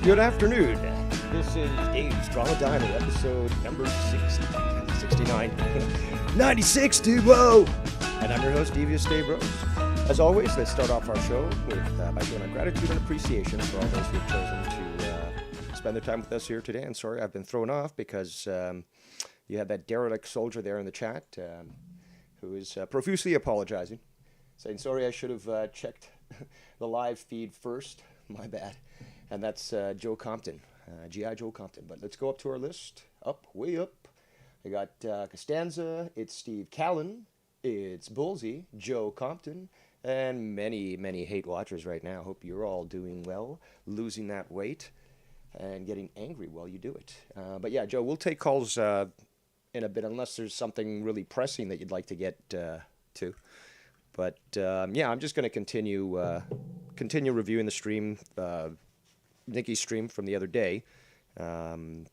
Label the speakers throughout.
Speaker 1: Good afternoon. This is Dave's Drama Diner, episode number 60, 69, 96, dude, whoa! And I'm your host, Devious Dave Rose. As always, let's start off our show with by showing our gratitude and appreciation for all those who have chosen to spend their time with us here today. And sorry, I've been thrown off because you had that derelict soldier there in the chat who is profusely apologizing, saying, sorry, I should have checked the live feed first. My bad. And that's Joe Compton, G.I. Joe Compton. But let's go up to our list. Up, way up. I got Costanza, it's Steve Callan, it's Bullsy, Joe Compton, and many, many hate watchers right now. Hope you're all doing well, losing that weight, and getting angry while you do it. But yeah, Joe, we'll take calls in a bit, unless there's something really pressing that you'd like to get to. But yeah, I'm just going to continue reviewing the stream, Nikki's stream from the other day. And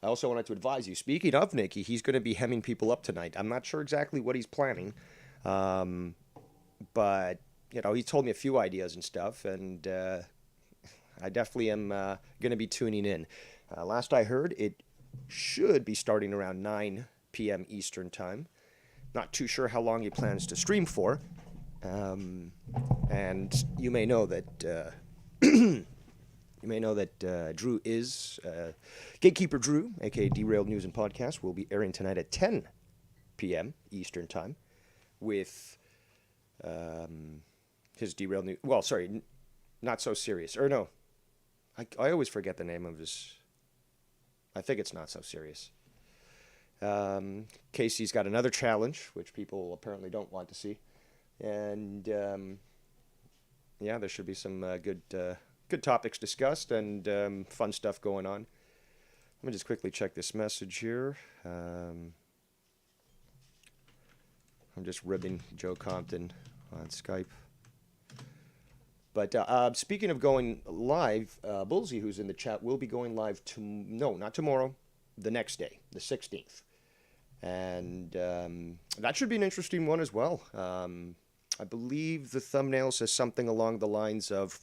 Speaker 1: I also wanted to advise you, speaking of Nikki, he's going to be hemming people up tonight. I'm not sure exactly what he's planning. But, you know, he told me a few ideas and stuff, and I definitely am going to be tuning in. Last I heard, it should be starting around 9 p.m. Eastern Time. Not too sure how long he plans to stream for. And you may know that Drew is Gatekeeper Drew, aka Derailed News and Podcast, will be airing tonight at 10 p.m. Eastern Time with his Derailed News. Well, sorry, Not So Serious. Or no, I always forget the name of his. I think it's Not So Serious. Casey's got another challenge, which people apparently don't want to see. And yeah, there should be some good topics discussed and fun stuff going on. Let me just quickly check this message here. I'm just ribbing Joe Compton on Skype. But speaking of going live, Bullsy, who's in the chat, will be going live no, not tomorrow, the next day, the 16th. And that should be an interesting one as well. I believe the thumbnail says something along the lines of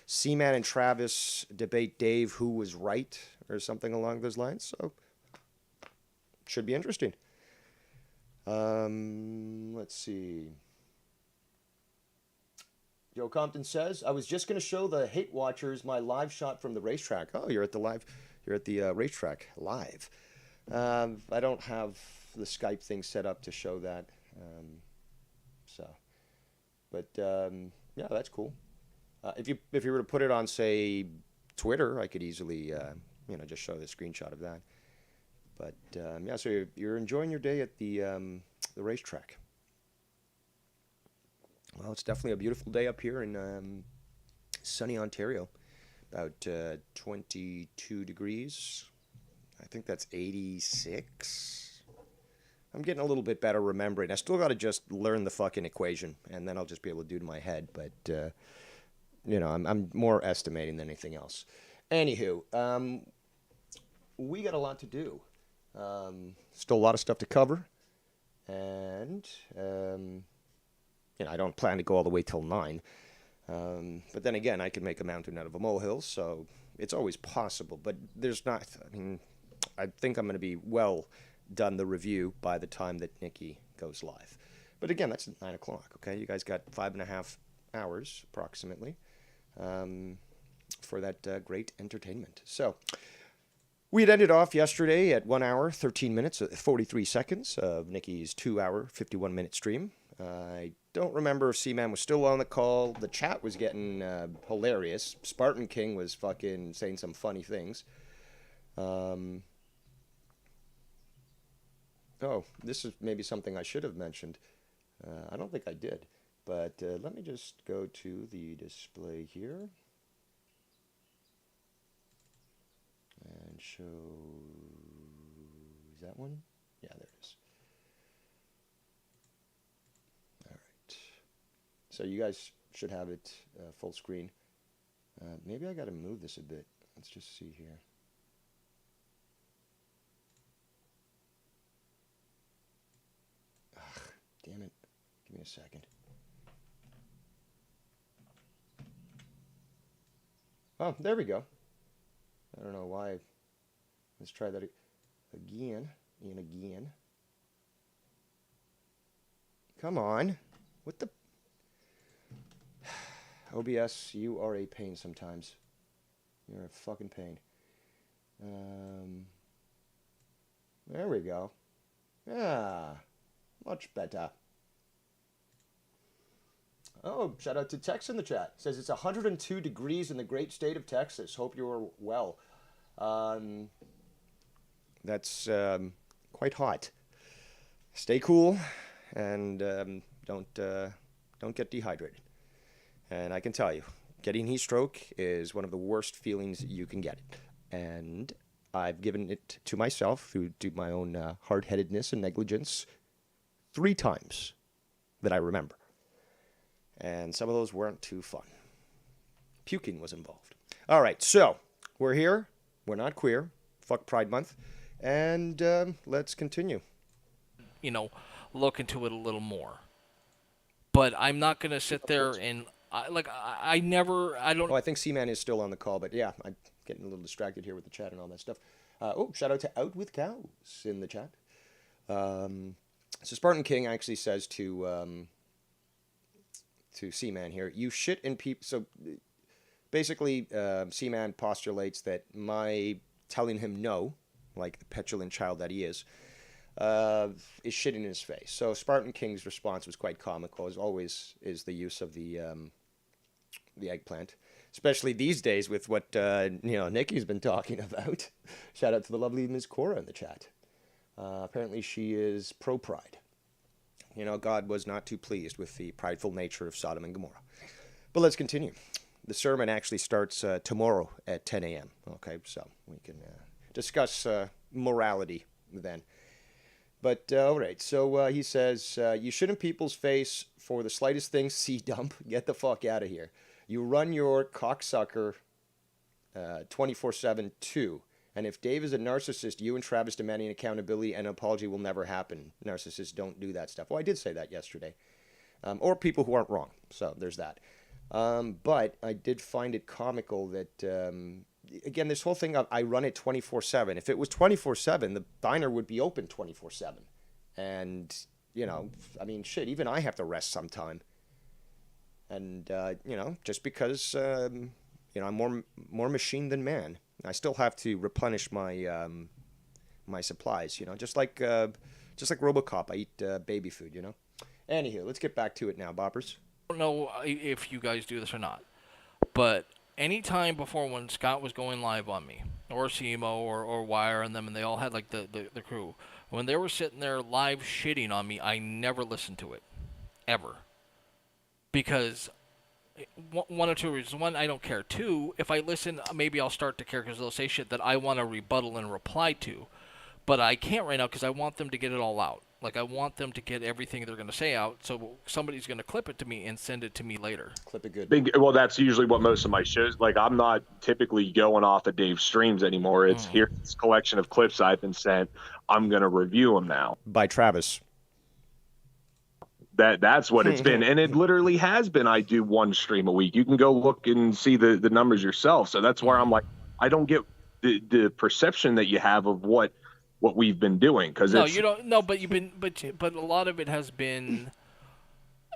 Speaker 1: Seaman and Travis debate Dave who was right, or something along those lines. So, should be interesting. Let's see. Joe Compton says, I was just going to show the hate watchers my live shot from the racetrack. Oh, you're at the racetrack live. I don't have the Skype thing set up to show that. But yeah, that's cool. If you were to put it on, say, Twitter, I could easily, just show the screenshot of that. But yeah, so you're enjoying your day at the racetrack. Well, it's definitely a beautiful day up here in sunny Ontario. About 22 degrees. I think that's 86. I'm getting a little bit better remembering. I still got to just learn the fucking equation, and then I'll just be able to do it in my head. But, I'm more estimating than anything else. Anywho, we got a lot to do. Still a lot of stuff to cover. And, I don't plan to go all the way till 9. But then again, I can make a mountain out of a molehill, so it's always possible. But there's not, I think I'm going to be well done the review by the time that Nikki goes live. But again, that's at 9 o'clock, okay? You guys got 5.5 hours, approximately, for that great entertainment. So, we had ended off yesterday at 1 hour, 13 minutes, 43 seconds of Nikki's 2 hour, 51-minute stream. I don't remember if Seaman was still on the call. The chat was getting hilarious. Spartan King was fucking saying some funny things. Oh, this is maybe something I should have mentioned. I don't think I did. But let me just go to the display here. And show... Is that one? Yeah, there it is. All right. So you guys should have it full screen. Maybe I got to move this a bit. Let's just see here. Ugh, damn it. Give me a second. Oh, there we go. I don't know why. Let's try that again and again. Come on. What the? OBS, you are a pain sometimes. You're a fucking pain. There we go. Yeah, much better. Oh, shout out to Tex in the chat. Says it's 102 degrees in the great state of Texas. Hope you're well. That's quite hot. Stay cool and don't get dehydrated. And I can tell you, getting heat stroke is one of the worst feelings you can get. And I've given it to myself through my own hard-headedness and negligence 3 times that I remember. And some of those weren't too fun. Puking was involved. All right, so we're here. We're not queer. Fuck Pride Month. And let's continue.
Speaker 2: Look into it a little more. But I'm not going to sit there and... I don't...
Speaker 1: Oh, I think Seaman is still on the call, but yeah, I'm getting a little distracted here with the chat and all that stuff. Shout out to Out With Cows in the chat. So Spartan King actually says to Seaman here, you shit in people... So basically, Seaman postulates that my telling him no, like the petulant child that he is shitting in his face. So Spartan King's response was quite comical, as always is the use of the eggplant, especially these days with what Nikki's been talking about. Shout out to the lovely Ms. Cora in the chat. Apparently she is pro-pride. God was not too pleased with the prideful nature of Sodom and Gomorrah. But let's continue. The sermon actually starts tomorrow at 10 a.m. Okay, so we can discuss morality then. But, all right, so he says, you shit in people's face for the slightest thing, C-dump. Get the fuck out of here. You run your cocksucker 24/7 too. And if Dave is a narcissist, you and Travis demanding accountability and an apology will never happen. Narcissists don't do that stuff. Well, I did say that yesterday. Or people who aren't wrong. So there's that. But I did find it comical that... again, this whole thing of I run it 24/7. If it was 24/7, the diner would be open 24/7. And, shit, even I have to rest sometime. And, just because, I'm more machine than man. I still have to replenish my my supplies, just like RoboCop. I eat baby food, Anywho, let's get back to it now, boppers.
Speaker 2: I don't know if you guys do this or not, but... Anytime before when Scott was going live on me, or Simo, or Wire and them, and they all had like the crew, when they were sitting there live shitting on me, I never listened to it. Ever. Because one or two reasons. One, I don't care. Two, if I listen, maybe I'll start to care because they'll say shit that I want to rebuttal and reply to. But I can't right now because I want them to get it all out. Like, I want them to get everything they're going to say out, so somebody's going to clip it to me and send it to me later.
Speaker 1: Clip it good.
Speaker 3: Well, that's usually what most of my shows... Like, I'm not typically going off of Dave's streams anymore. It's here's this collection of clips I've been sent. I'm going to review them now.
Speaker 1: By Travis.
Speaker 3: That's what it's been. And it literally has been. I do one stream a week. You can go look and see the numbers yourself. So that's where I'm like, I don't get the perception that you have of what we've been doing, because
Speaker 2: you don't. No, but you've been, but a lot of it has been,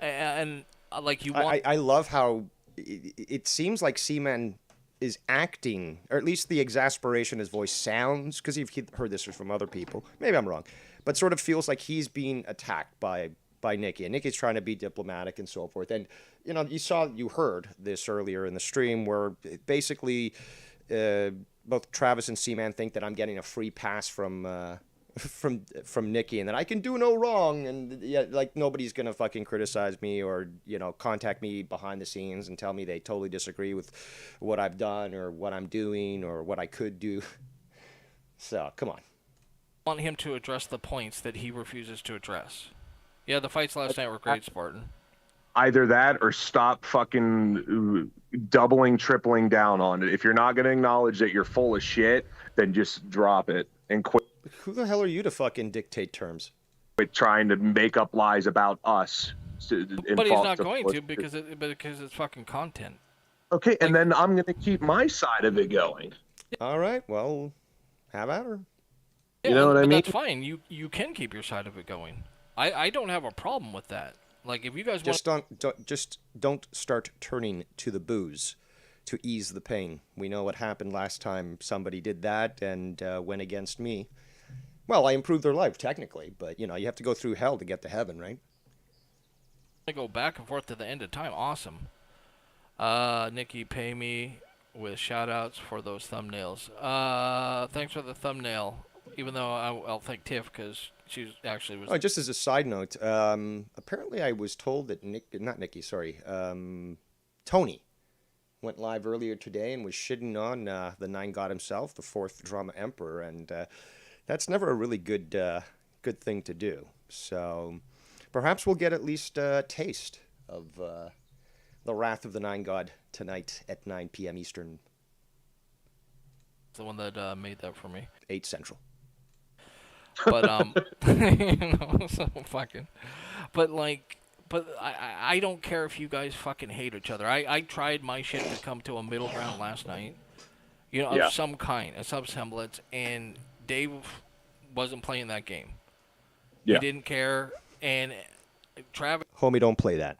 Speaker 2: and like you want.
Speaker 1: I love how it seems like Seaman is acting, or at least the exasperation his voice sounds, because you've heard this from other people. Maybe I'm wrong, but sort of feels like he's being attacked by Nikki, and Nikki's trying to be diplomatic and so forth. And you heard this earlier in the stream where basically. Both Travis and Seaman think that I'm getting a free pass from Nikki, and that I can do no wrong, and like nobody's gonna fucking criticize me or contact me behind the scenes and tell me they totally disagree with what I've done or what I'm doing or what I could do. So come on.
Speaker 2: I want him to address the points that he refuses to address. Yeah, the fights last night were great, Spartan.
Speaker 3: Either that or stop fucking doubling, tripling down on it. If you're not going to acknowledge that you're full of shit, then just drop it and quit.
Speaker 1: Who the hell are you to fucking dictate terms?
Speaker 3: Quit trying to make up lies about us.
Speaker 2: But he's not going to because it's fucking content.
Speaker 3: Okay, and then I'm going to keep my side of it going.
Speaker 1: All right, well, have at her.
Speaker 2: Yeah,
Speaker 3: You know what I
Speaker 2: but
Speaker 3: mean?
Speaker 2: that's fine. You can keep your side of it going. I don't have a problem with that. Like if you guys want,
Speaker 1: Just don't start turning to the booze to ease the pain. We know what happened last time somebody did that and went against me. Well, I improved their life technically, but you have to go through hell to get to heaven, right?
Speaker 2: to go back and forth to the end of time, awesome. Nikki, pay me with shout outs for those thumbnails. Thanks for the thumbnail. Even though I'll thank Tiff because she actually was.
Speaker 1: Oh, just as a side note, apparently I was told that Tony went live earlier today and was shitting on the Nine God himself, the fourth drama emperor, and that's never a really good thing to do. So perhaps we'll get at least a taste of the wrath of the Nine God tonight at 9 p.m. Eastern.
Speaker 2: The one that made that for me.
Speaker 1: 8 Central.
Speaker 2: But so fucking. But I don't care if you guys fucking hate each other. I tried my shit to come to a middle ground last night, of some kind, of some semblance, and Dave wasn't playing that game.
Speaker 3: Yeah.
Speaker 2: He didn't care, and Travis.
Speaker 1: Homie, don't play that.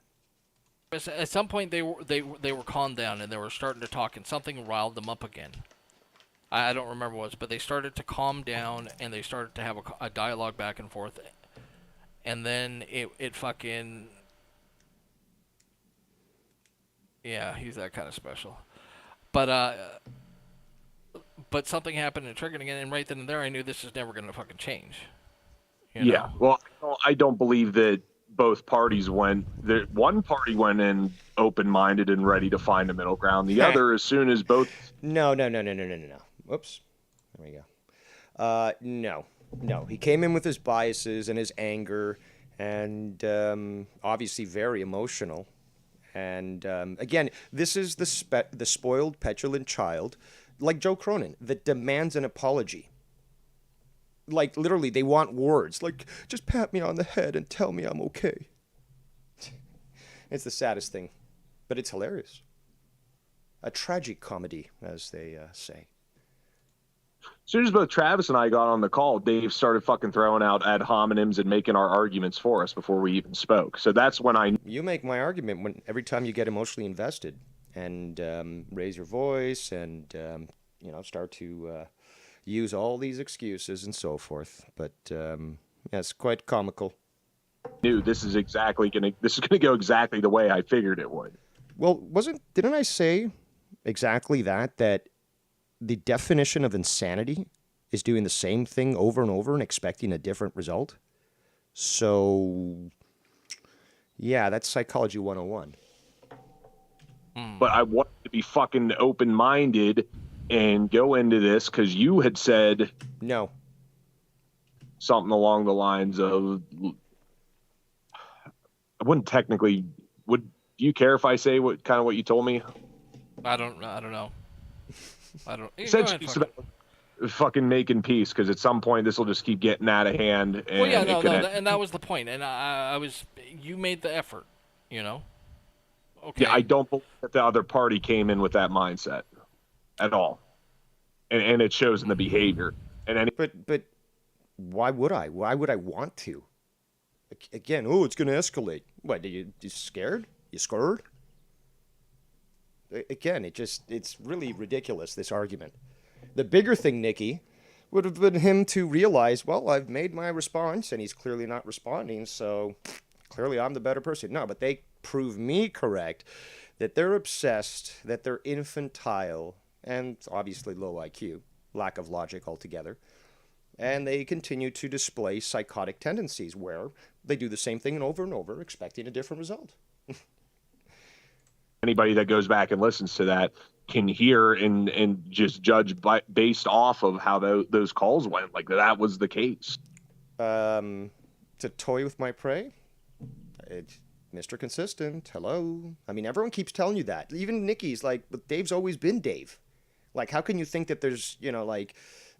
Speaker 2: At some point, they were calmed down and they were starting to talk, and something riled them up again. I don't remember what it was, but they started to calm down and they started to have a dialogue back and forth, and then it fucking. Yeah, he's that kind of special, but something happened and triggered again, and right then and there, I knew this is never gonna fucking change.
Speaker 3: Yeah, well, I don't believe that both parties went. One party went in open-minded and ready to find a middle ground. The other, as soon as both.
Speaker 1: No. Whoops. There we go. No. He came in with his biases and his anger, and obviously very emotional. And again, this is the spoiled, petulant child, like Joe Cronin, that demands an apology. Like, literally, they want words. Like, just pat me on the head and tell me I'm okay. It's the saddest thing, but it's hilarious. A tragic comedy, as they say.
Speaker 3: As soon as both Travis and I got on the call, Dave started fucking throwing out ad hominems and making our arguments for us before we even spoke. So that's when I.
Speaker 1: You make my argument every time you get emotionally invested and raise your voice and start to use all these excuses and so forth. But it's quite comical.
Speaker 3: Knew this is gonna go exactly the way I figured it would.
Speaker 1: Well, didn't I say exactly that the definition of insanity is doing the same thing over and over and expecting a different result? So, yeah, that's Psychology 101.
Speaker 3: But I wanted to be fucking open-minded and go into this because you had said
Speaker 1: no,
Speaker 3: something along the lines of, I wouldn't technically, do you care if I say what you told me?
Speaker 2: I don't know. I don't.
Speaker 3: Essentially, fucking making peace, because at some point this will just keep getting out of hand. And
Speaker 2: and that was the point. And you made the effort, Okay.
Speaker 3: Yeah, I don't believe that the other party came in with that mindset at all, and it shows in the behavior.
Speaker 1: But why would I? Why would I want to? Again, it's going to escalate. What? You scared? You scared? Again, it's really ridiculous, this argument. The bigger thing, Nikki, would have been him to realize, well, I've made my response, and he's clearly not responding, so clearly I'm the better person. No, but they prove me correct, that they're obsessed, that they're infantile, and obviously low IQ, lack of logic altogether, and they continue to display psychotic tendencies where they do the same thing and over, expecting a different result.
Speaker 3: Anybody that goes back and listens to that can hear and just judge based off of how those calls went. Like, that was the case.
Speaker 1: To toy with my prey? Mr. Consistent, hello. I mean, everyone keeps telling you that. Even Nikki's like, but Dave's always been Dave. Like, how can you think that there's,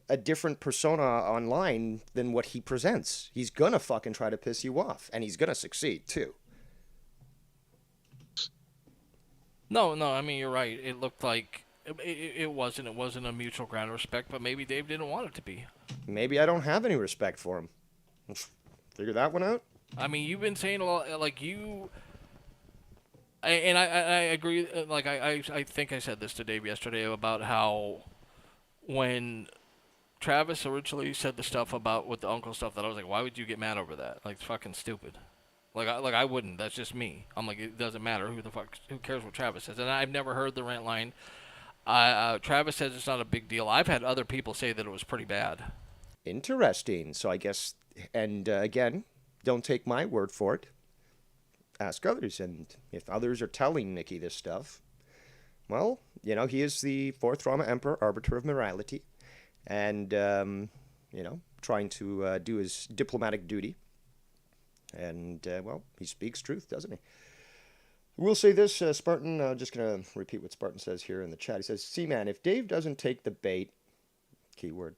Speaker 1: a different persona online than what he presents? He's gonna fucking try to piss you off, and he's gonna succeed, too.
Speaker 2: No, no, I mean you're right. It looked like it wasn't. It wasn't a mutual ground of respect, but maybe Dave didn't want it to be.
Speaker 1: Maybe I don't have any respect for him. Figure that one out.
Speaker 2: I mean, you've been saying a lot, like you, and I agree. Like I think I said this to Dave yesterday about how when Travis originally said the stuff about with the uncle stuff, that I was like, why would you get mad over that? Like, it's fucking stupid. I wouldn't. That's just me. I'm like, it doesn't matter who cares what Travis says. And I've never heard the rant line. Travis says it's not a big deal. I've had other people say that it was pretty bad.
Speaker 1: Interesting. So I guess, and again, don't take my word for it. Ask others. And if others are telling Nikki this stuff, well, he is the fourth Rama Emperor, arbiter of morality, and, trying to do his diplomatic duty. And, well, he speaks truth, doesn't he? We'll say this, Spartan, just going to repeat what Spartan says here in the chat. He says, "See-man, if Dave doesn't take the bait, keyword,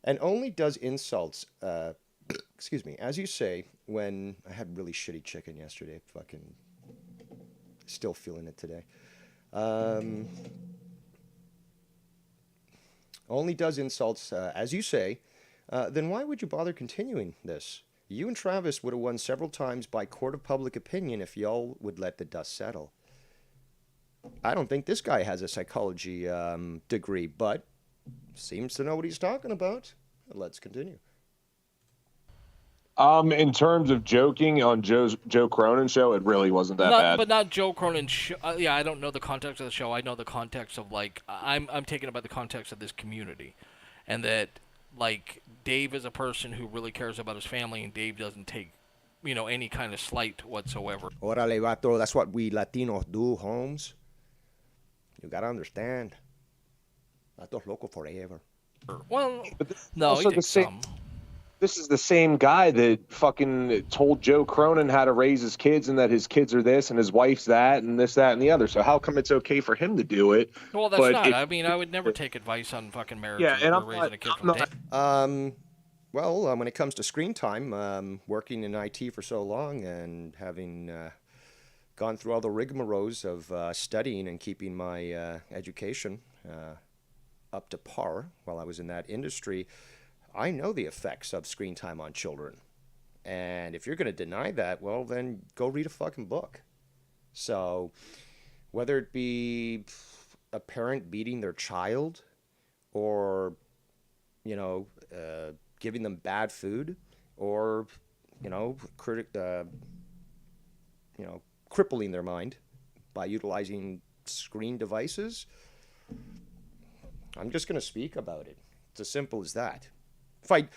Speaker 1: and only does insults, excuse me, as you say, when I had really shitty chicken yesterday, fucking still feeling it today. Only does insults, as you say, then why would you bother continuing this? You and Travis would have won several times by court of public opinion if y'all would let the dust settle. I don't think this guy has a psychology degree, but seems to know what he's talking about. Let's continue."
Speaker 3: In terms of joking on Joe Cronin show, it really wasn't that bad.
Speaker 2: But not Joe Cronin's show. Yeah, I don't know the context of the show. I know the context of, like, I'm taken by the context of this community, and that, like, Dave is a person who really cares about his family, and Dave doesn't take, any kind of slight whatsoever.
Speaker 1: Orale, vato, that's what we Latinos do, Holmes. You gotta understand. Vatos loco forever.
Speaker 2: Well, no, he takes some.
Speaker 3: This is the same guy that fucking told Joe Cronin how to raise his kids and that his kids are this and his wife's that and this, that, and the other. So how come it's okay for him to do it?
Speaker 2: Well, that's not. I mean, I would never take advice on fucking marriage or raising a kid from Dave.
Speaker 1: Well, when it comes to screen time, working in IT for so long and having gone through all the rigmaroles of studying and keeping my education up to par while I was in that industry, I know the effects of screen time on children. And if you're going to deny that, well, then go read a fucking book. So whether it be a parent beating their child or, giving them bad food or, crippling their mind by utilizing screen devices, I'm just going to speak about it. It's as simple as that. If I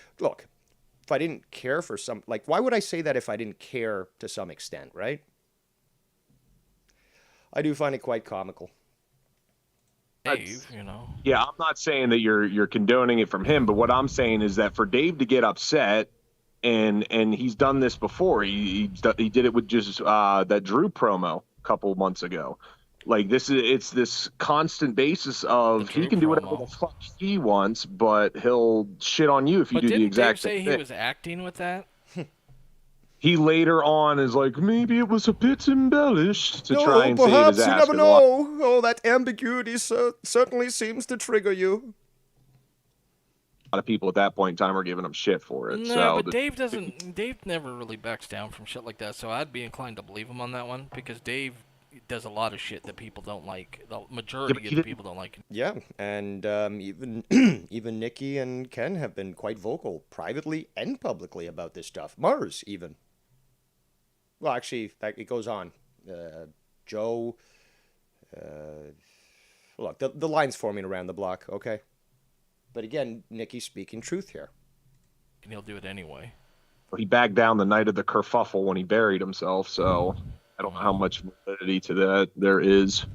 Speaker 1: didn't care for why would I say that if I didn't care to some extent, right? I do find it quite comical.
Speaker 2: Dave,
Speaker 3: Yeah, I'm not saying that you're condoning it from him, but what I'm saying is that for Dave to get upset, and he's done this before. He did it with just that Drew promo a couple months ago. Like it's this constant basis of he can do whatever the fuck he wants, but he'll shit on you if you do the exact same thing.
Speaker 2: Didn't Dave say he was acting with that?
Speaker 3: He later on is like, maybe it was a bit embellished to try and
Speaker 1: perhaps
Speaker 3: save his ass.
Speaker 1: You never know. Oh, that ambiguity certainly seems to trigger you.
Speaker 3: A lot of people at that point in time were giving him shit for it.
Speaker 2: No, but Dave never really backs down from shit like that, so I'd be inclined to believe him on that one, because Dave does a lot of shit that people don't like. The majority of the people don't like.
Speaker 1: Yeah, and even even Nikki and Ken have been quite vocal, privately and publicly, about this stuff. Mars, even. Well, actually, it goes on. Joe, look, the line's forming around the block, okay? But again, Nikki's speaking truth here.
Speaker 2: And he'll do it anyway.
Speaker 3: He backed down the night of the kerfuffle when he buried himself, so I don't know how much validity to that there is.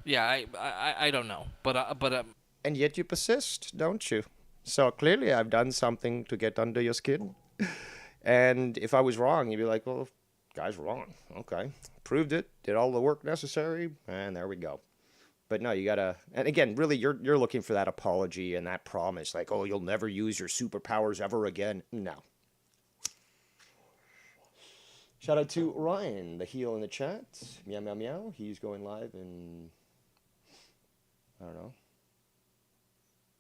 Speaker 2: Yeah, I don't know, but
Speaker 1: and yet you persist, don't you? So clearly I've done something to get under your skin. And if I was wrong, you'd be like, well, guy's wrong. Okay. Proved it, did all the work necessary, and there we go. But no, you gotta, and again, really, you're looking for that apology and that promise, like, oh, you'll never use your superpowers ever again. No. Shout out to Ryan, the heel in the chat. Meow, meow, meow. He's going live in, I don't know,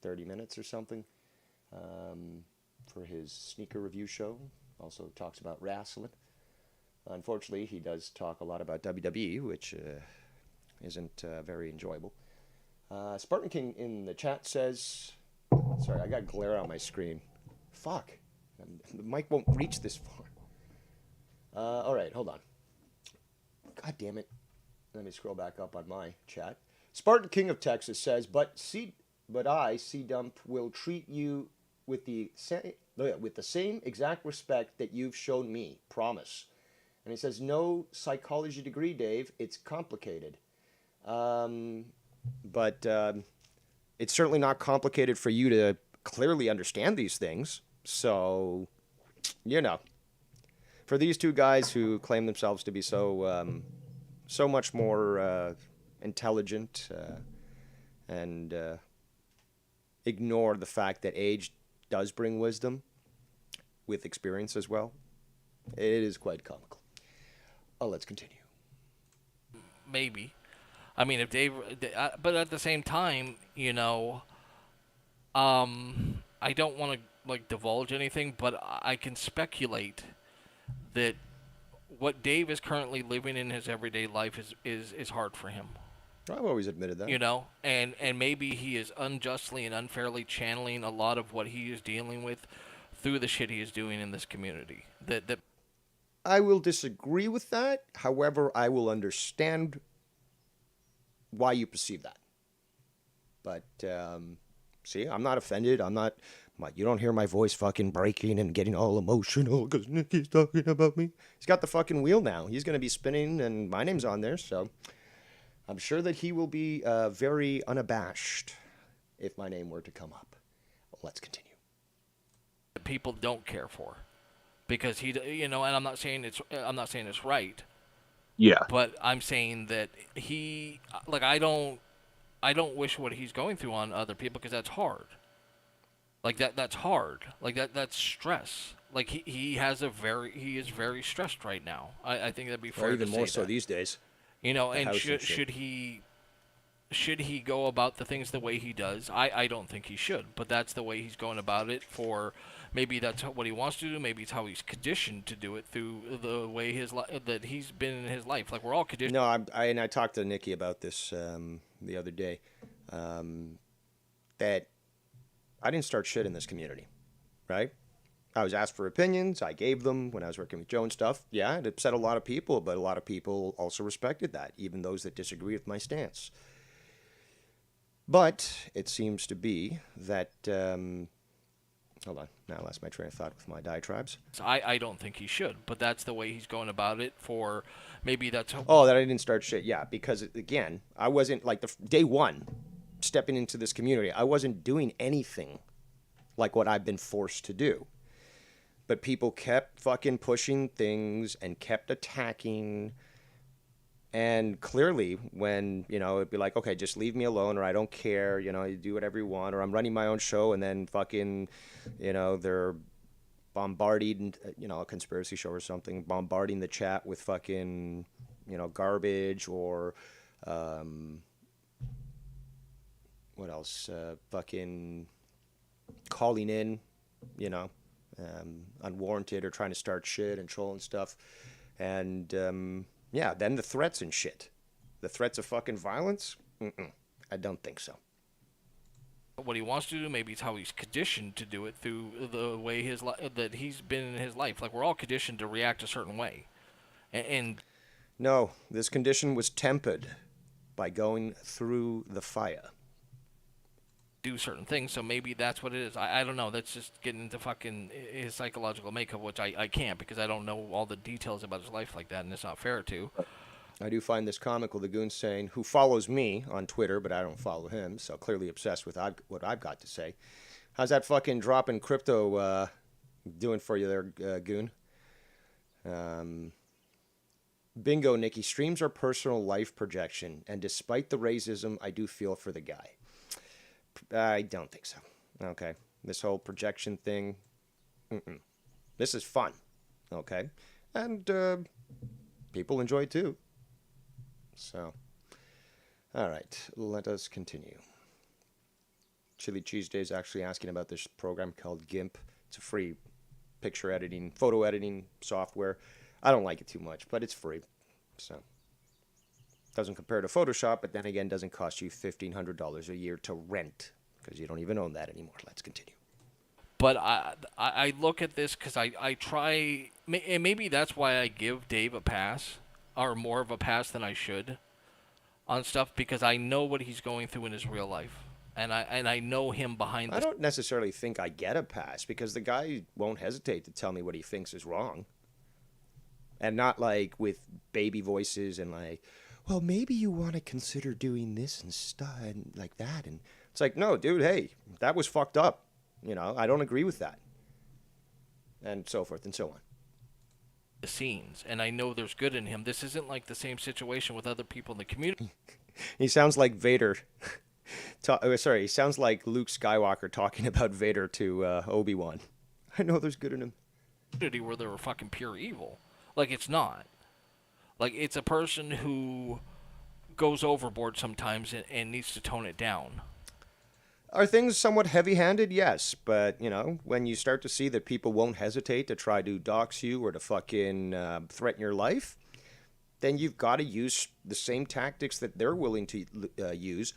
Speaker 1: 30 minutes or something for his sneaker review show. Also talks about wrestling. Unfortunately, he does talk a lot about WWE, which isn't very enjoyable. Spartan King in the chat says, sorry, I got glare on my screen. Fuck. The mic won't reach this far. All right, hold on. God damn it. Let me scroll back up on my chat. Spartan King of Texas says, but I, C-Dump, will treat you with the same exact respect that you've shown me. Promise. And he says, no psychology degree, Dave. It's complicated. But it's certainly not complicated for you to clearly understand these things. So, you know. For these two guys who claim themselves to be so much more intelligent and ignore the fact that age does bring wisdom with experience as well, it is quite comical. Oh, let's continue.
Speaker 2: Maybe. I mean, if Dave... But at the same time, you know, I don't want to, like, divulge anything, but I can speculate that what Dave is currently living in his everyday life is hard for him.
Speaker 1: I've always admitted that.
Speaker 2: You know, and maybe he is unjustly and unfairly channeling a lot of what he is dealing with through the shit he is doing in this community. That
Speaker 1: I will disagree with that. However, I will understand why you perceive that. But, see, I'm not offended. You don't hear my voice fucking breaking and getting all emotional because Nikki's talking about me. He's got the fucking wheel now. He's going to be spinning, and my name's on there, so I'm sure that he will be very unabashed if my name were to come up. Let's continue.
Speaker 2: people don't care for, because he, you know, and I'm not saying it's right.
Speaker 3: Yeah.
Speaker 2: But I'm saying that he, like, I don't wish what he's going through on other people, because that's hard. Like that's hard. Like that's stress. Like he is very stressed right now. I think that'd be fair.
Speaker 1: Or even
Speaker 2: to
Speaker 1: more
Speaker 2: say
Speaker 1: so
Speaker 2: that.
Speaker 1: these days.
Speaker 2: You know, and should he go about the things the way he does? I don't think he should, but that's the way he's going about it. For maybe that's what he wants to do. Maybe it's how he's conditioned to do it through the way that he's been in his life. Like, we're all conditioned.
Speaker 1: No, I talked to Nikki about this the other day. That I didn't start shit in this community, right? I was asked for opinions. I gave them when I was working with Joe and stuff. Yeah, it upset a lot of people, but a lot of people also respected that, even those that disagree with my stance. But it seems to be that... hold on. Now I lost my train of thought with my diatribes.
Speaker 2: I don't think he should, but that's the way he's going about it. For maybe that's...
Speaker 1: Oh, that I didn't start shit. Yeah, because, again, I wasn't, like, day one, stepping into this community, I wasn't doing anything like what I've been forced to do. But people kept fucking pushing things and kept attacking. And clearly, when, you know, it'd be like, okay, just leave me alone, or I don't care, you know, you do whatever you want, or I'm running my own show, and then fucking, you know, they're bombarding, you know, a conspiracy show or something, bombarding the chat with fucking, you know, garbage, or, what else, fucking calling in, you know, unwarranted, or trying to start shit and trolling stuff. And, yeah, then the threats and shit. The threats of fucking violence? I don't think so.
Speaker 2: What he wants to do, maybe it's how he's conditioned to do it through the way that he's been in his life. Like, we're all conditioned to react a certain way. And
Speaker 1: no, this condition was tempered by going through the fire.
Speaker 2: Do certain things, so maybe that's what it is. I don't know. That's just getting into fucking his psychological makeup, which I can't, because I don't know all the details about his life like that, and it's not fair to.
Speaker 1: I do find this comical, the goon saying, who follows me on Twitter, but I don't follow him, so clearly obsessed with what I've got to say. How's that fucking drop in crypto doing for you there, goon? Bingo, Nikki. Streams are personal life projection, and despite the racism, I do feel for the guy. I don't think so. Okay. This whole projection thing, this is fun. Okay. And People enjoy it too. So, all right, let us continue. Chili Cheese Day is actually asking about this program called GIMP. It's a free picture editing, photo editing software. I don't like it too much, but it's free. So, doesn't compare to Photoshop, but then again, doesn't cost you $1,500 a year to rent because you don't even own that anymore. Let's continue.
Speaker 2: But I look at this because I try, and maybe that's why I give Dave a pass, or more of a pass than I should, on stuff, because I know what he's going through in his real life. And I know him behind the...
Speaker 1: I don't necessarily think I get a pass because the guy won't hesitate to tell me what he thinks is wrong. And not like with baby voices and like, well, maybe you want to consider doing this and stuff and like that. And it's like, no, dude, hey, that was fucked up. You know, I don't agree with that. And so forth and so on.
Speaker 2: The scenes, and I know there's good in him. This isn't like the same situation with other people in the community.
Speaker 1: He sounds like Vader. He sounds like Luke Skywalker talking about Vader to Obi-Wan. I know there's good in him.
Speaker 2: Where they were fucking pure evil. Like, it's not. Like, it's a person who goes overboard sometimes and needs to tone it down.
Speaker 1: Are things somewhat heavy-handed? Yes, but, you know, when you start to see that people won't hesitate to try to dox you or to fucking threaten your life, then you've got to use the same tactics that they're willing to use,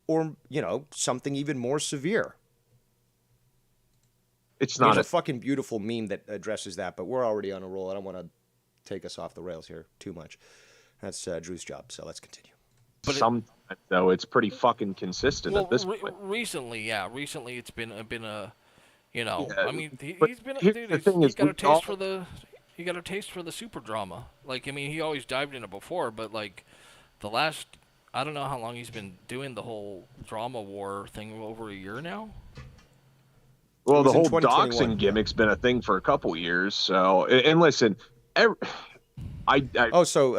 Speaker 1: or, you know, something even more severe.
Speaker 3: It's not
Speaker 1: There's a fucking beautiful meme that addresses that, but we're already on a roll. I don't want to take us off the rails here too much. That's Drew's job, so let's continue.
Speaker 2: But
Speaker 3: sometimes, though, it's pretty fucking consistent at this point.
Speaker 2: Recently it's been a, you know,
Speaker 3: Yeah,
Speaker 2: I mean, he's got a taste for the super drama. Like, I mean, he always dived in it before, but like the last, I don't know how long he's been doing the whole drama war thing, over a year now.
Speaker 3: Well, the whole doxing gimmick's been a thing for a couple years. So, and listen,
Speaker 1: so I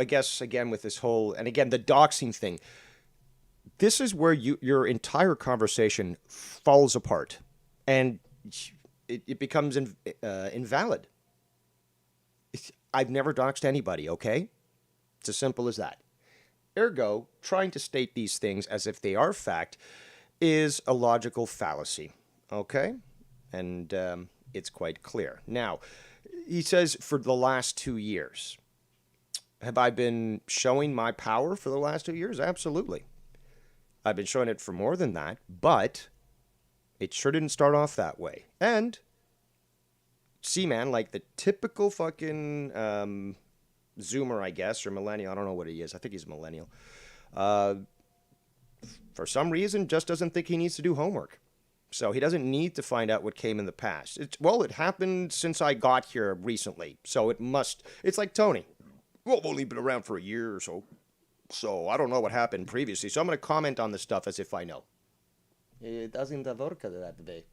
Speaker 1: guess, again, with this whole, and again, the doxing thing, this is where your entire conversation falls apart, and it becomes invalid. I've never doxed anybody, okay? It's as simple as that. Ergo, trying to state these things as if they are fact is a logical fallacy, okay? And it's quite clear. Now, he says for the last 2 years. Have I been showing my power for the last 2 years? Absolutely. I've been showing it for more than that, but it sure didn't start off that way. And C-Man, like the typical fucking Zoomer, I guess, or millennial, I don't know what he is. I think he's a millennial. For some reason, just doesn't think he needs to do homework. So he doesn't need to find out what came in the past. It happened since I got here recently. So it's like Tony. Well, I've only been around for a year or so. So I don't know what happened previously. So I'm going to comment on the stuff as if I know. It doesn't work that way.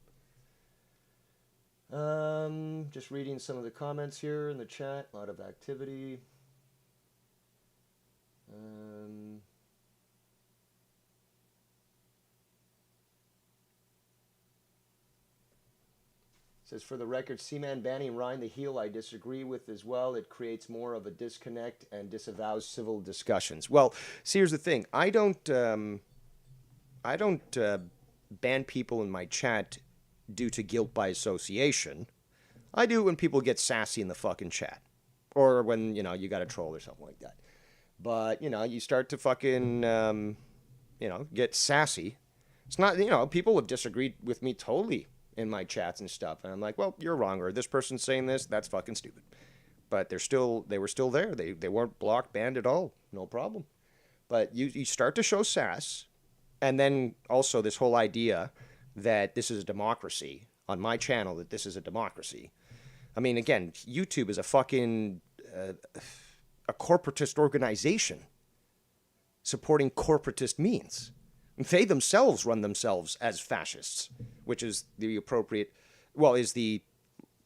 Speaker 1: Just reading some of the comments here in the chat. A lot of activity. Says, for the record, C-Man banning Ryan the heel I disagree with as well. It creates more of a disconnect and disavows civil discussions. Well, see, here's the thing. I don't ban people in my chat due to guilt by association. I do when people get sassy in the fucking chat. Or when, you know, you got a troll or something like that. But, you know, you start to fucking, get sassy. It's not, people have disagreed with me totally in my chats and stuff, and I'm like, well, you're wrong, or this person's saying this, that's fucking stupid. But they were still there. They weren't blocked, banned at all, no problem. But you start to show sass, and then also this whole idea that this is a democracy on my channel, that this is a democracy. I mean, again, YouTube is a fucking a corporatist organization supporting corporatist means. They themselves run themselves as fascists, which is the is the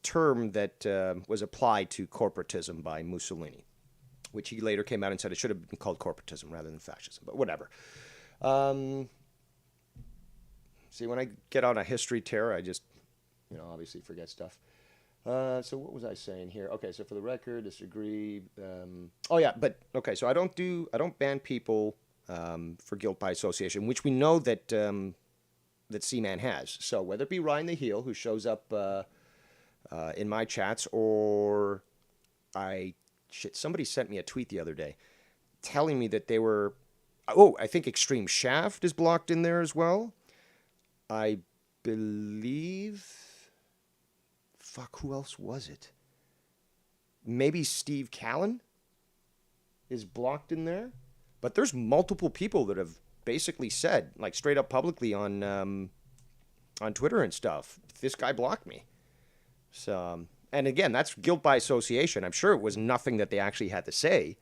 Speaker 1: term that was applied to corporatism by Mussolini, which he later came out and said it should have been called corporatism rather than fascism, but whatever. See, when I get on a history tear, I just, obviously forget stuff. So what was I saying here? Okay, so for the record, disagree. Oh yeah, but okay, so I don't ban people for guilt by association, which we know that that C-Man has. So whether it be Ryan the Heel, who shows up in my chats, or somebody sent me a tweet the other day telling me that they were. Oh, I think Extreme Shaft is blocked in there as well. I believe. Fuck, who else was it? Maybe Steve Callan is blocked in there. But there's multiple people that have basically said, like straight up publicly on Twitter and stuff, this guy blocked me. So, and again, that's guilt by association. I'm sure it was nothing that they actually had to say.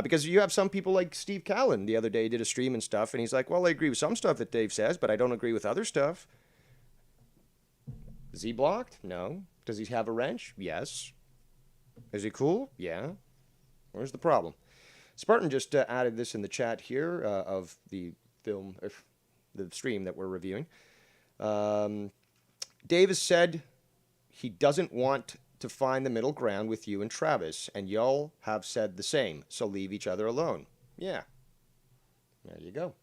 Speaker 1: Because you have some people like Steve Callan the other day did a stream and stuff, and he's like, well, I agree with some stuff that Dave says, but I don't agree with other stuff. Is he blocked? No. Does he have a wrench? Yes. Is he cool? Yeah. Where's the problem? Spartan just added this in the chat here of the film, the stream that we're reviewing. Dave has said he doesn't want to find the middle ground with you and Travis, and y'all have said the same, so leave each other alone. Yeah. There you go.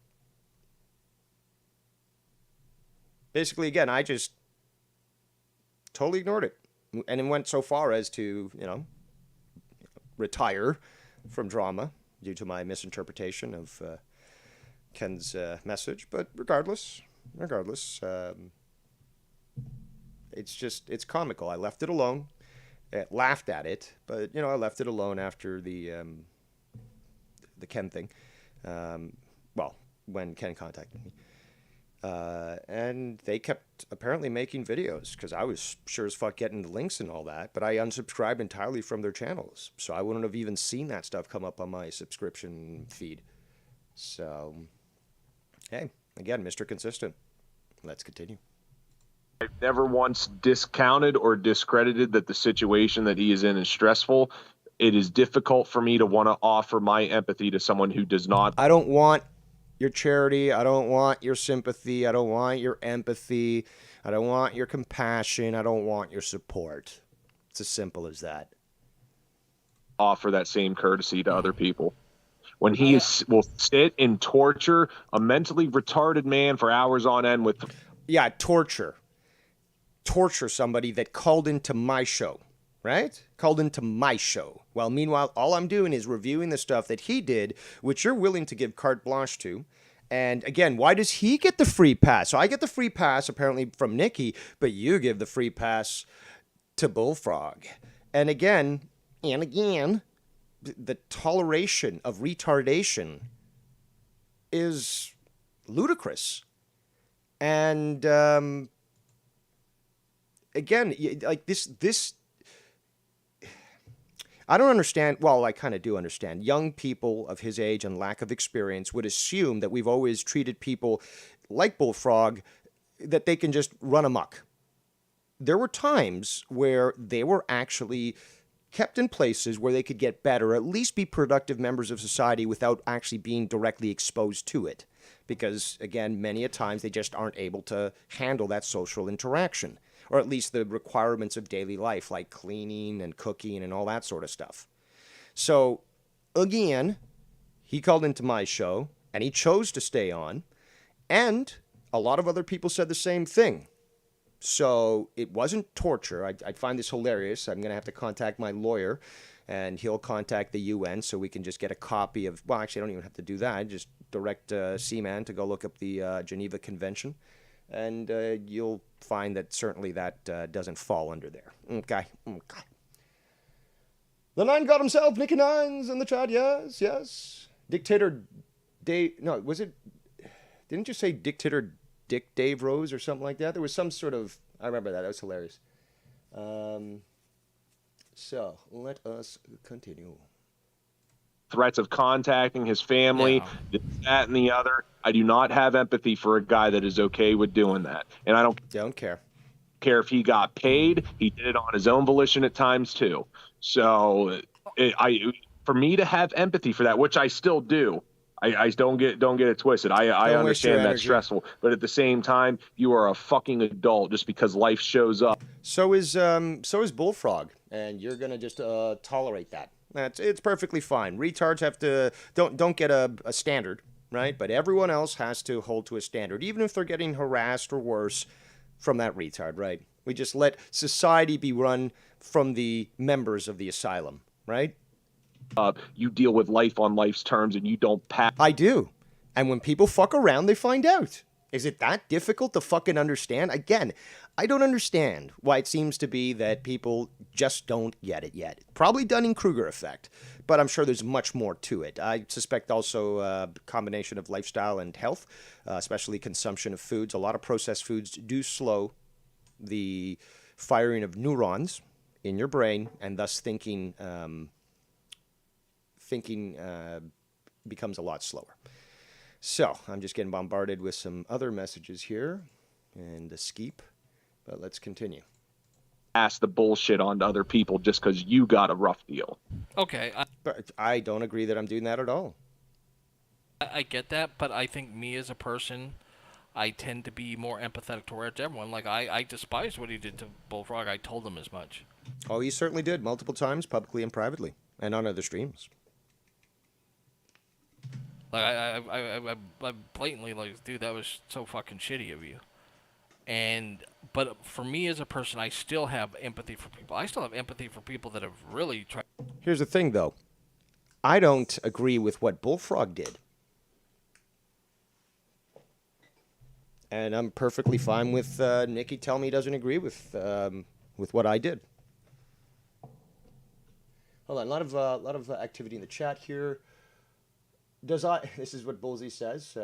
Speaker 1: Basically, again, I just totally ignored it. And it went so far as to, retire from drama due to my misinterpretation of Ken's message. But regardless, it's comical. I left it alone. Laughed at it, but, I left it alone after the Ken thing. When Ken contacted me. And they kept apparently making videos because I was sure as fuck getting the links and all that, but I unsubscribed entirely from their channels. So I wouldn't have even seen that stuff come up on my subscription feed. So, hey, again, Mr. Consistent. Let's continue.
Speaker 3: I've never once discounted or discredited that the situation that he is in is stressful. It is difficult for me to want to offer my empathy to someone who does not.
Speaker 1: I don't want your charity. I don't want your sympathy. I don't want your empathy. I don't want your compassion. I don't want your support. It's as simple as that.
Speaker 3: Offer that same courtesy to other people. When he will sit and torture a mentally retarded man for hours on end with...
Speaker 1: Yeah, torture somebody that called into my show, right? Called into my show. Well, meanwhile, all I'm doing is reviewing the stuff that he did, which you're willing to give carte blanche to. And again, why does he get the free pass? So I get the free pass apparently from Nikki, but you give the free pass to Bullfrog. And again, the toleration of retardation is ludicrous. And again, like this I don't understand. Well, I kind of do understand. Young people of his age and lack of experience would assume that we've always treated people like Bullfrog, that they can just run amok. There were times where they were actually kept in places where they could get better, at least be productive members of society without actually being directly exposed to it. Because, again, many a times they just aren't able to handle that social interaction, or at least the requirements of daily life, like cleaning and cooking and all that sort of stuff. So, again, he called into my show, and he chose to stay on, and a lot of other people said the same thing. So it wasn't torture. I find this hilarious. I'm going to have to contact my lawyer, and he'll contact the UN so we can just get a copy of... Well, actually, I don't even have to do that. I just direct Seaman to go look up the Geneva Convention, and you'll find that certainly that doesn't fall under there. Okay. The Nine got himself, Nicky Nines in the chat. Yes. Dictator Dave... No, was it... Didn't you say Dictator Dick Dave Rose or something like that? There was some sort of... I remember that. That was hilarious. So, let us continue.
Speaker 3: Threats of contacting his family, that and the other. I do not have empathy for a guy that is okay with doing that. And I don't
Speaker 1: care
Speaker 3: if he got paid. He did it on his own volition at times too. So for me to have empathy for that, which I still do, I don't get it twisted. I
Speaker 1: Don't waste your
Speaker 3: understand that's
Speaker 1: energy.
Speaker 3: stressful, but at the same time, you are a fucking adult just because life shows up.
Speaker 1: So is Bullfrog, and you're gonna just tolerate that. It's perfectly fine. Retards have to don't get a standard, right? But everyone else has to hold to a standard, even if they're getting harassed or worse from that retard, right? We just let society be run from the members of the asylum, right?
Speaker 3: You deal with life on life's terms, and you don't pass.
Speaker 1: I do. And when people fuck around, they find out. Is it that difficult to fucking understand? Again, I don't understand why it seems to be that people just don't get it yet. Probably Dunning-Kruger effect, but I'm sure there's much more to it. I suspect also a combination of lifestyle and health, especially consumption of foods. A lot of processed foods do slow the firing of neurons in your brain, and thus thinking becomes a lot slower. So I'm just getting bombarded with some other messages here and a skeep, but let's continue.
Speaker 3: Pass the bullshit on to other people just because you got a rough deal.
Speaker 2: Okay,
Speaker 1: But I don't agree that I'm doing that at all.
Speaker 2: I get that, but I think me as a person, I tend to be more empathetic towards everyone. Like, I despised what he did to Bullfrog. I told him as much.
Speaker 1: Oh, you certainly did, multiple times, publicly and privately, and on other streams.
Speaker 2: Like, I blatantly, like, dude, that was so fucking shitty of you. But for me as a person, I still have empathy for people. I still have empathy for people that have really tried.
Speaker 1: Here's the thing, though. I don't agree with what Bullfrog did. And I'm perfectly fine with Nikki telling me he doesn't agree with what I did. Hold on, a lot of activity in the chat here. This is what Bullseye says.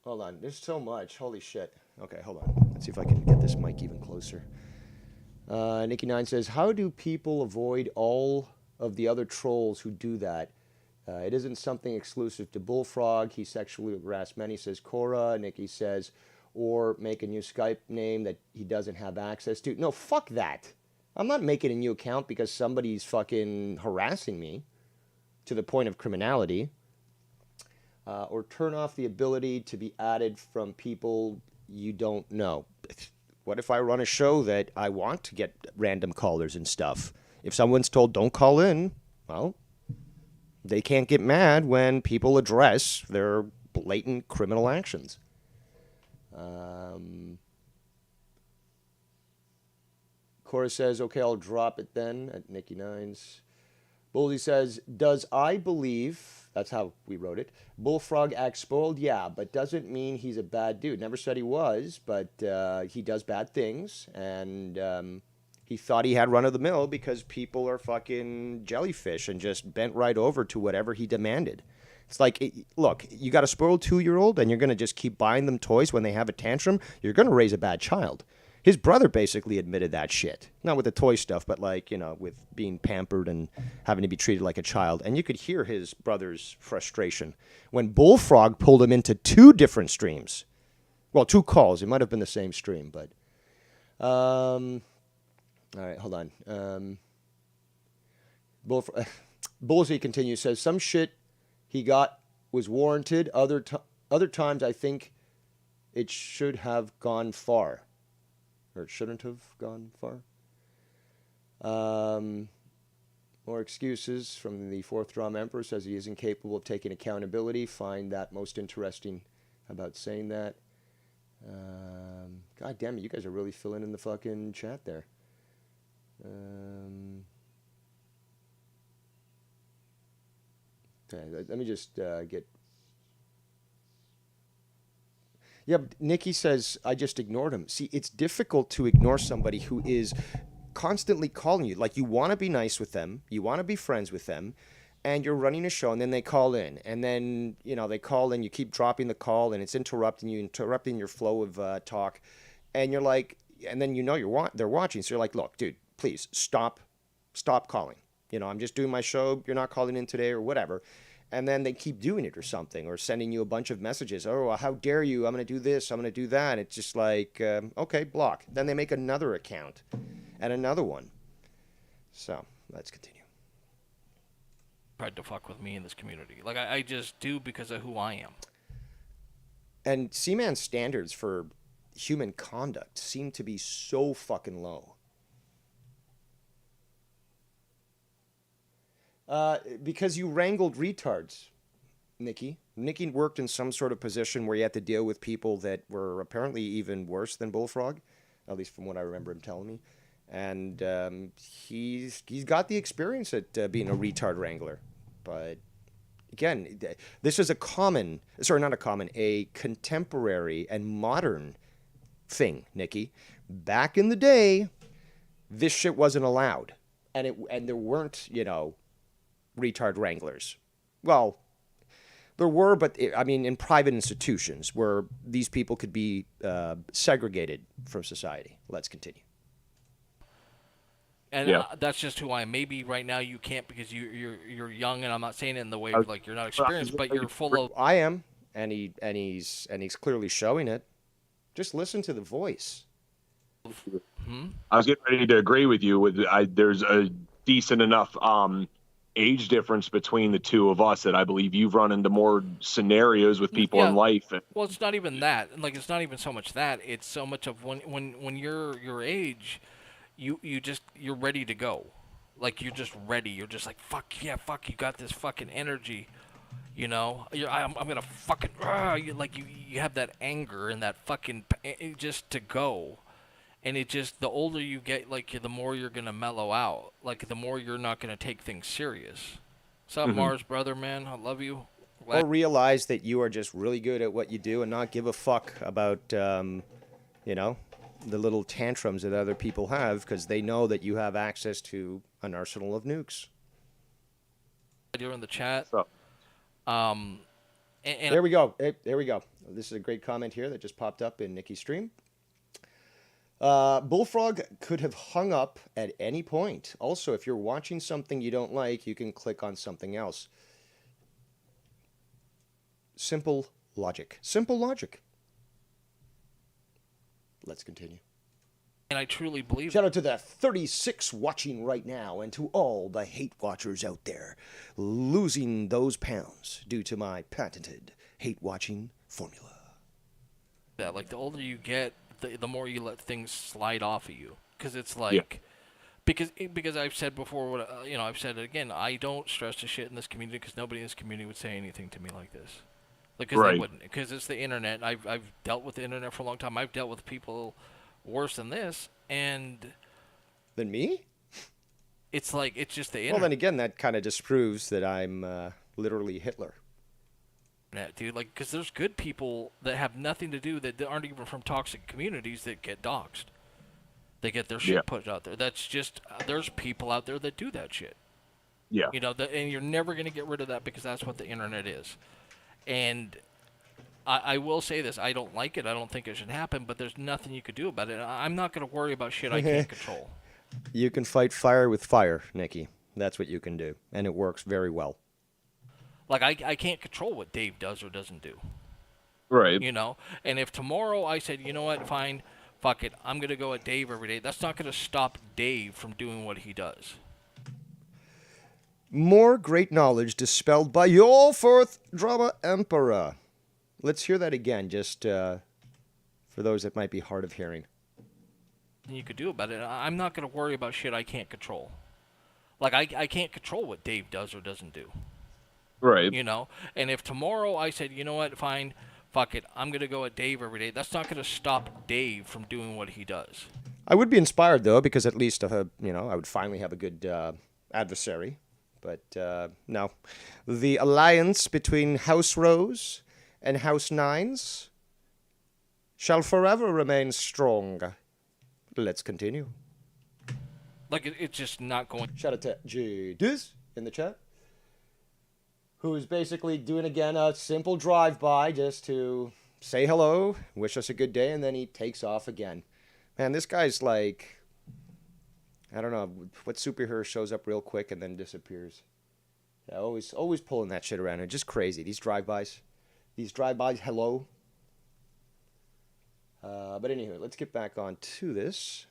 Speaker 1: Hold on, there's so much. Holy shit. Okay, hold on. Let's see if I can get this mic even closer. Nikki9 says, how do people avoid all of the other trolls who do that? It isn't something exclusive to Bullfrog. He sexually harassed many, says Cora. Nikki says, or make a new Skype name that he doesn't have access to. No, fuck that. I'm not making a new account because somebody's fucking harassing me to the point of criminality. Or turn off the ability to be added from people you don't know. What if I run a show that I want to get random callers and stuff? If someone's told don't call in, well, they can't get mad when people address their blatant criminal actions. Cora says, okay, I'll drop it then at Nikki Nines. Bullseye says, does I believe, that's how we wrote it, Bullfrog acts spoiled? Yeah, but doesn't mean he's a bad dude. Never said he was, but he does bad things, and he thought he had run of the mill because people are fucking jellyfish and just bent right over to whatever he demanded. It's like, look, you got a spoiled 2-year-old and you're going to just keep buying them toys when they have a tantrum, you're going to raise a bad child. His brother basically admitted that shit. Not with the toy stuff, but like, you know, with being pampered and having to be treated like a child. And you could hear his brother's frustration when Bullfrog pulled him into 2 different streams. Well, 2 calls. It might have been the same stream, but... all right, hold on. Bullseye continues, says, some shit he got was warranted. Other times I think it should have gone far. Or it shouldn't have gone far. More excuses from the 4th Drum Emperor. Says he is incapable of taking accountability. Find that most interesting about saying that. God damn it, you guys are really filling in the fucking chat there. Okay, let me just get... Yeah, but Nikki says, I just ignored him. See, it's difficult to ignore somebody who is constantly calling you. Like, you want to be nice with them, you want to be friends with them, and you're running a show, and then they call in. And then, you know, they call in, you keep dropping the call, and it's interrupting your flow of talk. And you're like, and then you know they're watching, so you're like, look, dude, please, stop calling. You know, I'm just doing my show, you're not calling in today, or whatever. And then they keep doing it or something, or sending you a bunch of messages. Oh, how dare you? I'm going to do this. I'm going to do that. It's just like, okay, block. Then they make another account and another one. So let's continue.
Speaker 2: tried to fuck with me in this community. Like, I just do because of who I am.
Speaker 1: And Seaman's standards for human conduct seem to be so fucking low. Because you wrangled retards, Nikki. Nikki worked in some sort of position where you had to deal with people that were apparently even worse than Bullfrog, at least from what I remember him telling me. And he's got the experience at being a retard wrangler. But again, this is a contemporary and modern thing, Nikki. Back in the day, this shit wasn't allowed. And there weren't, retard wranglers. Well, there were, but in private institutions where these people could be segregated from society. Let's continue.
Speaker 2: And that's just who I am. Maybe right now you can't because you're young, and I'm not saying it in the way of like you're not experienced, but you're full of.
Speaker 1: I am, and he's clearly showing it. Just listen to the voice.
Speaker 3: I was getting ready to agree with you. There's a decent enough age difference between the two of us that I believe you've run into more scenarios with people in life.
Speaker 2: Well, it's not even that. Like, it's not even so much that. It's so much of when you're your age. You're ready to go. Like, you're just ready. You're just like, fuck, you got this fucking energy, I'm gonna fucking, you have that anger and that fucking, just to go. And it just, the older you get, like, the more you're gonna mellow out. Like, the more you're not gonna take things serious. What's up, Mars, brother, man? I love you.
Speaker 1: Or realize that you are just really good at what you do and not give a fuck about, the little tantrums that other people have because they know that you have access to an arsenal of nukes.
Speaker 2: You're in the chat.
Speaker 1: And there we go. There we go. This is a great comment here that just popped up in Nikki's stream. Bullfrog could have hung up at any point. Also, if you're watching something you don't like, you can click on something else. Simple logic. Simple logic. Let's continue.
Speaker 2: And I truly believe.
Speaker 1: Shout out to the 36 watching right now and to all the hate watchers out there losing those pounds due to my patented hate watching formula.
Speaker 2: Yeah, like the older you get, the more you let things slide off of you. Because it's like, because I've said before, I've said it again, I don't stress the shit in this community because nobody in this community would say anything to me like this. Because they wouldn't. Because it's the internet. I've dealt with the internet for a long time. I've dealt with people worse than this, and
Speaker 1: than me.
Speaker 2: It's like it's just the internet.
Speaker 1: Well, then again, that kind of disproves that I'm literally Hitler.
Speaker 2: Yeah, dude. Like, because there's good people that have nothing to do that aren't even from toxic communities that get doxxed. They get their shit put out there. That's just there's people out there that do that shit.
Speaker 3: Yeah.
Speaker 2: And you're never gonna get rid of that because that's what the internet is. And I will say this, I don't like it, I don't think it should happen, but there's nothing you could do about it. I'm not going to worry about shit I can't control.
Speaker 1: You can fight fire with fire, Nikki. That's what you can do, and it works very well.
Speaker 2: Like, I can't control what Dave does or doesn't do.
Speaker 3: Right.
Speaker 2: And if tomorrow I said, you know what, fine, fuck it, I'm going to go at Dave every day, that's not going to stop Dave from doing what he does.
Speaker 1: More great knowledge dispelled by your fourth drama emperor. Let's hear that again, just for those that might be hard of hearing.
Speaker 2: You could do about it. I'm not going to worry about shit I can't control. Like, I can't control what Dave does or doesn't do.
Speaker 3: Right.
Speaker 2: And if tomorrow I said, you know what, fine, fuck it, I'm going to go at Dave every day, that's not going to stop Dave from doing what he does.
Speaker 1: I would be inspired, though, because at least, I would finally have a good adversary. But no. The alliance between House Rose and House Nines shall forever remain strong. Let's continue.
Speaker 2: Like, it's just not going...
Speaker 1: Shout out to Jadis in the chat, who's basically doing, again, a simple drive-by just to say hello, wish us a good day, and then he takes off again. Man, this guy's like... I don't know what superhero shows up real quick and then disappears. Yeah, always pulling that shit around. It's just crazy. These drive-bys, hello. But anyway, let's get back on to this.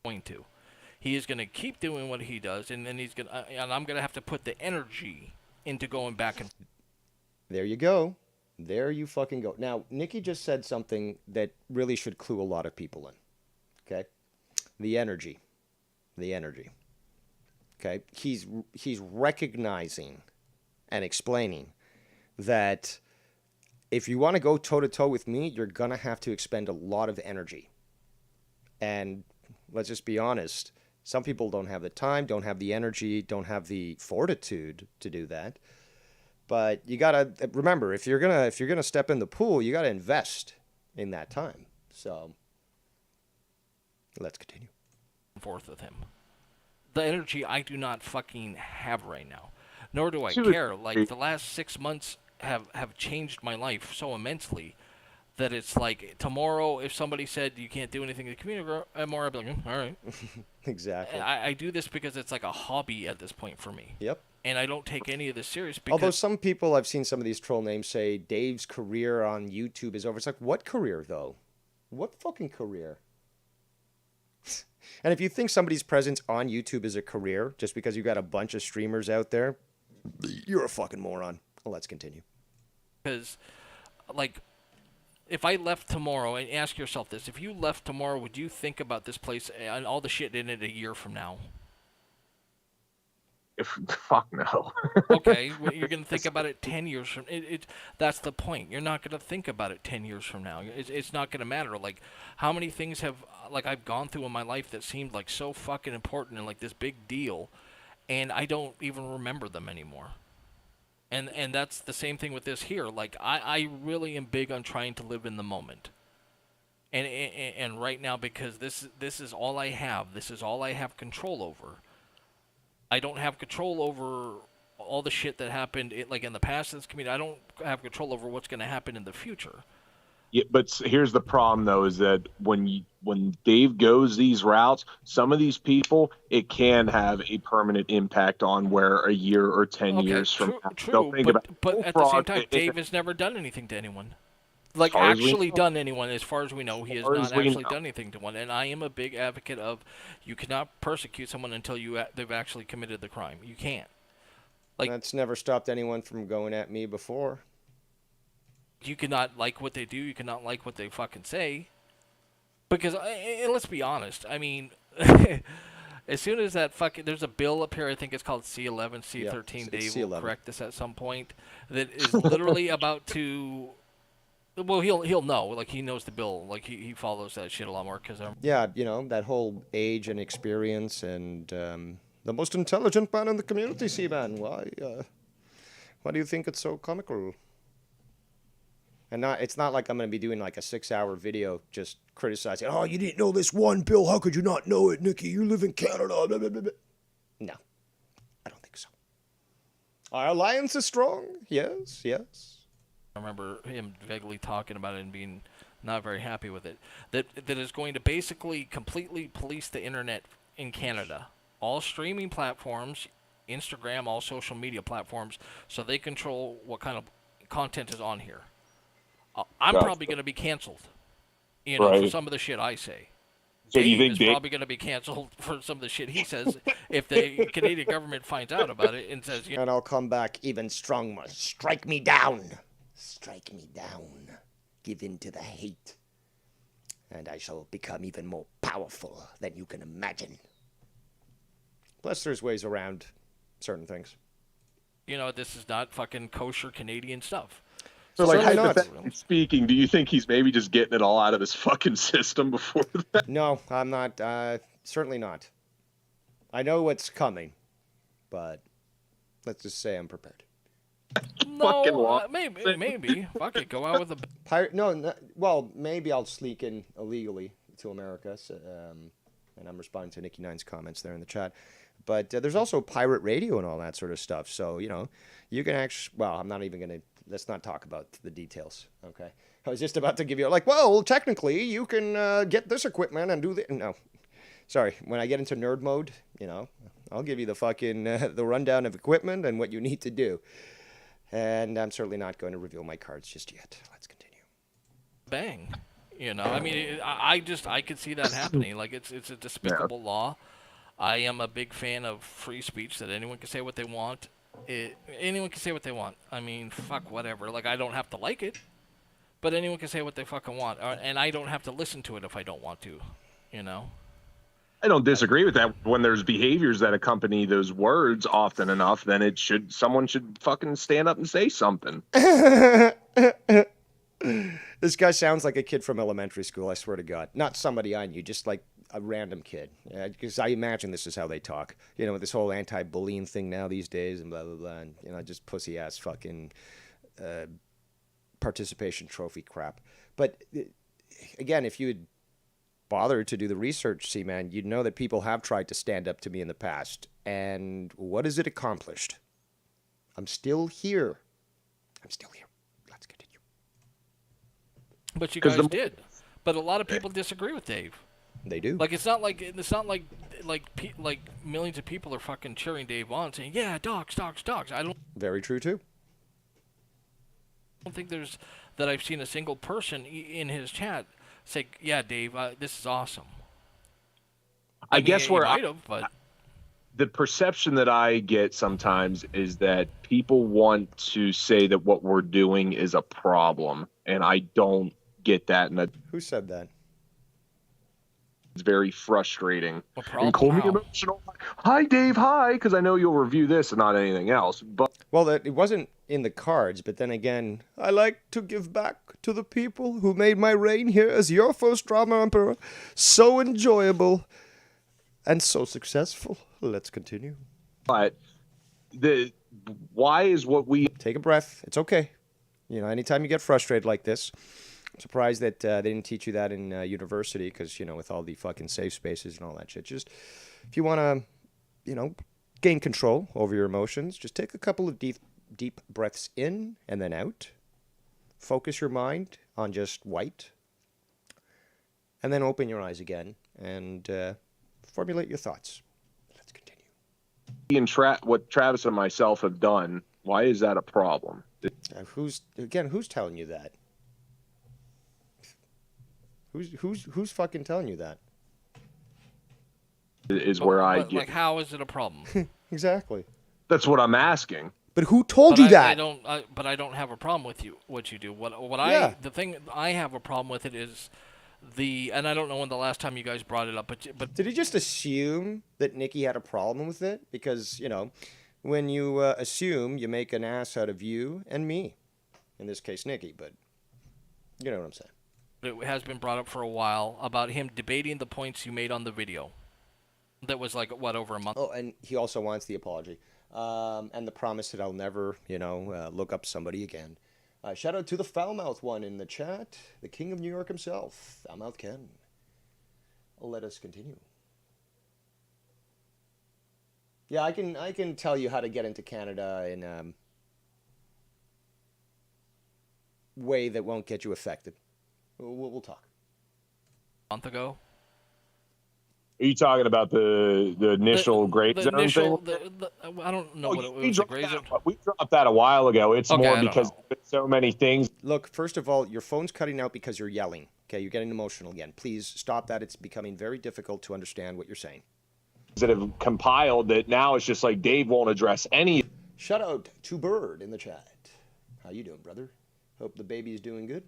Speaker 2: Going to, he is going to keep doing what he does, and then and I'm going to have to put the energy into going back and.
Speaker 1: There you go. There you fucking go. Now, Nikki just said something that really should clue a lot of people in. Okay? The energy. The energy. Okay? He's recognizing and explaining that if you want to go toe-to-toe with me, you're going to have to expend a lot of energy. And let's just be honest, some people don't have the time, don't have the energy, don't have the fortitude to do that. But you gotta remember, if you're gonna step in the pool, you gotta invest in that time. So let's continue.
Speaker 2: Forth with him. The energy I do not fucking have right now, nor do I care. Like the last 6 months have changed my life so immensely that it's like tomorrow if somebody said you can't do anything in the community anymore, I'd be like, all right.
Speaker 1: Exactly.
Speaker 2: I do this because it's like a hobby at this point for me.
Speaker 1: Yep.
Speaker 2: And I don't take any of this serious. Because
Speaker 1: although some people, I've seen some of these troll names say Dave's career on YouTube is over. It's like, what career though? What fucking career? And if you think somebody's presence on YouTube is a career just because you got a bunch of streamers out there, you're a fucking moron. Well, let's continue.
Speaker 2: Because, like, if I left tomorrow, and ask yourself this, if you left tomorrow, would you think about this place and all the shit in it a year from now?
Speaker 3: Fuck no.
Speaker 2: Okay, well, you're going to think about it 10 years from... That's the point. You're not going to think about it 10 years from now. It's not going to matter. Like, how many things have... Like, I've gone through in my life that seemed like so fucking important and like this big deal, and I don't even remember them anymore. And that's the same thing with this here. Like, I really am big on trying to live in the moment. And right now, because this is all I have. This is all I have control over. I don't have control over all the shit that happened like in the past in this community. I don't have control over what's going to happen in the future.
Speaker 3: Yeah, but here's the problem though, is that when Dave goes these routes, some of these people, it can have a permanent impact on where a year or 10 years from now.
Speaker 2: True, but at the same time, Dave has never done anything to anyone. Like, actually done anyone, as far as we know, he has not actually done anything to one. And I am a big advocate of you cannot persecute someone until they've actually committed the crime. You can't. Like,
Speaker 1: that's never stopped anyone from going at me before.
Speaker 2: You cannot like what they do. You cannot like what they fucking say. Because, and let's be honest, I mean, as soon as that fucking... There's a bill up here, I think it's called C11, C13, yeah, Dave will correct this at some point, that is literally about to... Well, he'll know. Like, he knows the bill. Like, he follows that shit a lot more.
Speaker 1: Yeah, you know, that whole age and experience and the most intelligent man in the community, C-Man. Why do you think it's so comical? And it's not like I'm going to be doing like a 6-hour video just criticizing, oh, you didn't know this one bill. How could you not know it, Nikki? You live in Canada. Blah, blah, blah, blah. No, I don't think so. Our alliance is strong. Yes, yes.
Speaker 2: I remember him vaguely talking about it and being not very happy with it. That is going to basically completely police the internet in Canada. All streaming platforms, Instagram, all social media platforms, so they control what kind of content is on here. I'm probably going to be canceled, you know, for some of the shit I say.
Speaker 3: So
Speaker 2: Dave
Speaker 3: you think
Speaker 2: is probably going to be canceled for some of the shit he says if the Canadian government finds out about it and says,
Speaker 1: and I'll come back even stronger. Strike me down. Strike me down. Give in to the hate. And I shall become even more powerful than you can imagine. Plus, there's ways around certain things.
Speaker 2: You know, this is not fucking kosher Canadian stuff.
Speaker 3: So, like, hypothetically speaking, do you think he's maybe just getting it all out of his fucking system before that?
Speaker 1: No, I'm not. Certainly not. I know what's coming, but let's just say I'm prepared.
Speaker 2: No, maybe. Fuck it, go out with a...
Speaker 1: Pirate? No, well, maybe I'll sneak in illegally to America, and I'm responding to Nikki Nine's comments there in the chat. But there's also pirate radio and all that sort of stuff, so, you know, you can actually... Well, I'm not even going to... Let's not talk about the details, okay? I was just about to give you, like, well, technically, you can get this equipment and do this. No. Sorry, when I get into nerd mode, you know, I'll give you the fucking, the rundown of equipment and what you need to do. And I'm certainly not going to reveal my cards just yet. Let's continue.
Speaker 2: Bang. You know, I mean, I could see that happening. Like, it's a despicable law. I am a big fan of free speech, that anyone can say what they want. Anyone can say what they want. I mean, fuck, whatever. Like, I don't have to like it, but anyone can say what they fucking want, and I don't have to listen to it if I don't want to, you know?
Speaker 3: I don't disagree with that. When there's behaviors that accompany those words often enough, then someone should fucking stand up and say something.
Speaker 1: This guy sounds like a kid from elementary school, I swear to God. Not somebody I knew, just like a random kid. Because I imagine this is how they talk. You know, with this whole anti-bullying thing now these days and blah, blah, blah. And, you know, just pussy-ass fucking participation trophy crap. But, again, if you had bothered to do the research, C-Man, you'd know that people have tried to stand up to me in the past. And what has it accomplished? I'm still here. I'm still here. Let's continue.
Speaker 2: But you guys did. But a lot of people disagree with Dave.
Speaker 1: They do.
Speaker 2: Like, it's not like millions of people are fucking cheering Dave on, saying, "Yeah, dogs." I don't.
Speaker 1: Very true too.
Speaker 2: Think that I've seen a single person in his chat say, "Yeah, Dave, this is awesome."
Speaker 3: I guess where
Speaker 2: might have, but
Speaker 3: the perception that I get sometimes is that people want to say that what we're doing is a problem, and I don't get that. And
Speaker 1: Who said that?
Speaker 3: It's very frustrating.
Speaker 2: a problem.
Speaker 3: And call me
Speaker 2: How?
Speaker 3: emotional. Hi, Dave. Hi, because I know you'll review this and not anything else. But
Speaker 1: Well, it wasn't in the cards, but then again, I like to give back to the people who made my reign here as your first drama emperor so enjoyable and so successful. Let's continue.
Speaker 3: Why is what we
Speaker 1: Take a breath. It's okay. You know, anytime you get frustrated like this, I'm surprised that they didn't teach you that in university because, you know, with all the fucking safe spaces and all that shit. Just, if you want to, you know, gain control over your emotions, just take a couple of deep breaths in and then out. Focus your mind on just white. And then open your eyes again and formulate your thoughts. Let's continue.
Speaker 3: what Travis and myself have done, why is that a problem?
Speaker 1: Who's telling you that? Who's fucking telling you that?
Speaker 3: Is where I
Speaker 2: But,
Speaker 3: get.
Speaker 2: like, how is it a problem?
Speaker 1: Exactly.
Speaker 3: That's what I'm asking.
Speaker 1: But who told you that?
Speaker 2: But I don't have a problem with what you do.
Speaker 1: Yeah.
Speaker 2: The thing I have a problem with it is and I don't know when the last time you guys brought it up, but
Speaker 1: Did he just assume that Nikki had a problem with it? Because, you know, when you assume, you make an ass out of you and me. In this case, Nikki, but you know what I'm saying.
Speaker 2: it has been brought up for a while about him debating the points you made on the video. That was like, what, over a month?
Speaker 1: Oh, and he also wants the apology. And the promise that I'll never, you know, look up somebody again. Shout out to the Foulmouth one in the chat. The king of New York himself, Foulmouth Ken. Let us continue. Yeah, I can tell you how to get into Canada in a way that won't get you affected. We'll talk.
Speaker 2: A month ago.
Speaker 3: Are you talking about the initial gray
Speaker 2: The
Speaker 3: zone
Speaker 2: initial,
Speaker 3: thing?
Speaker 2: I don't know what it
Speaker 3: We
Speaker 2: was. The gray zone.
Speaker 3: dropped that a while ago. It's
Speaker 2: Okay, I
Speaker 3: more
Speaker 2: don't
Speaker 3: because
Speaker 2: know.
Speaker 3: there's so many things
Speaker 1: Look, first of all, your phone's cutting out because you're yelling. Okay, you're getting emotional again. Please stop that. It's becoming very difficult to understand what you're saying.
Speaker 3: that have compiled that now it's just like Dave won't address any
Speaker 1: Shout out to Bird in the chat. How you doing, brother? Hope the baby's doing good.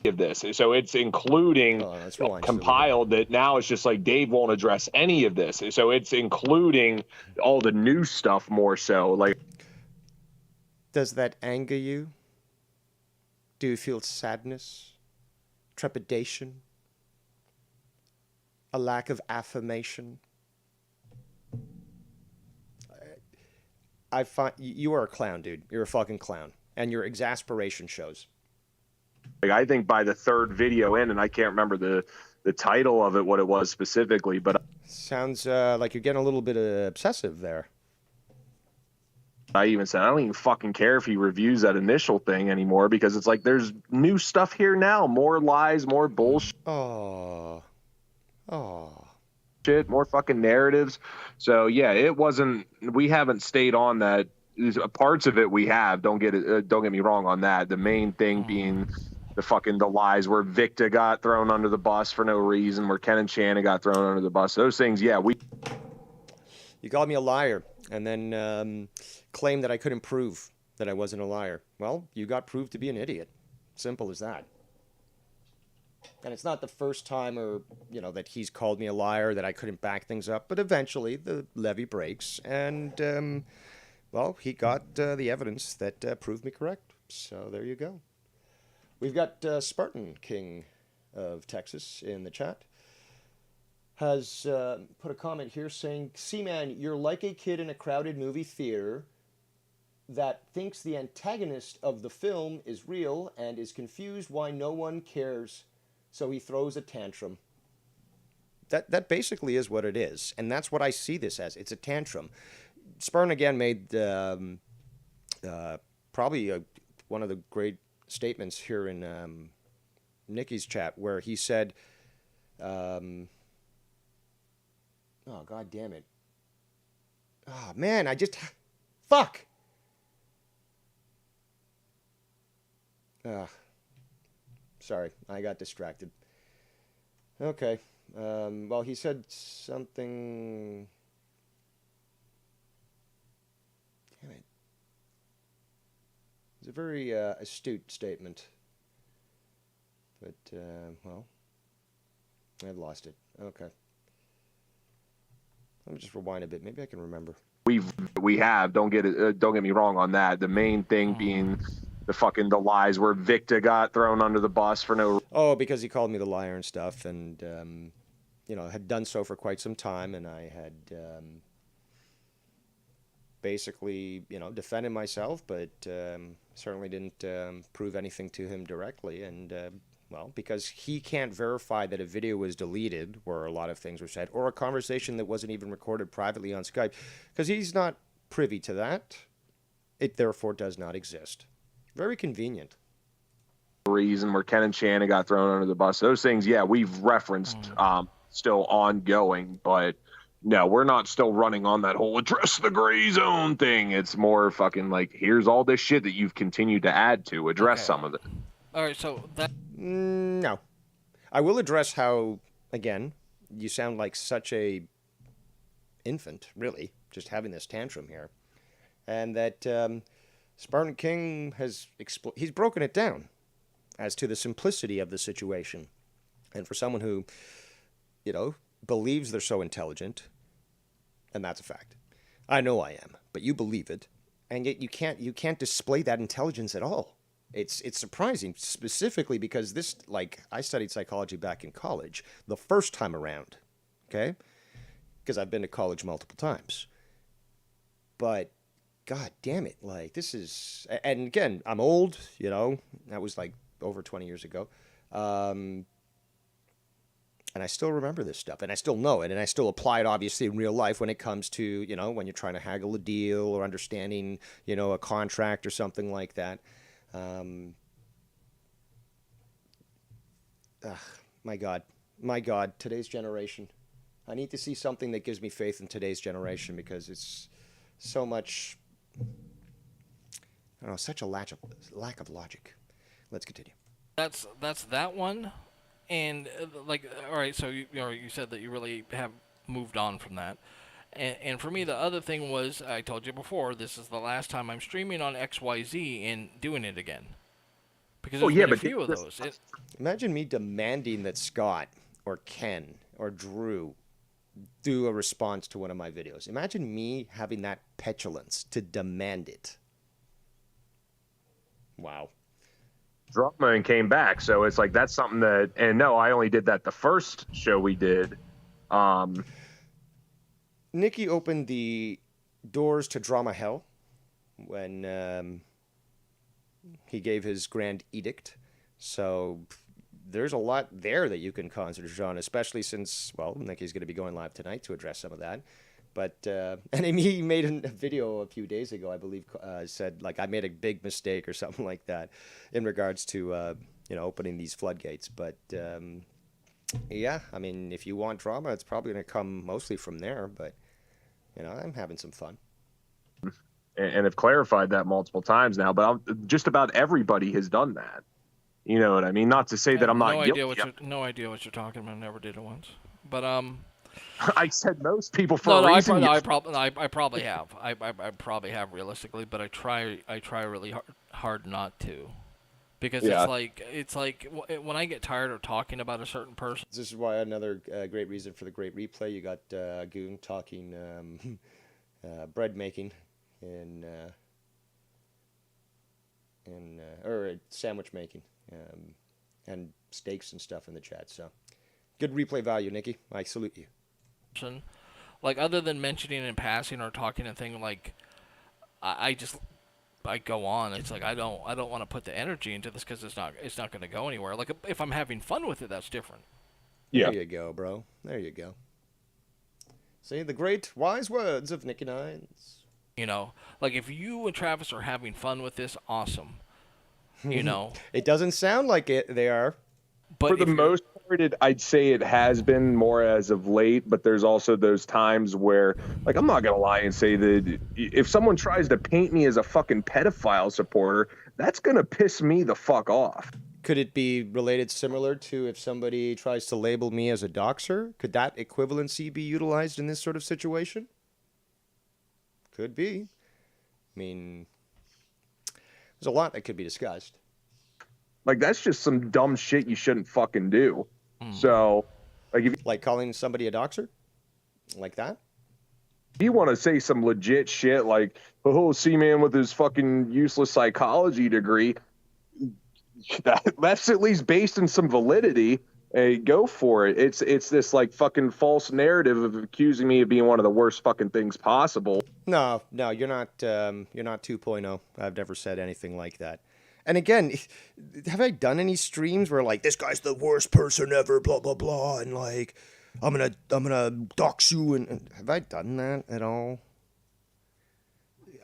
Speaker 3: of this. So it's including
Speaker 1: That's rewind.
Speaker 3: compiled that now it's just like Dave won't address any of this. So it's including all the new stuff more so. Like,
Speaker 1: Does that anger you? Do you feel sadness, trepidation, a lack of affirmation? I find you are a clown, dude. You're a fucking clown, and your exasperation shows.
Speaker 3: I think by the third video in, and I can't remember the title of it, what it was specifically, but
Speaker 1: Sounds like you're getting a little bit obsessive there.
Speaker 3: I even said I don't even fucking care if he reviews that initial thing anymore because it's like there's new stuff here now, more lies, more bullshit.
Speaker 1: Oh.
Speaker 3: More fucking narratives. So yeah, it wasn't. We haven't stayed on that. Parts of it we have. Don't get me wrong on that. The main thing being the lies where Victor got thrown under the bus for no reason, where Ken and Shannon got thrown under the bus. Those things, yeah,
Speaker 1: You called me a liar, and then claimed that I couldn't prove that I wasn't a liar. Well, you got proved to be an idiot. Simple as that. And it's not the first time that he's called me a liar, that I couldn't back things up. But eventually the levee breaks. And, he got the evidence that proved me correct. So there you go. We've got Spartan King of Texas in the chat. Has put a comment here saying, "Seaman, you're like a kid in a crowded movie theater that thinks the antagonist of the film is real and is confused why no one cares, so he throws a tantrum." That basically is what it is, and that's what I see this as. It's a tantrum. Spartan again made probably one of the great statements here in Nikki's chat, where he said, oh, God damn it. Oh, man, fuck. Sorry, I got distracted. Okay. He said something... Damn it. It's a very astute statement. But, I've lost it. Okay. Let me just rewind a bit. Maybe I can remember.
Speaker 3: We have. Don't get me wrong on that. The main thing being the lies where Victor got thrown under the bus for no.
Speaker 1: Oh, because he called me the liar and stuff, and had done so for quite some time, and I had basically defended myself, but certainly didn't prove anything to him directly, and. Because he can't verify that a video was deleted where a lot of things were said, or a conversation that wasn't even recorded privately on Skype, because he's not privy to that. It therefore does not exist. Very convenient.
Speaker 3: Reason where Ken and Shannon got thrown under the bus. Those things, yeah, we've referenced still ongoing, but no, we're not still running on that whole address the gray zone thing. It's more fucking like, here's all this shit that you've continued to add to address some of it.
Speaker 2: All right, so that...
Speaker 1: No. I will address how, again, you sound like such a infant, really, just having this tantrum here. And that Spartan King he's broken it down as to the simplicity of the situation. And for someone who, believes they're so intelligent, and that's a fact. I know I am, but you believe it, and yet you can't display that intelligence at all. It's surprising, specifically because I studied psychology back in college the first time around, okay? Because I've been to college multiple times. But, God damn it, this is... And again, I'm old, that was over 20 years ago. And I still remember this stuff, and I still know it, and I still apply it, obviously, in real life when it comes to, when you're trying to haggle a deal or understanding, a contract or something like that. My God, today's generation. I need to see something that gives me faith in today's generation, because it's so much, such a lack of logic. Let's continue.
Speaker 2: That's that one, and all right. So you said that you really have moved on from that. And for me, the other thing was, I told you before, this is the last time I'm streaming on XYZ and doing it again. Because there's been a few of those.
Speaker 1: Imagine me demanding that Scott or Ken or Drew do a response to one of my videos. Imagine me having that petulance to demand it. Wow.
Speaker 3: Drama and came back, so it's that's something that... And no, I only did that the first show we did.
Speaker 1: Nikki opened the doors to drama hell when he gave his grand edict. So there's a lot there that you can concentrate on, especially since, Nikki's going to be going live tonight to address some of that. But, and he made a video a few days ago, I believe, said, I made a big mistake or something like that in regards to, opening these floodgates. But, yeah, I mean, if you want drama, it's probably going to come mostly from there, but... I'm having some fun.
Speaker 3: And have clarified that multiple times now, but just about everybody has done that. You know what I mean? Not to say that I'm not guilty.
Speaker 2: No idea what you're talking about. I never did it once. But
Speaker 3: I said most people for
Speaker 2: No,
Speaker 3: a
Speaker 2: no,
Speaker 3: reason.
Speaker 2: I probably have. I probably have realistically, but I try really hard not to, because
Speaker 3: Yeah.
Speaker 2: it's like when I get tired of talking about a certain person.
Speaker 1: This is why another great reason for the great replay. You got Goon talking bread making and or sandwich making and steaks and stuff in the chat. So good replay value, Nikki. I salute you.
Speaker 2: Like, other than mentioning in passing or talking a thing, like I go on. It's like I don't want to put the energy into this because it's not going to go anywhere. Like, if I'm having fun with it, that's different.
Speaker 3: Yeah.
Speaker 1: There you go, bro. There you go. See the great wise words of Nicky Nines.
Speaker 2: You know, like, if you and Travis are having fun with this, awesome. You know,
Speaker 1: It doesn't sound like it. They are.
Speaker 2: but
Speaker 3: For the most part, I'd say it has been more as of late, but there's also those times where, like, I'm not going to lie and say that if someone tries to paint me as a fucking pedophile supporter, that's going to piss me the fuck off.
Speaker 1: Could it be related similar to if somebody tries to label me as a doxer? Could that equivalency be utilized in this sort of situation? Could be. I mean, there's a lot that could be discussed.
Speaker 3: Like, that's just some dumb shit you shouldn't fucking do. So, like, if
Speaker 1: Like calling somebody a doxer? Like that?
Speaker 3: you want to say some legit shit like, oh, C-Man with his fucking useless psychology degree, that's at least based in some validity. Hey, go for it. It's this, like, fucking false narrative of accusing me of being one of the worst fucking things possible.
Speaker 1: No, you're not 2.0. I've never said anything like that. And again, have I done any streams where, like, this guy's the worst person ever, blah blah blah, and like I'm gonna dox you, and have I done that at all?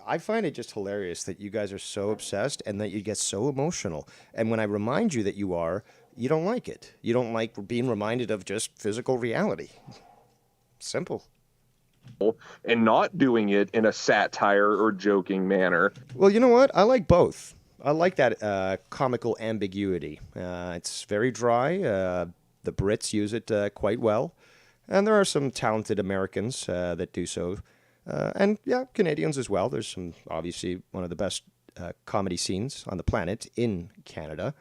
Speaker 1: I find it just hilarious that you guys are so obsessed and that you get so emotional. And when I remind you that you are, you don't like it. You don't like being reminded of just physical reality. Simple.
Speaker 3: And not doing it in a satire or joking manner.
Speaker 1: Well, you know what? I like both. I like that comical ambiguity. It's very dry. The Brits use it quite well. And there are some talented Americans that do so. And, yeah, Canadians as well. There's some, obviously, one of the best comedy scenes on the planet in Canada.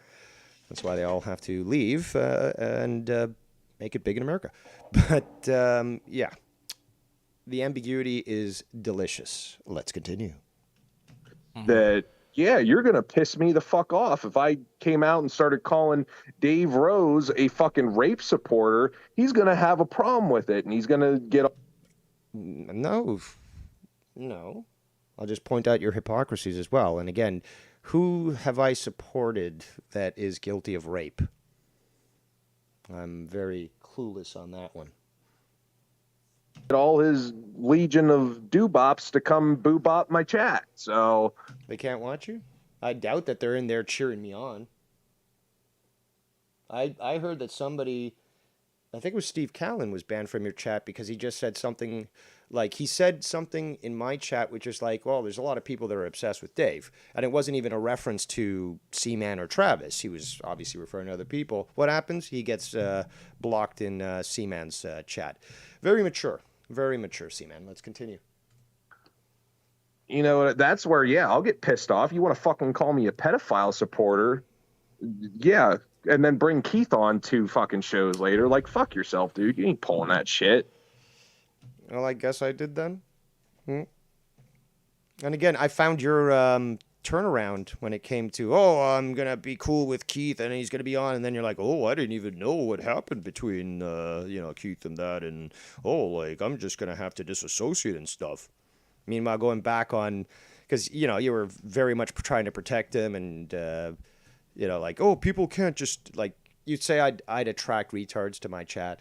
Speaker 1: That's why they all have to leave and make it big in America. But, yeah, the ambiguity is delicious. Let's continue.
Speaker 3: That, yeah, you're going to piss me the fuck off. If I came out and started calling Dave Rose a fucking rape supporter, he's going to have a problem with it, and he's going to get...
Speaker 1: No. I'll just point out your hypocrisies as well. And again, who have I supported that is guilty of rape? I'm very clueless on that one.
Speaker 3: all his legion of doobops to come boobop my chat. So
Speaker 1: They can't watch you? I doubt that they're in there cheering me on. I heard that somebody, I think it was Steve Callan, was banned from your chat because he just said something, like, he said something in my chat which is like, well, there's a lot of people that are obsessed with Dave. And it wasn't even a reference to C-Man or Travis. He was obviously referring to other people. What happens? He gets blocked in C-Man's chat. Very mature, C-Man. Let's continue.
Speaker 3: you know, that's where, yeah, I'll get pissed off. You want to fucking call me a pedophile supporter? Yeah. And then bring Keith on 2 fucking shows later. Like, fuck yourself, dude. You ain't pulling that shit.
Speaker 1: Well, I guess I did then. And again, I found your turnaround when it came to, oh, I'm going to be cool with Keith and he's going to be on. And then you're like, oh, I didn't even know what happened between, Keith and that. And, oh, like, I'm just going to have to disassociate and stuff. Meanwhile, going back on, because, you were very much trying to protect him and, like, oh, people can't just, like, you'd say I'd attract retards to my chat.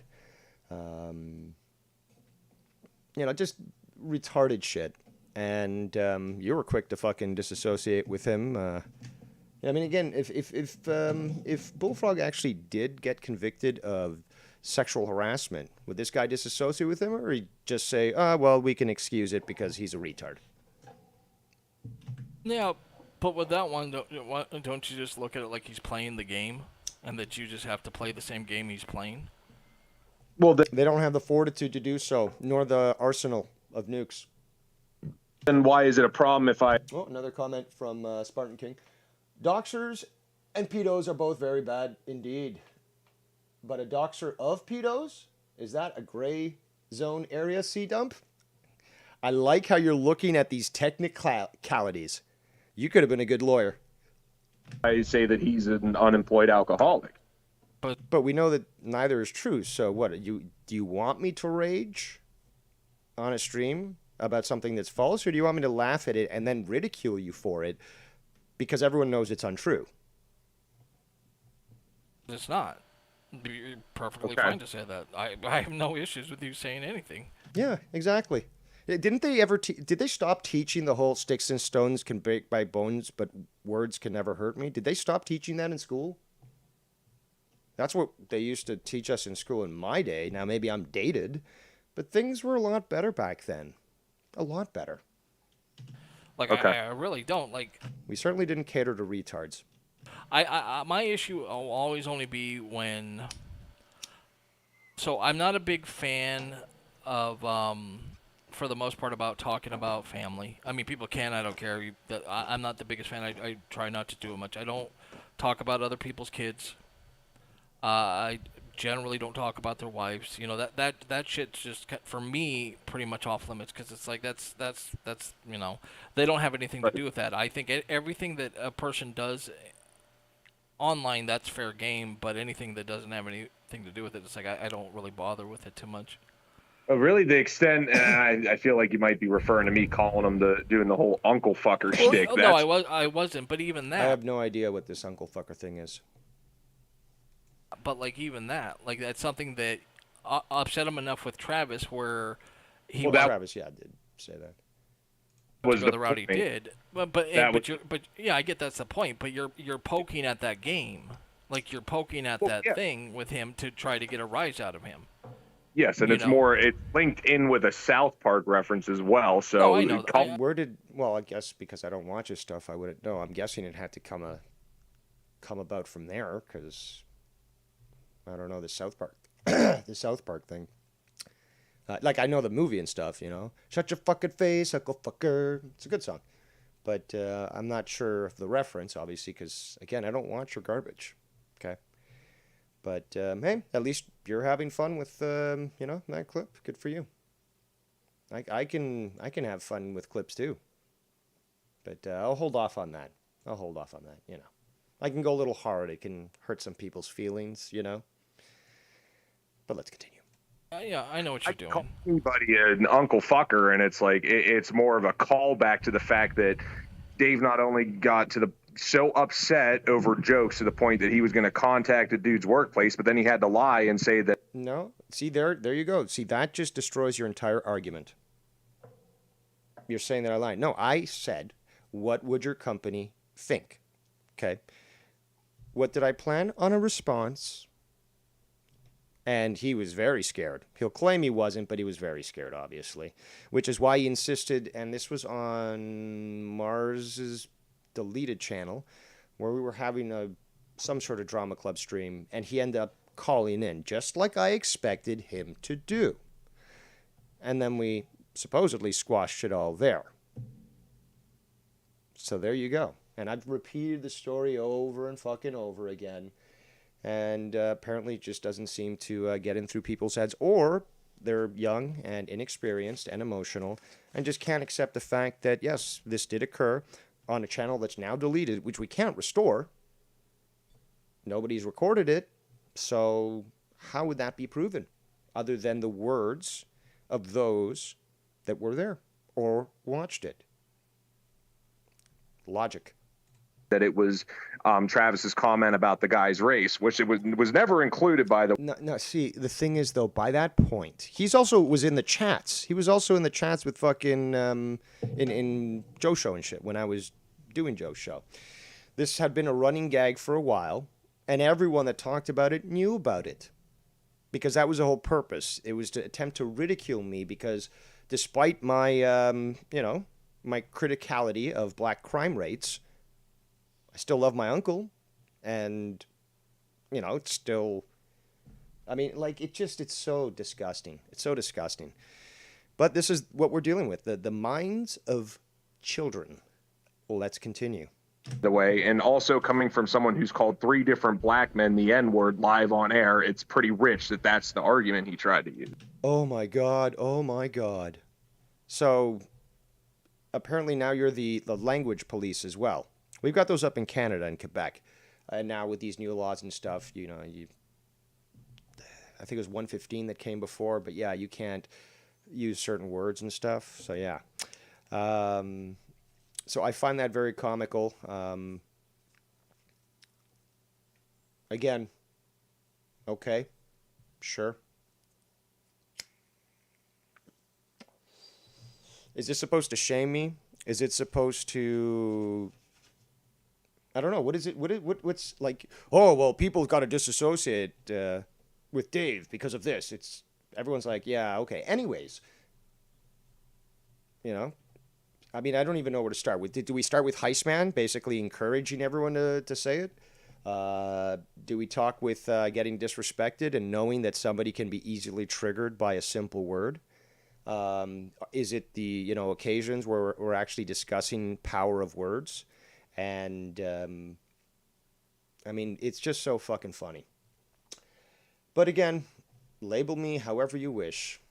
Speaker 1: Just retarded shit. And you were quick to fucking disassociate with him. I mean, again, if Bullfrog actually did get convicted of sexual harassment, would this guy disassociate with him, or he'd just say, well, we can excuse it because he's a retard?
Speaker 2: Yeah, but with that one, don't you just look at it like he's playing the game, and that you just have to play the same game he's playing?
Speaker 3: Well,
Speaker 1: They don't have the fortitude to do so, nor the arsenal of nukes.
Speaker 3: then why is it a problem if I?
Speaker 1: Oh, another comment from Spartan King. Doxers and pedos are both very bad indeed. But a doxer of pedos? Is that a gray zone area, C-Dump? I like how you're looking at these technicalities. You could have been a good lawyer.
Speaker 3: I say that he's an unemployed alcoholic.
Speaker 1: But we know that neither is true. So what? Do you want me to rage on a stream about something that's false, or do you want me to laugh at it and then ridicule you for it because everyone knows it's untrue?
Speaker 2: It's not. You're perfectly
Speaker 3: Okay.
Speaker 2: fine to say that. I have no issues with you saying anything.
Speaker 1: Yeah, exactly. Didn't they ever? Did they stop teaching the whole sticks and stones can break my bones, but words can never hurt me? Did they stop teaching that in school? That's what they used to teach us in school in my day. Now maybe I'm dated, but things were a lot better back then. A lot better.
Speaker 2: Like
Speaker 3: Okay.
Speaker 2: I really don't like.
Speaker 1: We certainly didn't cater to retards.
Speaker 2: My issue will always only be when. So I'm not a big fan of, for the most part, about talking about family. I mean, people can. I don't care. I'm not the biggest fan. I try not to do it much. I don't talk about other people's kids. I generally don't talk about their wives. You know, that shit's just for me pretty much off limits because it's like that's you know, they don't have anything to do with that. I think everything that a person does online, that's fair game, but anything that doesn't have anything to do with it, it's like I don't really bother with it too much.
Speaker 3: Oh, really, the extent, and I feel like you might be referring to me calling him doing the whole uncle fucker shtick.
Speaker 2: Oh, no, I wasn't, but even that.
Speaker 1: I have no idea what this uncle fucker thing is.
Speaker 2: But like even that, like that's something that upset him enough with Travis, where he
Speaker 1: Travis, yeah, did say that.
Speaker 3: was
Speaker 2: the route he
Speaker 3: point.
Speaker 2: did. But yeah, I get that's the point. But you're poking at that game, like you're poking at that thing with him to try to get a rise out of him.
Speaker 3: Yes, and it's linked in with a South Park reference as well. So
Speaker 2: I know.
Speaker 1: I guess because I don't watch his stuff, I wouldn't know. I'm guessing it had to come about from there because I don't know the South Park, the South Park thing. Like I know the movie and stuff, you know. Shut your fucking face, uncle fucker. It's a good song, but I'm not sure of the reference, obviously, because again, I don't watch your garbage. Okay. But hey, at least you're having fun with that clip. Good for you. I can have fun with clips too. But I'll hold off on that. You know, I can go a little hard. It can hurt some people's feelings. You know. But let's continue.
Speaker 2: Yeah, I know what you're doing.
Speaker 3: Call anybody an uncle fucker, and it's like it's more of a callback to the fact that Dave not only got so upset over jokes to the point that he was going to contact a dude's workplace, but then he had to lie and say that.
Speaker 1: No, see there you go. See, that just destroys your entire argument. You're saying that I lied. No, I said, what would your company think? Okay. What did I plan on a response? And he was very scared. He'll claim he wasn't, but he was very scared, obviously. Which is why he insisted, and this was on Mars's deleted channel, where we were having some sort of drama club stream, and he ended up calling in, just like I expected him to do. And then we supposedly squashed it all there. So there you go. And I've repeated the story over and fucking over again. And apparently it just doesn't seem to get in through people's heads, or they're young and inexperienced and emotional and just can't accept the fact that, yes, this did occur on a channel that's now deleted, which we can't restore. Nobody's recorded it, so how would that be proven other than the words of those that were there or watched it? Logic.
Speaker 3: That it was Travis's comment about the guy's race, which it was never included by the.
Speaker 1: No. See, the thing is, though, by that point, he's also was in the chats. He was also in the chats with fucking in Joe's show and shit when I was doing Joe's show. This had been a running gag for a while, and everyone that talked about it knew about it, because that was the whole purpose. It was to attempt to ridicule me because, despite my my criticality of black crime rates, I still love my uncle, and, it's still I mean, like, it's so disgusting. It's so disgusting. But this is what we're dealing with, the minds of children. Let's continue.
Speaker 3: The way, and also coming from someone who's called 3 different black men the N-word live on air, it's pretty rich that that's the argument he tried to use.
Speaker 1: Oh my God. Oh my God. So apparently now you're the language police as well. We've got those up in Canada and Quebec. And now with these new laws and stuff, you know, I think it was 115 that came before, but yeah, you can't use certain words and stuff. So yeah. So I find that very comical. Again, okay, sure. Is this supposed to shame me? Is it supposed to? I don't know. What is it? What's like? Oh well, people got to disassociate with Dave because of this. It's everyone's like, yeah, okay. Anyways, you know, I mean, I don't even know where to start. Do we start with Heistman, basically encouraging everyone to say it? Do we talk with getting disrespected and knowing that somebody can be easily triggered by a simple word? Is it the occasions where we're actually discussing power of words? And I mean, it's just so fucking funny. But again, label me however you wish.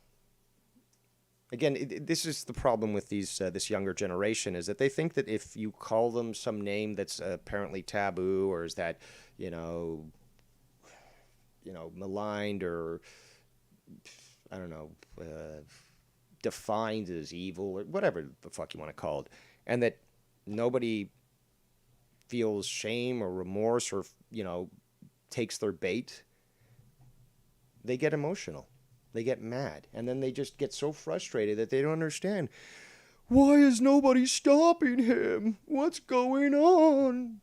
Speaker 1: Again, this is the problem with this younger generation, is that they think that if you call them some name that's apparently taboo, or is that, maligned, or I don't know, defined as evil, or whatever the fuck you want to call it, and that nobody feels shame or remorse or takes their bait, they get emotional. They get mad, and then they just get so frustrated that they don't understand. Why is nobody stopping him? What's going on?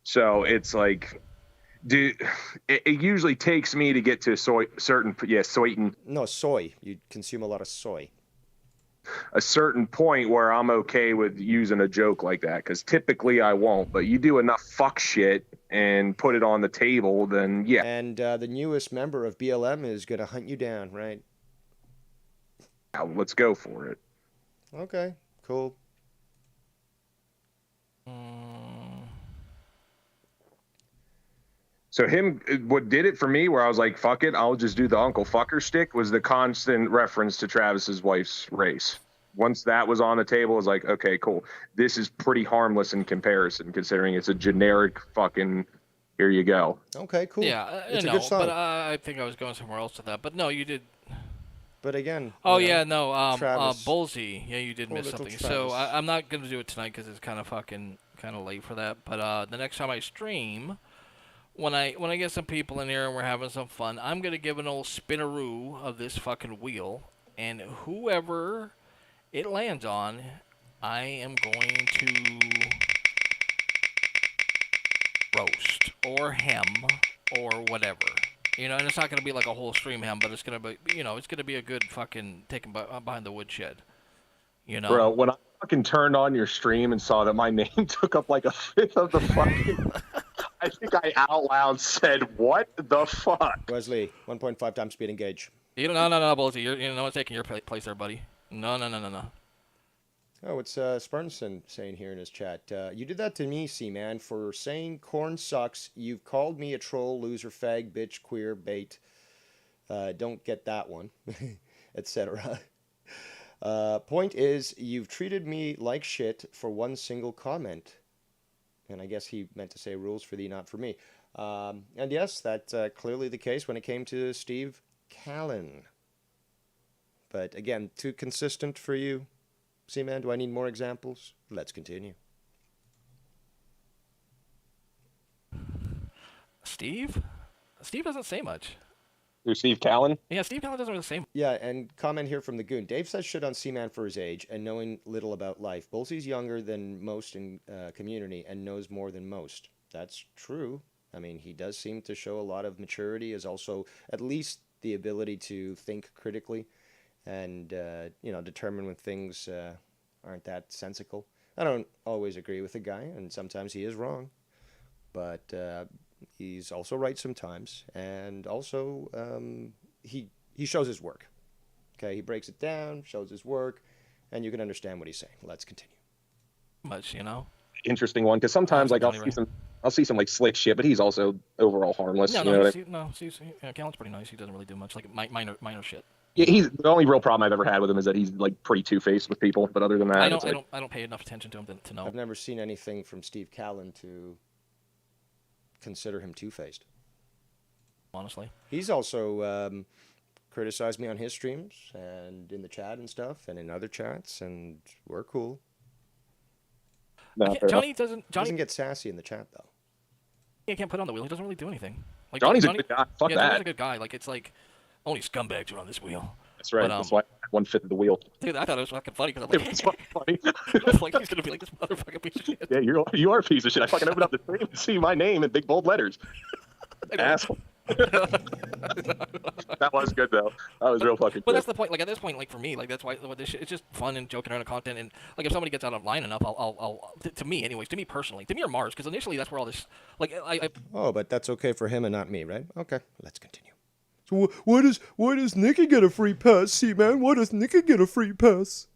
Speaker 3: So it's like, it usually takes me to get to soy.
Speaker 1: No, soy. You consume a lot of soy.
Speaker 3: A certain point where I'm okay with using a joke like that, because typically I won't, but you do enough fuck shit and put it on the table, then yeah.
Speaker 1: And the newest member of BLM is going to hunt you down, right?
Speaker 3: Let's go for it.
Speaker 1: Okay, cool.
Speaker 3: So what did it for me, where I was like, fuck it, I'll just do the Uncle Fucker stick, was the constant reference to Travis's wife's race. Once that was on the table, I was like, okay, cool. This is pretty harmless in comparison, considering it's a generic fucking, here you go.
Speaker 1: Okay, cool.
Speaker 2: Yeah,
Speaker 1: it's a good song.
Speaker 2: But I think I was going somewhere else with that. But no, you did.
Speaker 1: But again.
Speaker 2: Bullseye. Yeah, you did miss something.
Speaker 1: Travis.
Speaker 2: So I'm not going to do it tonight because it's kind of late for that. But the next time I stream, when I get some people in here and we're having some fun, I'm going to give an old spinaroo of this fucking wheel, and whoever it lands on, I am going to roast or hem or whatever. And it's not going to be like a whole stream hem, but it's going to be, it's going to be a good fucking taken behind the woodshed.
Speaker 3: Bro, when I fucking turned on your stream and saw that my name took up like a fifth of the fucking... I think I out loud said, what the fuck?
Speaker 1: Wesley, 1.5 times speed engage.
Speaker 2: No, Bullseye. No one's taking your place there, buddy. No.
Speaker 1: Oh, it's Spartanson saying here in his chat. You did that to me, C-Man, for saying corn sucks. You've called me a troll, loser, fag, bitch, queer, bait. Don't get that one, etc. Point is, you've treated me like shit for one single comment. And I guess he meant to say rules for thee, not for me. And yes, that's clearly the case when it came to Steve Callan. But again, too consistent for you, C-Man? Do I need more examples? Let's continue.
Speaker 2: Steve? Steve doesn't say much.
Speaker 3: You're Steve Callan?
Speaker 2: Yeah, Steve Callan doesn't really say much.
Speaker 1: Yeah, and comment here from the Goon. Dave says shit on C-Man for his age and knowing little about life. Bullsey's younger than most in community and knows more than most. That's true. I mean, he does seem to show a lot of maturity, as also at least the ability to think critically and, determine when things aren't that sensical. I don't always agree with the guy, and sometimes he is wrong. But He's also right sometimes, and also he shows his work. Okay, he breaks it down, shows his work, and you can understand what he's saying. Let's continue.
Speaker 2: Much, you know.
Speaker 3: Interesting one, because sometimes like I'll see some like slick shit, but he's also overall harmless.
Speaker 2: No,
Speaker 3: you know
Speaker 2: no,
Speaker 3: what I mean?
Speaker 2: Callan's pretty nice. He doesn't really do much, like minor shit.
Speaker 3: Yeah, he's the only real problem I've ever had with him is that he's like pretty two-faced with people. But other than that, it's like,
Speaker 2: I don't pay enough attention to him to know.
Speaker 1: I've never seen anything from Steve Callan to consider him two-faced.
Speaker 2: Honestly,
Speaker 1: he's also criticized me on his streams and in the chat and stuff, and in other chats, and we're cool.
Speaker 3: no, fair
Speaker 2: Johnny
Speaker 3: enough.
Speaker 1: Doesn't get sassy in the chat though.
Speaker 2: He can't put on the wheel. He doesn't really do anything. Like
Speaker 3: Johnny's
Speaker 2: Johnny,
Speaker 3: a good guy. Fuck
Speaker 2: yeah, Johnny's
Speaker 3: that.
Speaker 2: a good guy. Like it's like only scumbags are on this wheel.
Speaker 3: That's right.
Speaker 2: But,
Speaker 3: That's why one fit of the wheel.
Speaker 2: Dude, I thought it was fucking funny because I'm
Speaker 3: It
Speaker 2: like,
Speaker 3: was fucking funny.
Speaker 2: I was like, he's gonna be like this motherfucking piece of shit.
Speaker 3: Yeah, you are a piece of shit. I fucking opened up the stream to see my name in big bold letters. Asshole. That was good though. That was real fucking
Speaker 2: But
Speaker 3: good.
Speaker 2: that's the point. Like at this point, like for me, like that's why this shit, it's just fun and joking around and content. And like if somebody gets out of line enough, I'll to me, anyways, to me personally, to me or Mars, because initially that's where all this, like I
Speaker 1: Oh, but that's okay for him and not me, right? Okay, let's continue. So why does Nikki get a free pass? See, man, why does Nikki get a free pass?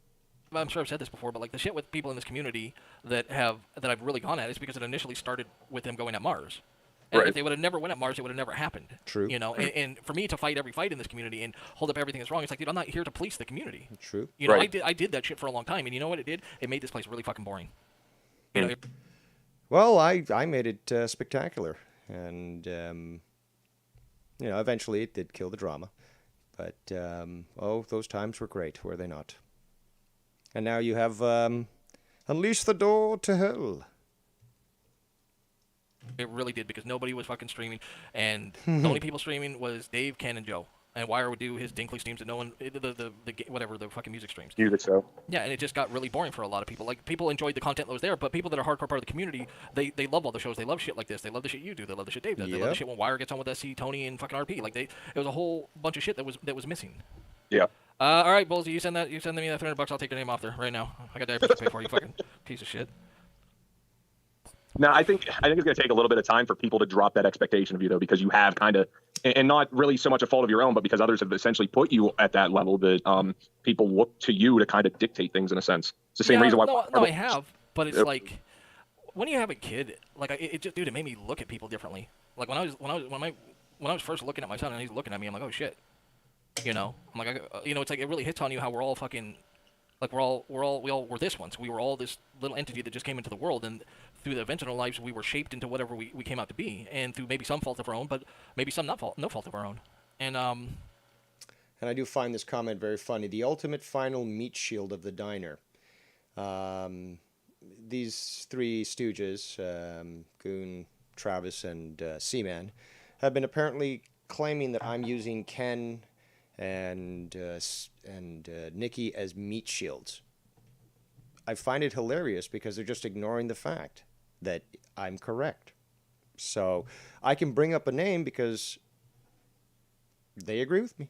Speaker 2: I'm sure I've said this before, but like the shit with people in this community that I've really gone at is because it initially started with them going at Mars. And
Speaker 3: Right.
Speaker 2: if they would have never went at Mars, it would have never happened.
Speaker 1: True.
Speaker 2: You know, and for me to fight every fight in this community and hold up everything that's wrong, it's like, dude, I'm not here to police the community.
Speaker 1: True.
Speaker 2: You know,
Speaker 3: Right.
Speaker 2: I did that shit for a long time, and you know what it did? It made this place really fucking boring. You know,
Speaker 1: Well, I made it spectacular, and eventually it did kill the drama, but those times were great, were they not? And now you have unleashed the door to hell.
Speaker 2: it really did, because nobody was fucking streaming, and the only people streaming was Dave, Ken, and Joe. And Wire would do his Dinkley streams, and no one, the fucking music streams.
Speaker 3: Music so.
Speaker 2: Yeah, and it just got really boring for a lot of people. Like, people enjoyed the content that was there, but people that are hardcore part of the community, they love all the shows. They love shit like this. They love the shit you do. They love the shit Dave does. They love the
Speaker 1: Yep.
Speaker 2: shit when Wire gets on with SC, Tony, and fucking RP. Like, it was a whole bunch of shit that was missing.
Speaker 3: Yeah.
Speaker 2: All right, Bullsy, you send me that $300. I'll take your name off there right now. I got diapers to pay for, you fucking piece of shit.
Speaker 3: No, I think it's going to take a little bit of time for people to drop that expectation of you, though, because you have kind of, and not really so much a fault of your own, but because others have essentially put you at that level that people look to you to kind of dictate things in a sense. It's the same reason why.
Speaker 2: No, I have, but it's like when you have a kid, like it just, dude, it made me look at people differently. Like when I was first looking at my son and he's looking at me, I'm like, oh shit, you know, I'm like, it's like it really hits on you how we're all fucking. Like we all were this once. We were all this little entity that just came into the world, and through the events in our lives, we were shaped into whatever we came out to be, and through maybe some fault of our own, but maybe some no fault of our own. And
Speaker 1: I do find this comment very funny. The ultimate final meat shield of the diner. These three stooges, Goon, Travis, and Seaman, have been apparently claiming that I'm using Ken and Nikki as meat shields. I find it hilarious because they're just ignoring the fact that I'm correct. So I can bring up a name because they agree with me.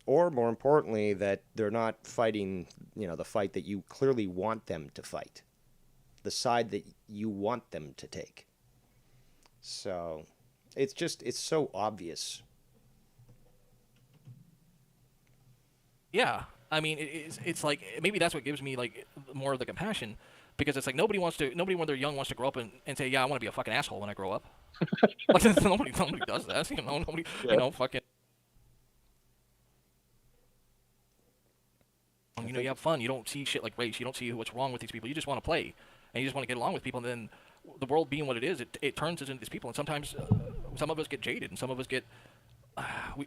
Speaker 1: Or more importantly, that they're not fighting, the fight that you clearly want them to fight. The side that you want them to take. So it's so obvious.
Speaker 2: yeah, I mean, it's like maybe that's what gives me like more of the compassion, because it's like nobody when they're young wants to grow up and say, yeah, I want to be a fucking asshole when I grow up. Like nobody does that, nobody, fucking. You have fun. You don't see shit like race. You don't see what's wrong with these people. You just want to play, and you just want to get along with people. And then the world being what it is, it turns us into these people. And sometimes some of us get jaded, and some of us get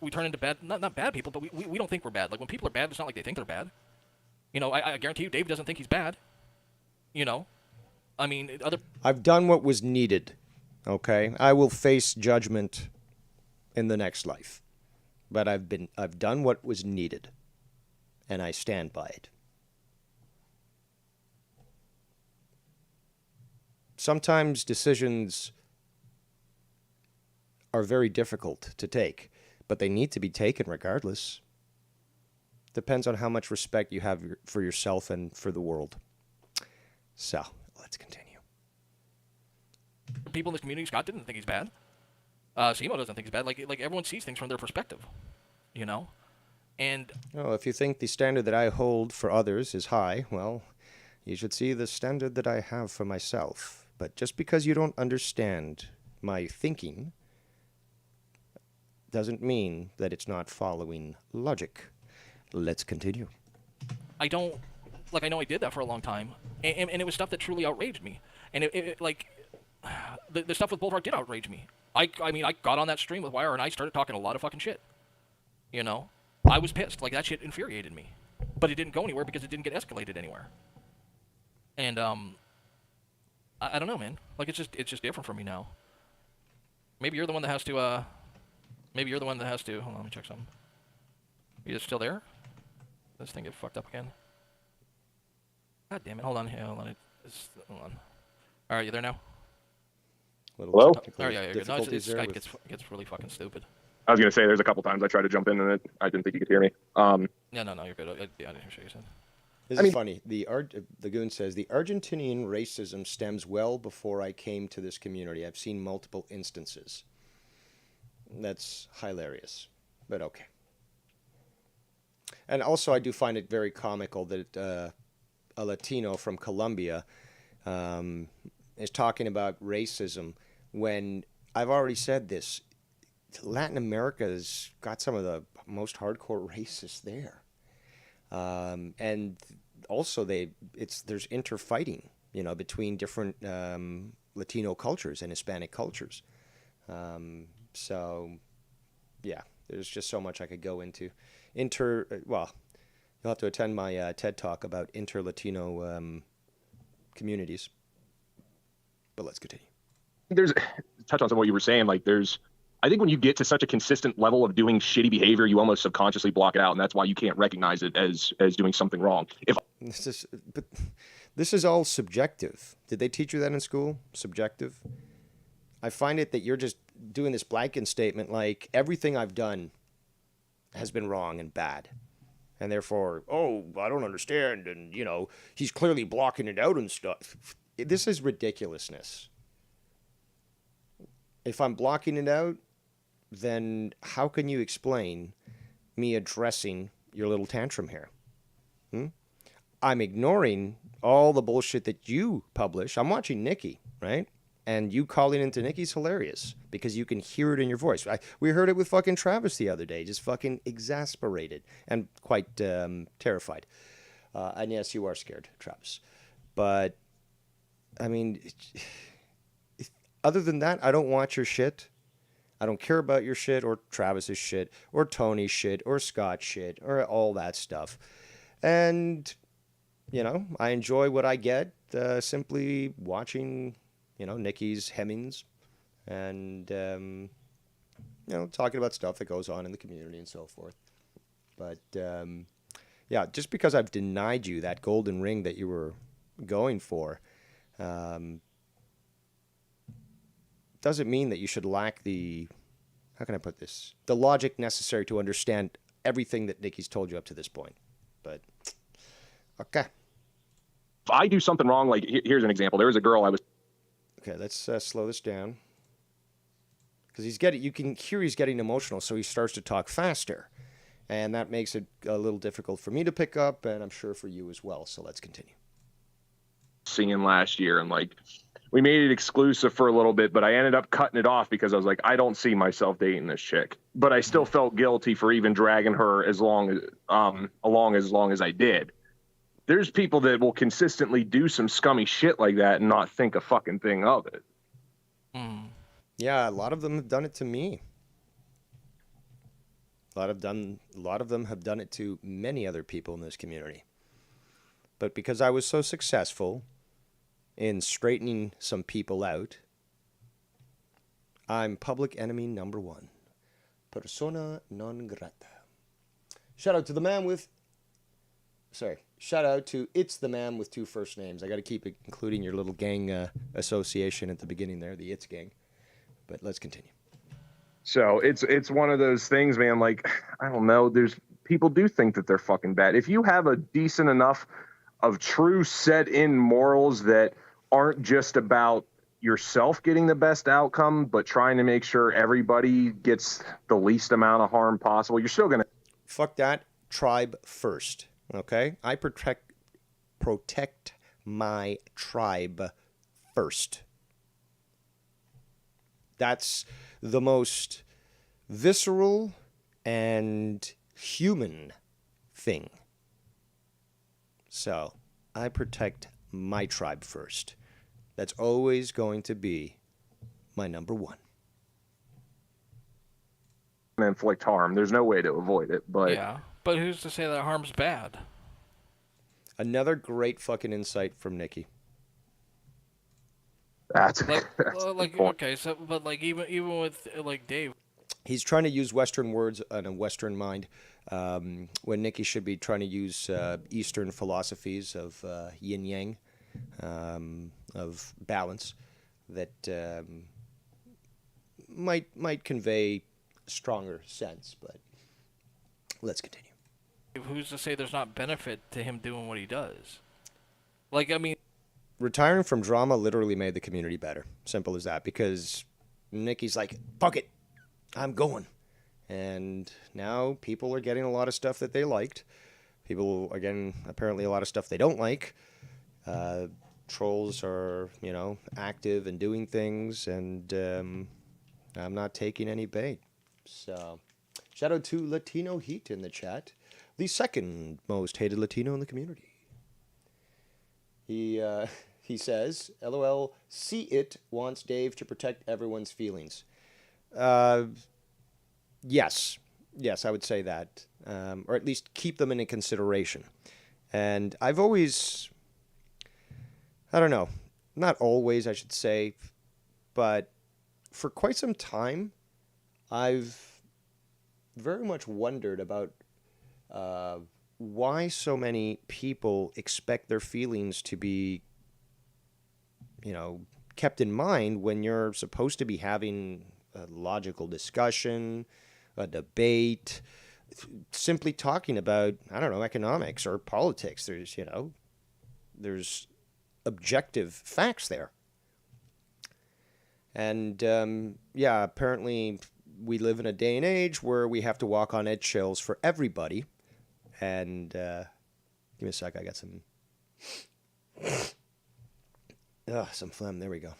Speaker 2: we turn into bad, not bad people, but we don't think we're bad. Like when people are bad, it's not like they think they're bad. I guarantee you, Dave doesn't think he's bad. I mean,
Speaker 1: I've done what was needed. Okay, I will face judgment in the next life, but I've done what was needed. And I stand by it. Sometimes decisions are very difficult to take, but they need to be taken regardless. Depends on how much respect you have for yourself and for the world. So, let's continue.
Speaker 2: people in this community. Scott didn't think he's bad. Simo doesn't think he's bad. Like everyone sees things from their perspective, you know. And
Speaker 1: if you think the standard that I hold for others is high, well, you should see the standard that I have for myself. But just because you don't understand my thinking doesn't mean that it's not following logic. Let's continue.
Speaker 2: I know I did that for a long time, and it was stuff that truly outraged me. And the stuff with Boulevard did outrage me. I mean, I got on that stream with Wire and I started talking a lot of fucking shit. You know, I was pissed. Like, that shit infuriated me, but it didn't go anywhere because it didn't get escalated anywhere. And I don't know, man. Like, it's just different for me now. Maybe you're the one that has to. Maybe you're the one that has to. Hold on, let me check something. Are you still there? This thing get fucked up again. God damn it! Hold on, hold on. Hold on. All right, you there now?
Speaker 3: Hello?
Speaker 2: Oh yeah, you're good. No, Skype gets really fucking stupid.
Speaker 3: I was gonna say there's a couple times I tried to jump in and I didn't think you could hear me.
Speaker 2: No, you're good. I didn't hear what you said.
Speaker 1: This is funny. The goon says the Argentinian racism stems well before I came to this community. I've seen multiple instances. That's hilarious, but okay. And also, I do find it very comical that a Latino from Colombia is talking about racism when I've already said this. Latin America's got some of the most hardcore racists there. And also there's interfighting, between different Latino cultures and Hispanic cultures. So, yeah, there's just so much I could go into. You'll have to attend my TED Talk about inter-Latino communities. But let's continue.
Speaker 3: Touch on some of what you were saying. I think when you get to such a consistent level of doing shitty behavior, you almost subconsciously block it out, and that's why you can't recognize it as doing something wrong.
Speaker 1: But this is all subjective. Did they teach you that in school? Subjective? I find it that you're just doing this blanket statement like everything I've done has been wrong and bad. And therefore, I don't understand, and, he's clearly blocking it out and stuff. This is ridiculousness. If I'm blocking it out, then how can you explain me addressing your little tantrum here? I'm ignoring all the bullshit that you publish. I'm watching Nikki, right? And you calling into Nikki's hilarious because you can hear it in your voice. We heard it with fucking Travis the other day, just fucking exasperated and quite terrified. And yes, you are scared, Travis. But, I mean, other than that, I don't watch your shit. I don't care about your shit or Travis's shit or Tony's shit or Scott's shit or all that stuff. And, I enjoy what I get simply watching, Nikki's hemmings and, talking about stuff that goes on in the community and so forth. But, yeah, just because I've denied you that golden ring that you were going for, doesn't mean that you should lack the logic necessary to understand everything that Nikki's told you up to this point. But, okay.
Speaker 3: If I do something wrong, here's an example. There was a girl
Speaker 1: Okay, let's slow this down. Because you can hear he's getting emotional, so he starts to talk faster. And that makes it a little difficult for me to pick up, and I'm sure for you as well. So let's continue.
Speaker 3: Singing last year, and we made it exclusive for a little bit, but I ended up cutting it off because I was like, I don't see myself dating this chick. But I still felt guilty for even dragging her along as long as I did. There's people that will consistently do some scummy shit like that and not think a fucking thing of it.
Speaker 1: Yeah, a lot of them have done it to me. A lot of them have done it to many other people in this community. But because I was so successful in straightening some people out, I'm public enemy number one. Persona non grata. Shout out to It's the Man with two first names. I got to keep including your little gang association at the beginning there, the It's gang. But let's continue.
Speaker 3: So it's one of those things, man. I don't know. There's people do think that they're fucking bad. If you have a decent enough of true set in morals that aren't just about yourself getting the best outcome, but trying to make sure everybody gets the least amount of harm possible, you're still going to.
Speaker 1: Fuck that. Tribe first. Okay? I protect my tribe first. That's the most visceral and human thing. So, I protect my tribe first. That's always going to be my number one.
Speaker 3: Inflict harm. There's no way to avoid it, but
Speaker 2: Yeah, but who's to say that harm's bad?
Speaker 1: Another great fucking insight from Nikki.
Speaker 3: that's,
Speaker 2: Like,
Speaker 3: that's a good
Speaker 2: like
Speaker 3: point.
Speaker 2: okay, so but like even with like Dave,
Speaker 1: He's trying to use Western words and a Western mind, when Nikki should be trying to use Eastern philosophies of yin yang, of balance, that might convey stronger sense. But let's continue.
Speaker 2: who's to say there's not benefit to him doing what he does? Like, I mean,
Speaker 1: Retiring from drama literally made the community better. Simple as that. Because Nikki's like, fuck it, I'm going. And now people are getting a lot of stuff that they liked. People are getting apparently a lot of stuff they don't like. Trolls are, active and doing things, and I'm not taking any bait. So, shout out to Latino Heat in the chat, the second most hated Latino in the community. He says, LOL, see it wants Dave to protect everyone's feelings. Yes, I would say that, or at least keep them into consideration. And I've always, I don't know, not always, I should say, but for quite some time, I've very much wondered about why so many people expect their feelings to be, kept in mind when you're supposed to be having a logical discussion, a debate, simply talking about, I don't know, economics or politics. There's objective facts there. And, apparently we live in a day and age where we have to walk on eggshells for everybody. And, give me a sec, I got some phlegm, there we go.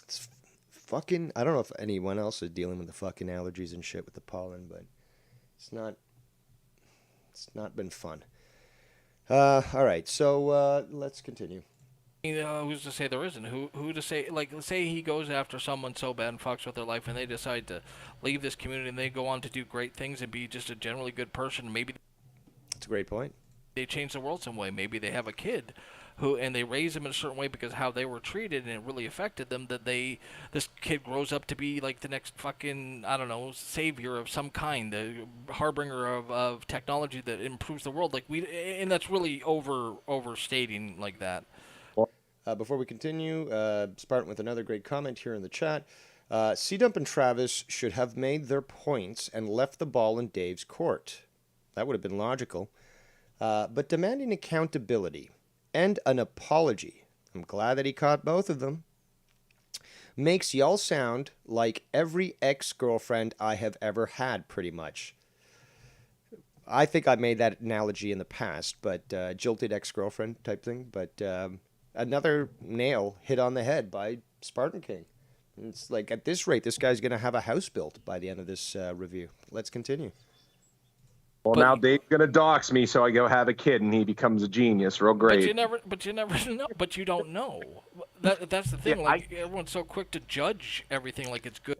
Speaker 1: It's fucking, I don't know if anyone else is dealing with the fucking allergies and shit with the pollen, but it's not been fun. All right, so let's continue.
Speaker 2: who's to say there isn't? Who to say, like, let's say he goes after someone so bad and fucks with their life, and they decide to leave this community and they go on to do great things and be just a generally good person. Maybe
Speaker 1: That's a great point.
Speaker 2: they change the world some way. Maybe they have a kid and they raise them in a certain way because how they were treated, and it really affected them, that this kid grows up to be like the next fucking, I don't know, savior of some kind, the harbinger of technology that improves the world. And that's really overstating like that.
Speaker 1: Before we continue, Spartan with another great comment here in the chat. C-Dump and Travis should have made their points and left the ball in Dave's court. That would have been logical. But demanding accountability and an apology, I'm glad that he caught both of them, makes y'all sound like every ex-girlfriend I have ever had, pretty much. I think I made that analogy in the past, but jilted ex-girlfriend type thing. But another nail hit on the head by Spartan King. It's like, at this rate, this guy's going to have a house built by the end of this review. Let's continue.
Speaker 3: Well, now Dave's gonna dox me, so I go have a kid, and he becomes a genius, real great.
Speaker 2: But you never know. But you don't know. That's the thing.
Speaker 3: Yeah,
Speaker 2: Everyone's so quick to judge everything like it's good.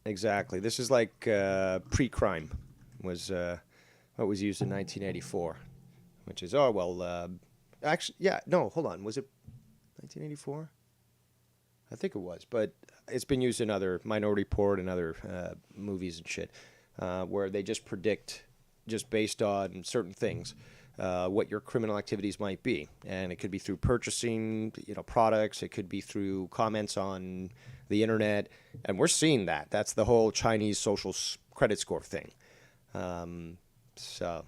Speaker 1: Exactly. This is like pre-crime was what was used in 1984, which is, actually, yeah, no, hold on. Was it 1984? I think it was, but it's been used in other Minority Report and other movies and shit, where they just predict, just based on certain things, what your criminal activities might be. And it could be through purchasing, products. It could be through comments on the internet. And we're seeing that. That's the whole Chinese social credit score thing. So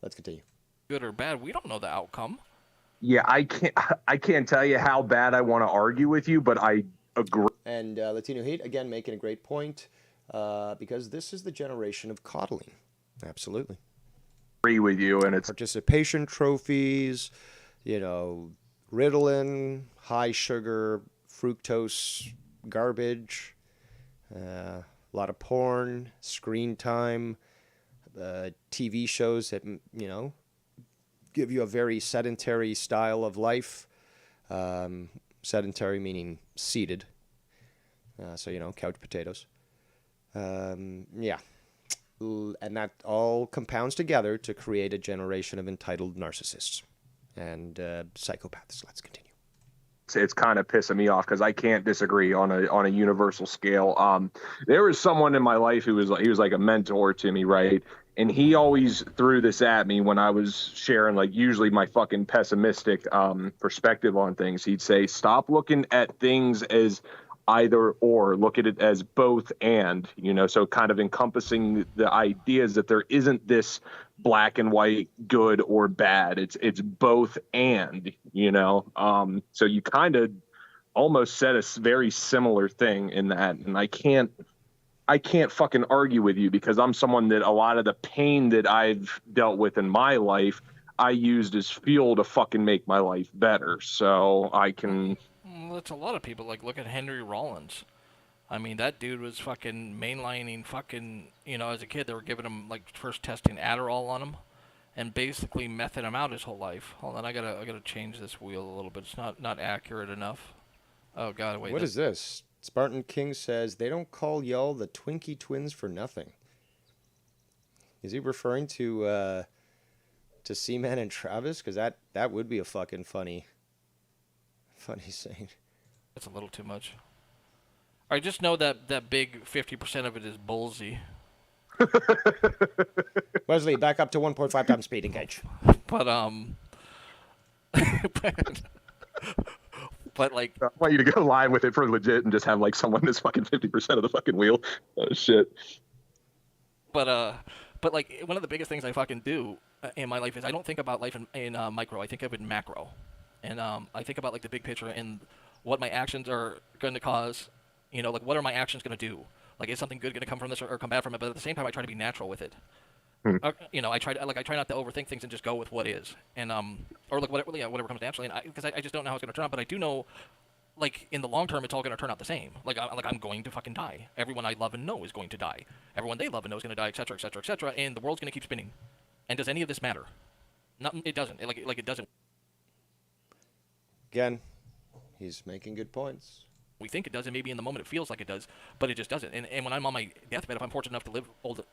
Speaker 1: let's continue.
Speaker 2: Good or bad, we don't know the outcome.
Speaker 3: Yeah, I can't tell you how bad I want to argue with you, but I agree.
Speaker 1: And Latino Heat, again, making a great point, because this is the generation of coddling. Absolutely.
Speaker 3: With you, and it's
Speaker 1: Participation trophies, Ritalin, high sugar, fructose garbage, a lot of porn, screen time, TV shows that, give you a very sedentary style of life. Sedentary meaning seated. So, couch potatoes. Yeah. And that all compounds together to create a generation of entitled narcissists and psychopaths. Let's continue.
Speaker 3: It's kind of pissing me off because I can't disagree on a universal scale. There was someone in my life who was like a mentor to me, right? And he always threw this at me when I was sharing, like, usually my fucking pessimistic perspective on things. He'd say, stop looking at things as either or, look at it as both and, so kind of encompassing the ideas that there isn't this black and white, good or bad. It's both and, so you kind of almost said a very similar thing in that. And I can't fucking argue with you because I'm someone that a lot of the pain that I've dealt with in my life, I used as fuel to fucking make my life better. So I can...
Speaker 2: Well, that's a lot of people. Like, look at Henry Rollins. I mean, that dude was fucking mainlining fucking, as a kid, they were giving him, like, first testing Adderall on him and basically mething him out his whole life. Hold on, I gotta change this wheel a little bit. It's not accurate enough. Oh, God, wait.
Speaker 1: What is this? Spartan King says, they don't call y'all the Twinkie Twins for nothing. Is he referring to Seaman and Travis? Because that would be a fucking funny saying.
Speaker 2: That's a little too much. I just know that big 50% of it is bullsy.
Speaker 1: Wesley, back up to 1.5 times speed, engage.
Speaker 2: But but like,
Speaker 3: I want you to go live with it for legit and just have like someone that's fucking 50% of the fucking wheel. Oh shit.
Speaker 2: But like, one of the biggest things I fucking do in my life is I don't think about life in micro. I think of it in macro, and I think about like the big picture and what my actions are going to cause. Like, what are my actions going to do? Like, is something good going to come from this or come bad from it? But at the same time, I try to be natural with it. I try not to overthink things and just go with what is, and or like whatever comes naturally. And because I just don't know how it's going to turn out, but I do know, like, in the long term, it's all going to turn out the same. Like, I'm going to fucking die. Everyone I love and know is going to die. Everyone they love and know is going to die, etc., etc., etc. And the world's going to keep spinning. And does any of this matter? It doesn't. It doesn't.
Speaker 1: Again, he's making good points.
Speaker 2: We think it does, and maybe in the moment it feels like it does, but it just doesn't. And when I'm on my deathbed, if I'm fortunate enough to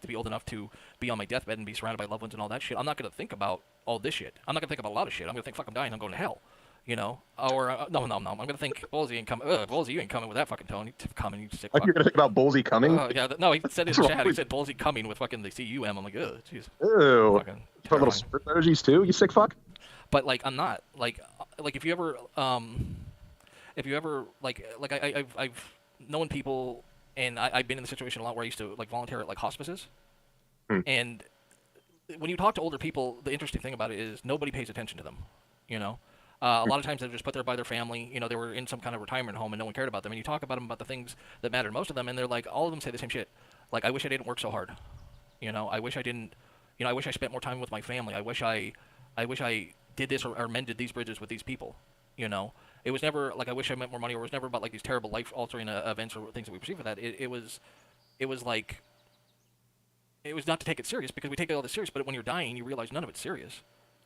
Speaker 2: be old enough to be on my deathbed and be surrounded by loved ones and all that shit, I'm not going to think about all this shit. I'm not going to think about a lot of shit. I'm going to think, fuck, I'm dying, I'm going to hell. Or no. I'm going to think, Bullsy ain't coming. Bullsy, you ain't coming with that fucking tone. You coming, you sick fuck.
Speaker 3: You're going to think about Bullsy coming?
Speaker 2: Yeah, no, he said it in chat. He said Bullsy coming with fucking the C-U-M. I'm like, ugh, jeez.
Speaker 3: Ew. Put little spirit emojis too, you sick fuck?
Speaker 2: But, like, I'm not. Like if you ever, I've known people, and I've been in the situation a lot where I used to, like, volunteer at, like, hospices. And when you talk to older people, the interesting thing about it is nobody pays attention to them, A lot of times they're just put there by their family. They were in some kind of retirement home and no one cared about them. And you talk about them, about the things that mattered most to them, and they're like, all of them say the same shit. Like, I wish I didn't work so hard. I wish I didn't, I wish I spent more time with my family. I wish I did this or mended these bridges with these people, It was never like I wish I meant more money, or it was never about like these terrible life-altering events or things that we perceive for that. It was like, it was not to take it serious, because we take all this serious, but when you're dying, you realize none of it's serious.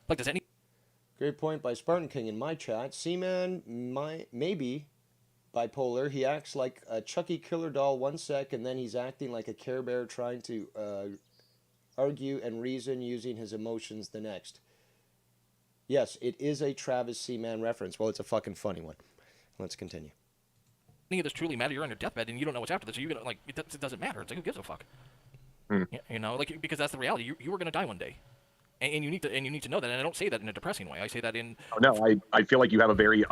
Speaker 2: Like, does any...
Speaker 1: Great point by Spartan King in my chat. Seaman maybe bipolar. He acts like a Chucky killer doll one sec, and then he's acting like a Care Bear trying to argue and reason using his emotions the next. Yes, it is a Travis Seaman reference. Well, it's a fucking funny one. Let's continue.
Speaker 2: Any of this truly matter? You're on your deathbed and you don't know what's after this. So you're gonna, like, it doesn't matter. It's like, who gives a fuck? Like, because that's the reality. You were gonna die one day, and you need to know that. And I don't say that in a depressing way. I say that in...
Speaker 3: Oh, no, I feel like you have a very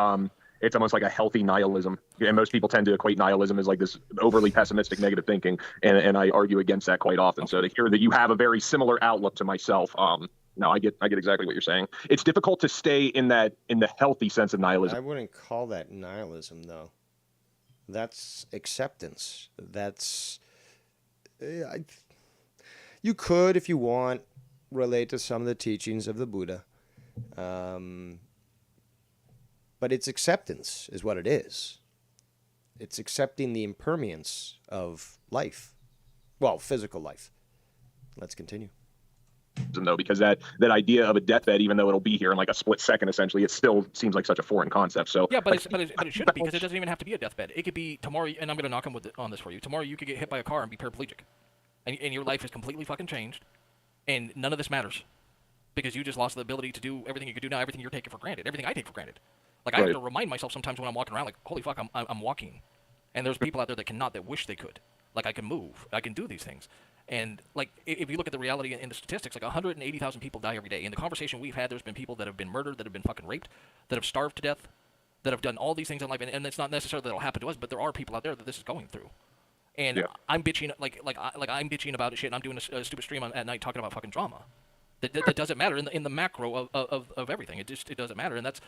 Speaker 3: it's almost like a healthy nihilism. And most people tend to equate nihilism as like this overly pessimistic, negative thinking, and I argue against that quite often. Okay. So to hear that you have a very similar outlook to myself, No, I get exactly what you're saying. It's difficult to stay in the healthy sense of nihilism.
Speaker 1: I wouldn't call that nihilism, though. That's acceptance. That's you could, if you want, relate to some of the teachings of the Buddha, but it's acceptance, is what it is. It's accepting the impermanence of life, well, physical life. Let's continue.
Speaker 3: Though, because that idea of a deathbed, even though it'll be here in like a split second, essentially, it still seems like such a foreign concept. So
Speaker 2: yeah, but it shouldn't, because it doesn't even have to be a deathbed. It could be tomorrow, and I'm going to knock on this for you. Tomorrow you could get hit by a car and be paraplegic, and your life is completely fucking changed, and none of this matters, because you just lost the ability to do everything you could do now, everything you're taking for granted, everything I take for granted. Like, I have to remind myself sometimes when I'm walking around, like, holy fuck, I'm walking, and there's people out there that cannot, that wish they could. Like, I can move, I can do these things. And, like, if you look at the reality in the statistics, like 180,000 people die every day. In the conversation we've had, there's been people that have been murdered, that have been fucking raped, that have starved to death, that have done all these things in life. And it's not necessarily that it'll happen to us, but there are people out there that this is going through. And I'm bitching, I'm bitching about shit, and I'm doing a stupid stream at night talking about fucking drama. That doesn't matter in the macro of everything. It doesn't matter, and that's...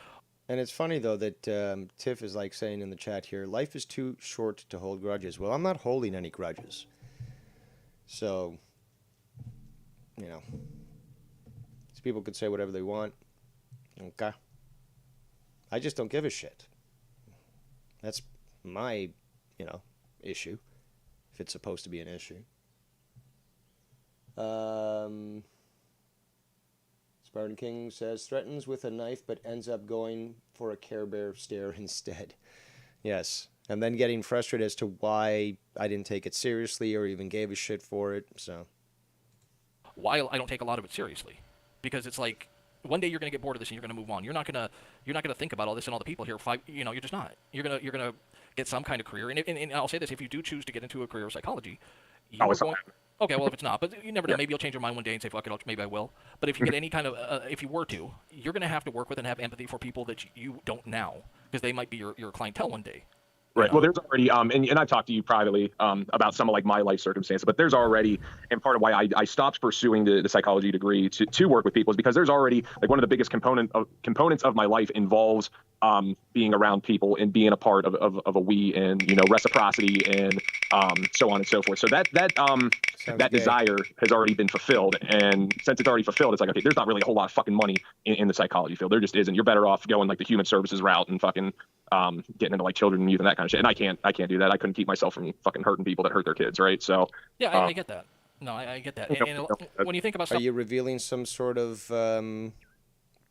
Speaker 1: And it's funny, though, that Tiff is like saying in the chat here, life is too short to hold grudges. Well, I'm not holding any grudges. So, you know, these people could say whatever they want. Okay. I just don't give a shit. That's my, issue, if it's supposed to be an issue. Spartan King says, threatens with a knife but ends up going for a Care Bear stare instead. Yes. And then getting frustrated as to why I didn't take it seriously or even gave a shit for it. So,
Speaker 2: while I don't take a lot of it seriously, because it's like, one day you're gonna get bored of this and you're gonna move on. You're not gonna think about all this and all the people here. You're just not. You're gonna get some kind of career. And I'll say this: if you do choose to get into a career of psychology, okay, well, if it's not, but you never know. Maybe you'll change your mind one day and say, fuck it, maybe I will. But if you get any kind of, if you were to, you're going to have to work with and have empathy for people that you don't now, because they might be your clientele one day.
Speaker 3: Right. Well, there's already, and I've talked to you privately about some of like my life circumstances, but there's already, and part of why I stopped pursuing the psychology degree to work with people is because there's already, like, one of the biggest components of my life involves being around people and being a part of a we, and, reciprocity and so on and so forth. So that desire has already been fulfilled. And since it's already fulfilled, it's like, okay, there's not really a whole lot of fucking money in the psychology field. There just isn't. You're better off going like the human services route and fucking getting into like children and youth and that kind of shit. And I can't do that. I couldn't keep myself from fucking hurting people that hurt their kids, right? So
Speaker 2: yeah, I get that. No, I get that. And when you think about
Speaker 1: are you revealing some sort of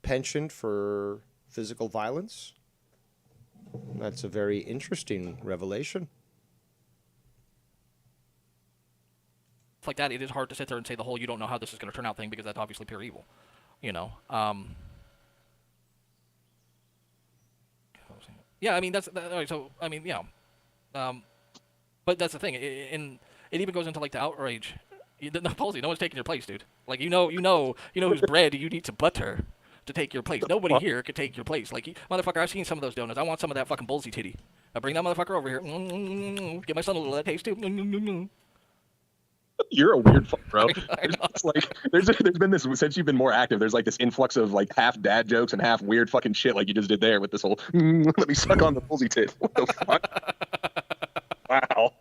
Speaker 1: penchant for physical violence? That's a very interesting revelation.
Speaker 2: Like that, it is hard to sit there and say the whole "you don't know how this is going to turn out" thing, because that's obviously pure evil, Yeah, I mean that's so. I mean, yeah, but that's the thing, and it even goes into like the outrage. The palsy, no one's taking your place, dude. Like you know whose bread you need to butter to take your place. Nobody here could take your place. Like, motherfucker, I've seen some of those donuts. I want some of that fucking bullsy titty. I bring that motherfucker over here. Give my son a little of that taste too.
Speaker 3: You're a weird fuck, bro. There's been this, since you've been more active, there's like this influx of like half dad jokes and half weird fucking shit like you just did there with this whole let me suck on the bullsy tit. What the fuck? Wow.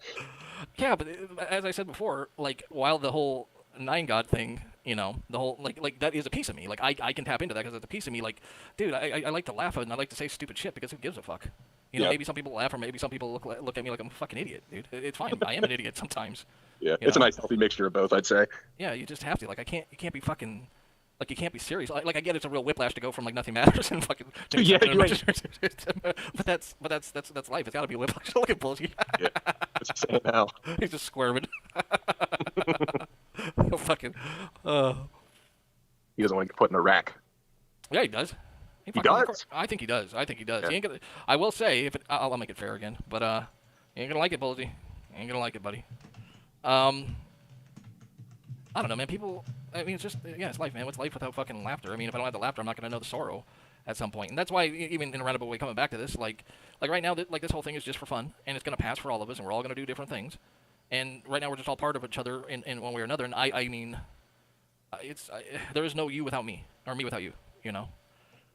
Speaker 2: Yeah, but as I said before, like, while the whole Nine God thing, the whole like that is a piece of me. Like I can tap into that because it's a piece of me. Like, dude, I like to laugh and I like to say stupid shit because who gives a fuck? Maybe some people laugh or maybe some people look at me like I'm a fucking idiot, dude. It's fine. I am an idiot sometimes.
Speaker 3: Yeah, it's a nice healthy mixture of both, I'd say.
Speaker 2: Yeah, you just have to. Like, you can't be fucking. Like, you can't be serious. Like I get it's a real whiplash to go from like nothing matters and fucking.
Speaker 3: Yeah,
Speaker 2: but that's life. It's gotta be a whiplash. Look at bullshit.
Speaker 3: Yeah, what's he saying now?
Speaker 2: He's just squirming. Fucking.
Speaker 3: He doesn't want to get put in a rack.
Speaker 2: Yeah, he does.
Speaker 3: He does?
Speaker 2: I think he does.
Speaker 3: Yeah.
Speaker 2: He ain't gonna, I will say, I'll make it fair again, but you ain't gonna like it, Bullsy. You ain't gonna like it, buddy. I don't know, man. People, I mean, it's just, it's life, man. What's life without fucking laughter? I mean, if I don't have the laughter, I'm not gonna know the sorrow at some point. And that's why, even in a roundabout way, coming back to this, like right now, like, this whole thing is just for fun, and it's gonna pass for all of us, and we're all gonna do different things. And right now, we're just all part of each other in one way or another. And I mean, There is no you without me, or me without you. You know.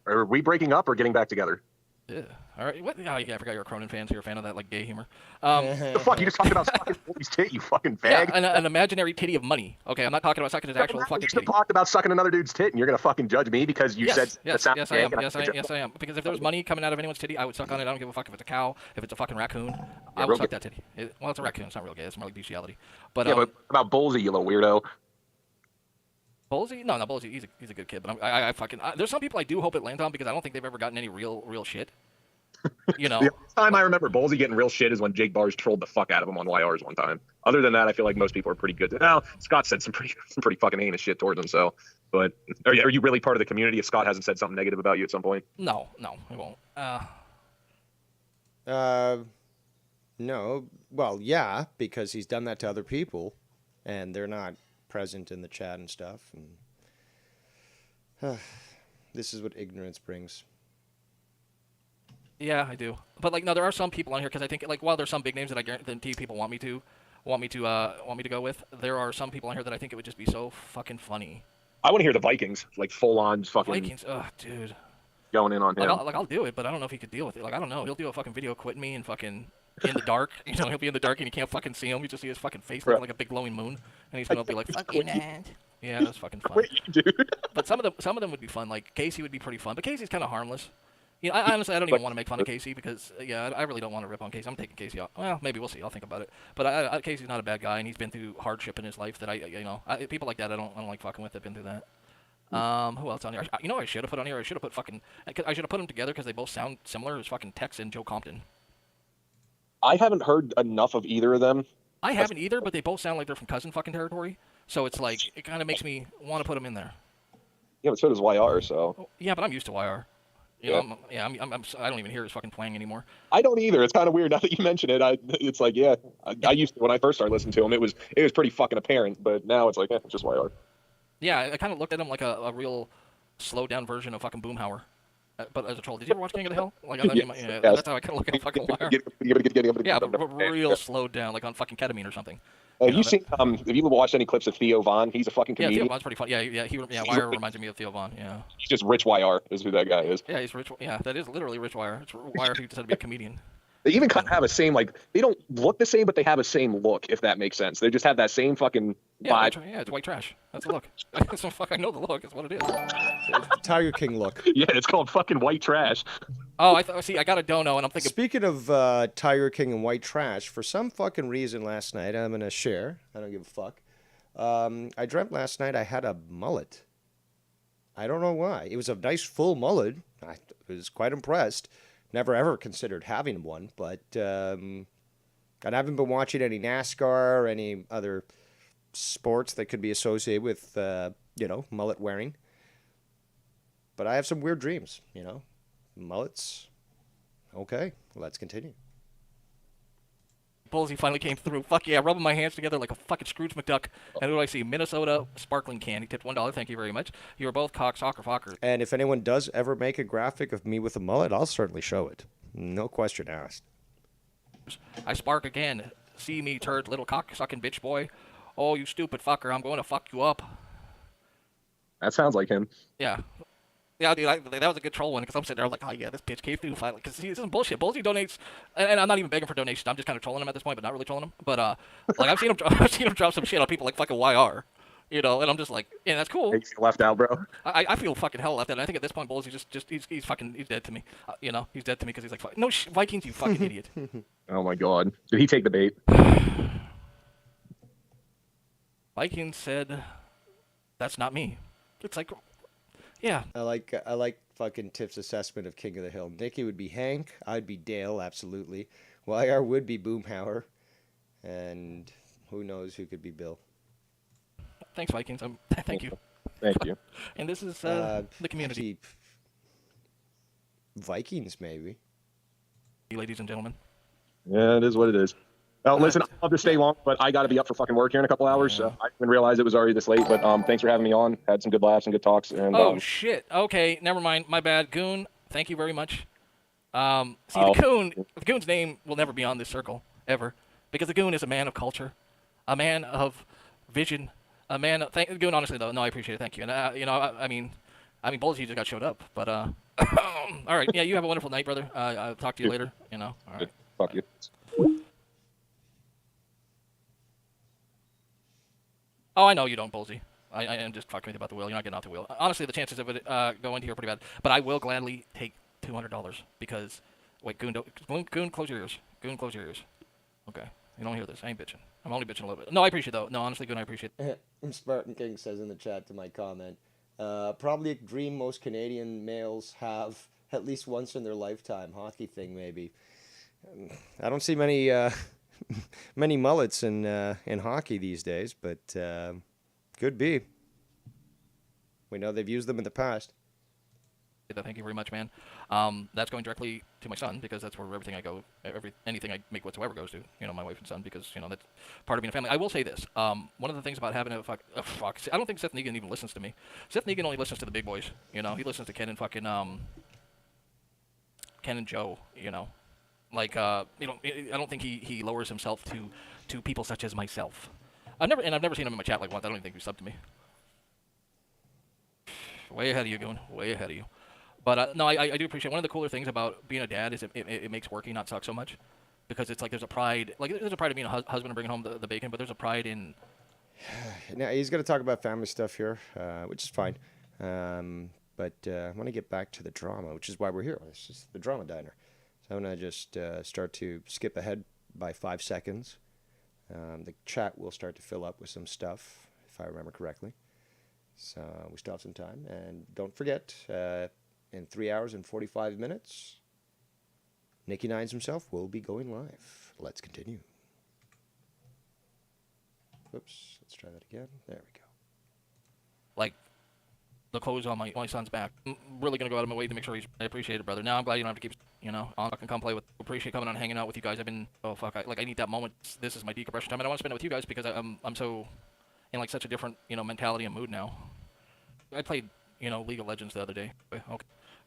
Speaker 3: Are we breaking up or getting back together?
Speaker 2: Yeah. All right. What? Oh, yeah, I forgot you're a Cronin fan, so you're a fan of that like gay humor.
Speaker 3: The fuck? You just talked about sucking Bully's tit, you fucking
Speaker 2: Yeah,
Speaker 3: fag.
Speaker 2: an imaginary titty of money. Okay, I'm not talking about sucking his actual fucking
Speaker 3: You just
Speaker 2: titty.
Speaker 3: talked about sucking another dude's tit, and you're gonna fucking judge me because you said that sounds
Speaker 2: yes, I
Speaker 3: gay,
Speaker 2: am.
Speaker 3: and
Speaker 2: Yes, I am. Because if there was money coming out of anyone's titty, I would suck on it. I don't give a fuck if it's a cow, if it's a fucking raccoon. I would
Speaker 3: real
Speaker 2: suck
Speaker 3: gay.
Speaker 2: that titty. Well, it's a raccoon. It's not real gay. It's more like bestiality. But
Speaker 3: Yeah, but about Bullsy, you little weirdo.
Speaker 2: Ballsy? No, Ballsy. He's a good kid. But I fucking. There's some people I do hope it lands on because I don't think they've ever gotten any real shit. You know.
Speaker 3: The only time I remember Bullsy getting real shit is when Jake Bars trolled the fuck out of him on YRs one time. Other than that, I feel like most people are pretty good. Now, Scott said some pretty fucking heinous shit towards him. So, but are you really part of the community if Scott hasn't said something negative about you at some point?
Speaker 2: No, it won't.
Speaker 1: No. Well, yeah, because he's done that to other people, and they're not present in the chat and stuff. And this is what ignorance brings.
Speaker 2: Yeah, I do. But like, no, there are some people on here because I think like while there's some big names that I guarantee people want me to go with, there are some people on here that I think it would just be so fucking funny.
Speaker 3: I want to hear the Vikings, like full on fucking
Speaker 2: Vikings, dude.
Speaker 3: Going in on him.
Speaker 2: I'll do it, but I don't know if he could deal with it. Like, I don't know. He'll do a fucking video quitting me and fucking in the dark. You know, he'll be in the dark and you can't fucking see him. You just see his fucking face looking like a big glowing moon, and he's gonna be like, "Fuck you, man." Yeah, that's fucking fun.
Speaker 3: Dude.
Speaker 2: But some of them would be fun. Like Casey would be pretty fun, but Casey's kind of harmless. You know, I honestly don't even want to make fun of Casey because I really don't want to rip on Casey. I'm taking Casey off. Well, maybe we'll see. I'll think about it. But Casey's not a bad guy, and he's been through hardship in his life that people like that I don't like fucking with. Have been through that. Who else on here? You know, I should have put on here. I should have put them together because they both sound similar. As fucking Tex and Joe Compton.
Speaker 3: I haven't heard enough of either of them.
Speaker 2: I haven't either, but they both sound like they're from cousin fucking territory. So it's like it kind of makes me want to put them in there.
Speaker 3: Yeah, but so does YR. So.
Speaker 2: Yeah, but I'm used to YR. You know, I don't even hear his fucking twang anymore.
Speaker 3: I don't either. It's kind of weird now that you mention it. It's like, I used to when I first started listening to him. It was pretty fucking apparent, but now it's like, it's just YR.
Speaker 2: Yeah, I kind of looked at him like a real slowed down version of fucking Boomhauer. But as a troll, did you ever watch King of the Hill? Like, that's how I kind of look at fucking YR. Yeah, but real slowed down, like on fucking ketamine or something.
Speaker 3: Have you watched any clips of Theo Von? He's a fucking comedian.
Speaker 2: Yeah, Theo Von's pretty fun. YR reminds me of Theo Von, yeah.
Speaker 3: He's just Rich YR is who that guy is.
Speaker 2: Yeah, he's Rich. Yeah, that is literally Rich YR. It's YR who decided to be a comedian.
Speaker 3: They even kind of have a same, like, they don't look the same, but they have a same look, if that makes sense. They just have that same fucking vibe.
Speaker 2: It's white trash. That's the look. So I know the look. It's what it is.
Speaker 1: Tiger King look.
Speaker 3: Yeah, it's called fucking white trash.
Speaker 2: Oh, I got a dono, and I'm thinking.
Speaker 1: Speaking of Tiger King and white trash, for some fucking reason last night, I'm going to share. I don't give a fuck. I dreamt last night I had a mullet. I don't know why. It was a nice full mullet. I was quite impressed. Never ever considered having one, but and I haven't been watching any NASCAR or any other sports that could be associated with mullet wearing. But I have some weird dreams, mullets. Okay, let's continue.
Speaker 2: Bullsy finally came through. Fuck yeah, rubbing my hands together like a fucking Scrooge McDuck. And who do I see? Minnesota sparkling can. He tipped $1. Thank you very much. You are both cocksucker.
Speaker 1: And if anyone does ever make a graphic of me with a mullet, I'll certainly show it. No question asked.
Speaker 2: I spark again. See me, turd, little cock-sucking bitch boy. Oh, you stupid fucker. I'm going to fuck you up.
Speaker 3: That sounds like him.
Speaker 2: Yeah. Yeah, dude, that was a good troll one because I'm sitting there like, oh yeah, this bitch came through finally. Because this isn't bullshit. Bullsy donates, and I'm not even begging for donations. I'm just kind of trolling him at this point, but not really trolling him. But like I've seen him drop some shit on people like fucking YR, and I'm just like, yeah, that's cool.
Speaker 3: You feel left out, bro.
Speaker 2: I feel fucking hell left out. And I think at this point, Bullsy he's dead to me. He's dead to me because he's like, no Vikings, you fucking idiot.
Speaker 3: Oh my god, did he take the bait?
Speaker 2: Vikings said, that's not me. It's like. Yeah.
Speaker 1: I like fucking Tiff's assessment of King of the Hill. Nicky would be Hank. I'd be Dale, absolutely. YR would be Boomhauer. And who knows who could be Bill.
Speaker 2: Thanks, Vikings. Thank you.
Speaker 3: Thank you.
Speaker 2: And this is the community.
Speaker 1: Vikings, maybe.
Speaker 2: Ladies and gentlemen.
Speaker 3: Yeah, it is what it is. Well, listen, I'd love to stay long, but I got to be up for fucking work here in a couple hours, so I didn't realize it was already this late. But thanks for having me on. Had some good laughs and good talks. And
Speaker 2: shit. Okay, never mind. My bad. Goon, thank you very much. The Goon's name will never be on this circle, ever. Because the Goon is a man of culture, a man of vision, Man, Goon, honestly though, no, I appreciate it. Thank you. And I mean, Bullseye just got showed up, but all right, yeah, you have a wonderful night, brother. I'll talk to you later. All right.
Speaker 3: Fuck you.
Speaker 2: Oh, I know you don't, Bullseye. I am just fucking with you about the wheel. You're not getting off the wheel. Honestly, the chances of it going here are pretty bad. But I will gladly take $200 because wait, Goon, close your ears. Goon, close your ears. Okay, you don't hear this. I ain't bitching. I'm only bitching a little bit. No, I appreciate it, though. No, honestly, Goon, I appreciate it.
Speaker 1: Spartan King says in the chat to my comment, probably a dream most Canadian males have at least once in their lifetime. Hockey thing, maybe. I don't see many many mullets in hockey these days, but could be. We know they've used them in the past.
Speaker 2: Thank you very much, man. That's going directly to my son because that's where everything I go, anything I make whatsoever goes to. My wife and son because that's part of being a family. I will say this. One of the things about having a fuck. I don't think Seth Negan even listens to me. Seth Negan only listens to the big boys. He listens to Ken and fucking Ken and Joe. Like I don't think he lowers himself to people such as myself. I've never seen him in my chat like once. I don't even think he subbed to me. Way ahead of you, Goon. Way ahead of you. But no, I do appreciate one of the cooler things about being a dad is it makes working not suck so much, because it's like there's a pride in being a husband and bringing home the bacon, but there's a pride in.
Speaker 1: Now he's going to talk about family stuff here, which is fine. But I want to get back to the drama, which is why we're here. This is the drama diner. So I'm going to just start to skip ahead by 5 seconds. The chat will start to fill up with some stuff, if I remember correctly. So we still have some time. And don't forget, in 3 hours and 45 minutes, Nicky Nines himself will be going live. Let's continue. Whoops, let's try that again. There we go.
Speaker 2: Like, the clothes on my son's back. I'm really going to go out of my way to make sure I appreciate it, brother. Now I'm glad you don't have to keep, I can come play with, appreciate coming on and hanging out with you guys. I've been, I need that moment. This is my decompression time, and I want to spend it with you guys because I'm so, in like such a different, mentality and mood now. I played, League of Legends the other day. Okay, well,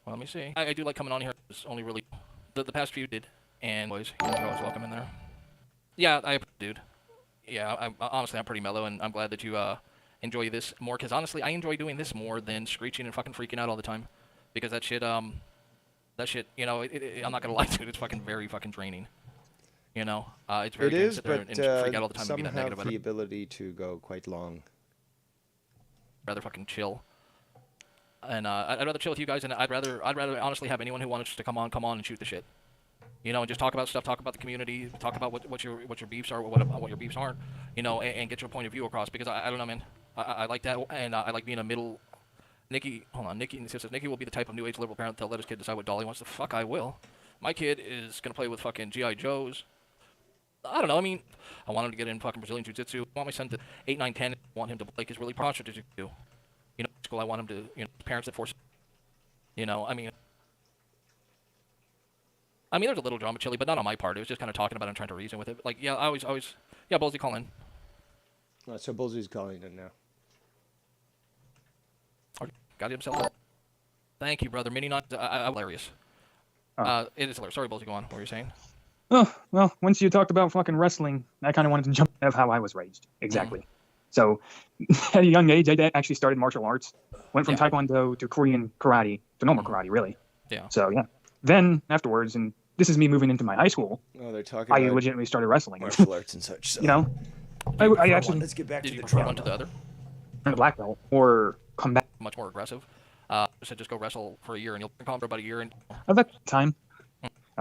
Speaker 2: let me see. I do like coming on here. It's only really, the past few did, and boys, you're always welcome in there. Yeah, dude. Yeah, honestly, I'm pretty mellow, and I'm glad that you, enjoy this more, because honestly, I enjoy doing this more than screeching and fucking freaking out all the time, because that shit, I'm not gonna lie to it, it's fucking very fucking draining. It's very
Speaker 1: it is,
Speaker 2: but
Speaker 1: and
Speaker 2: freak out all the time
Speaker 1: some
Speaker 2: and be that
Speaker 1: have
Speaker 2: negative.
Speaker 1: the ability to go quite long.
Speaker 2: Rather fucking chill, and I'd rather chill with you guys, and I'd rather honestly have anyone who wants to come on and shoot the shit. And just talk about stuff, talk about the community, talk about what your beefs are, what your beefs aren't, and get your point of view across. Because I don't know, man, I like that, and I like being a middle. Nikki says Nikki will be the type of new age liberal parent that'll let his kid decide what doll he wants. The fuck I will. My kid is gonna play with fucking GI Joes. I don't know. I mean, I want him to get in fucking Brazilian Jiu-Jitsu. I want my son to 8, 9, 10. I want him to like his really posture to do. School. I want him to parents that force. I mean, there's a little drama, Chili, but not on my part. It was just kind of talking about it and trying to reason with it. Like, yeah, I always, yeah, Bullseye, call in.
Speaker 1: So Bullsey's calling in now.
Speaker 2: Okay, got himself. Thank you, brother. Mini not hilarious. It is hilarious. Sorry, Bullseye, go on. What were you saying?
Speaker 4: Oh, well, once you talked about fucking wrestling, I kind of wanted to jump of how I was raised. Exactly. Mm-hmm. So, at a young age, I actually started martial arts. Went from Taekwondo to Korean karate to normal karate, really. Yeah. So, yeah. Then, afterwards, and this is me moving into my high school.
Speaker 1: Oh, they're talking
Speaker 4: I legitimately started wrestling.
Speaker 1: Martial arts and such. So.
Speaker 4: I actually...
Speaker 1: Let's get back to the
Speaker 2: drama. One to the other?
Speaker 4: And the black belt, or come back.
Speaker 2: Much more aggressive. So just go wrestle for a year, and you'll come for about a year. And
Speaker 4: I've got time.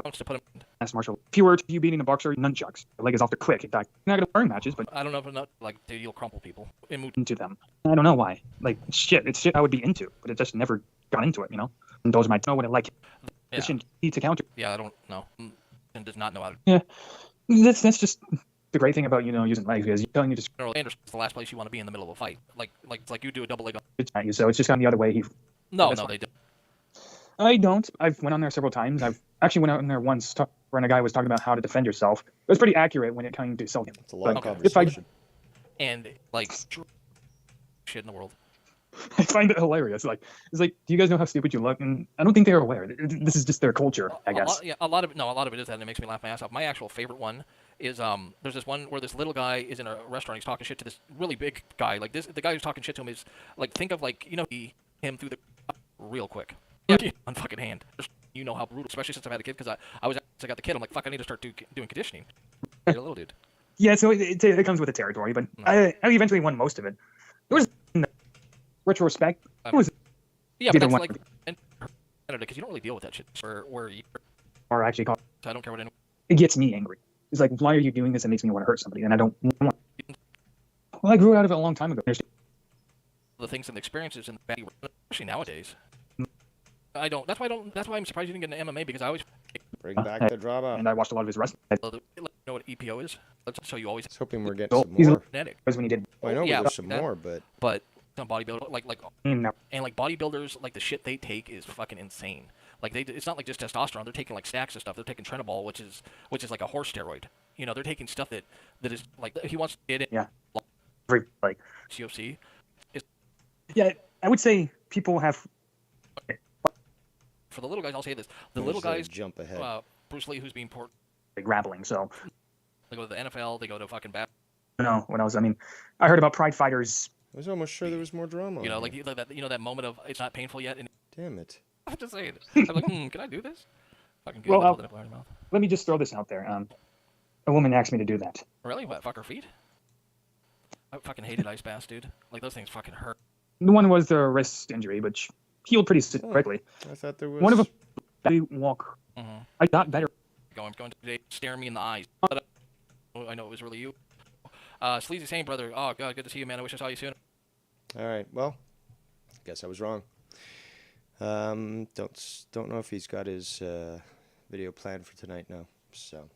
Speaker 2: To put him.
Speaker 4: As martial. If you were you beating a boxer, nunchucks. The leg is off the quick. In fact, you're not gonna burn matches, but
Speaker 2: I don't know if enough like you'll crumple people
Speaker 4: into them. I don't know why. Like shit, it's shit I would be into, but it just never got into it. And those might know what I like. Yeah. It's a counter.
Speaker 2: Yeah, I don't know. And does not know how to.
Speaker 4: Yeah, that's just the great thing about using legs is you're telling you just.
Speaker 2: It's the last place you want to be in the middle of a fight. Like you do a double leg.
Speaker 4: So it's just gone the other way.
Speaker 2: No, they don't.
Speaker 4: I don't. I've went on there several times. I've actually went out in there once when a guy was talking about how to defend yourself. It was pretty accurate when it came to self.
Speaker 1: It's a lot of conversation.
Speaker 2: And like shit in the world.
Speaker 4: I find it hilarious. It's like, do you guys know how stupid you look? And I don't think they're aware. This is just their culture, I guess.
Speaker 2: A lot of it is that, and it makes me laugh my ass off. My actual favorite one is there's this one where this little guy is in a restaurant. He's talking shit to this really big guy. Like this, the guy who's talking shit to him is like, think of like, him through the real quick. Yeah. On fucking hand. You know how brutal, especially since I've had a kid, because since I got the kid, I'm like, fuck, I need to start doing conditioning. You're a little dude.
Speaker 4: Yeah, so it comes with the territory, but I eventually won most of it. It was in retrospect. It was
Speaker 2: yeah, but that's like because you don't really deal with that shit. Where you
Speaker 4: are actually called.
Speaker 2: I don't care what anyone.
Speaker 4: It gets me angry. It's like, why are you doing this? It makes me want to hurt somebody, and I don't want. Well, I grew out of it a long time ago.
Speaker 2: The things and the experiences and the especially nowadays. I don't. That's why I'm surprised you didn't get into MMA, because I always
Speaker 1: Bring back the drama.
Speaker 4: And I watched a lot of his wrestling.
Speaker 2: You know what EPO is? So you always.
Speaker 1: I was hoping we're getting some more.
Speaker 2: Genetic.
Speaker 4: Because when he did.
Speaker 1: I know
Speaker 2: yeah,
Speaker 1: there's some more, but
Speaker 2: some bodybuilders like
Speaker 4: No.
Speaker 2: and like bodybuilders, like the shit they take is fucking insane. Like it's not like just testosterone. They're taking like stacks of stuff. They're taking Trenibol, which is like a horse steroid. They're taking stuff that is like, he wants to get it.
Speaker 4: Yeah. Like
Speaker 2: COC.
Speaker 4: Yeah, I would say people have.
Speaker 2: For the little guys, I'll say this: the
Speaker 1: There's
Speaker 2: little
Speaker 1: a
Speaker 2: guys,
Speaker 1: jump ahead.
Speaker 2: Bruce Lee, who's being portrayed.
Speaker 4: Grappling, so.
Speaker 2: They go to the NFL. They go to fucking bat.
Speaker 4: No, I heard about Pride fighters.
Speaker 1: I was almost sure there was more drama.
Speaker 2: Like that. That moment of it's not painful yet. And
Speaker 1: Damn it.
Speaker 2: I'm just saying. I'm like, can I do this? Fucking good.
Speaker 4: Well,
Speaker 2: Pull it up in your mouth.
Speaker 4: Let me just throw this out there. A woman asked me to do that.
Speaker 2: Really? What? Fuck her feet? I fucking hated ice baths, dude. Like, those things fucking hurt.
Speaker 4: The one was the wrist injury, which healed pretty quickly.
Speaker 1: I thought there was.
Speaker 4: One of them, they walk.
Speaker 2: Mm-hmm.
Speaker 4: I got better.
Speaker 2: Going today, staring me in the eyes. I know it was really you. Sleazy Saint, brother. Oh, God, good to see you, man. I wish I saw you soon.
Speaker 1: All right. Well, guess I was wrong. Don't know if he's got his video planned for tonight now. So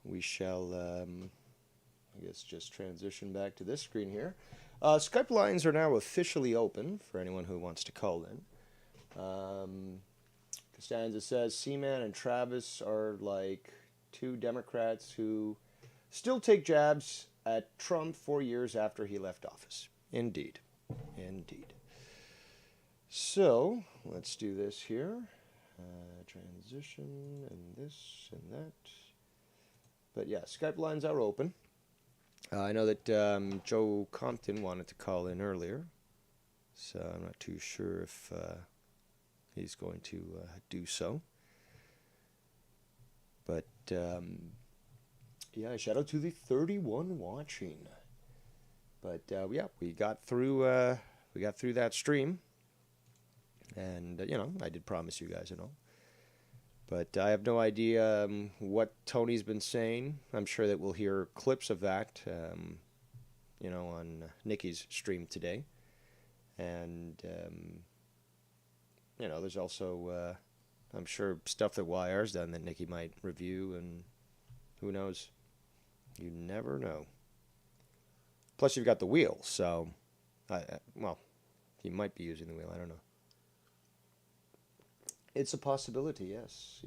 Speaker 1: we shall, I guess, just transition back to this screen here. Skype lines are now officially open for anyone who wants to call in. Costanza says Seaman and Travis are like two Democrats who still take jabs at Trump 4 years after he left office. Indeed. So, let's do this here. Transition, and this, and that. But yeah, Skype lines are open. I know that Joe Compton wanted to call in earlier, so I'm not too sure if he's going to do so. But yeah, shout out to the 31 watching. But yeah, we got through that stream, and I did promise you guys and all. But I have no idea what Tony's been saying. I'm sure that we'll hear clips of that, on Nikki's stream today. And, there's also, I'm sure, stuff that YR's done that Nikki might review, and who knows? You never know. Plus, you've got the wheel, so, he might be using the wheel, I don't know. It's a possibility, yes.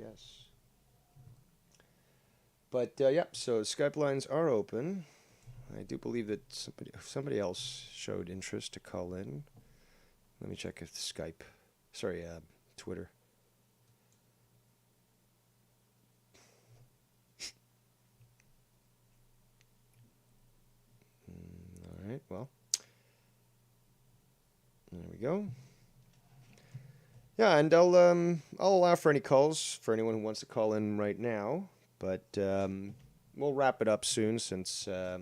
Speaker 1: But, so Skype lines are open. I do believe that somebody else showed interest to call in. Let me check if Twitter. All right, well, there we go. Yeah, and I'll allow for any calls for anyone who wants to call in right now, but we'll wrap it up soon since I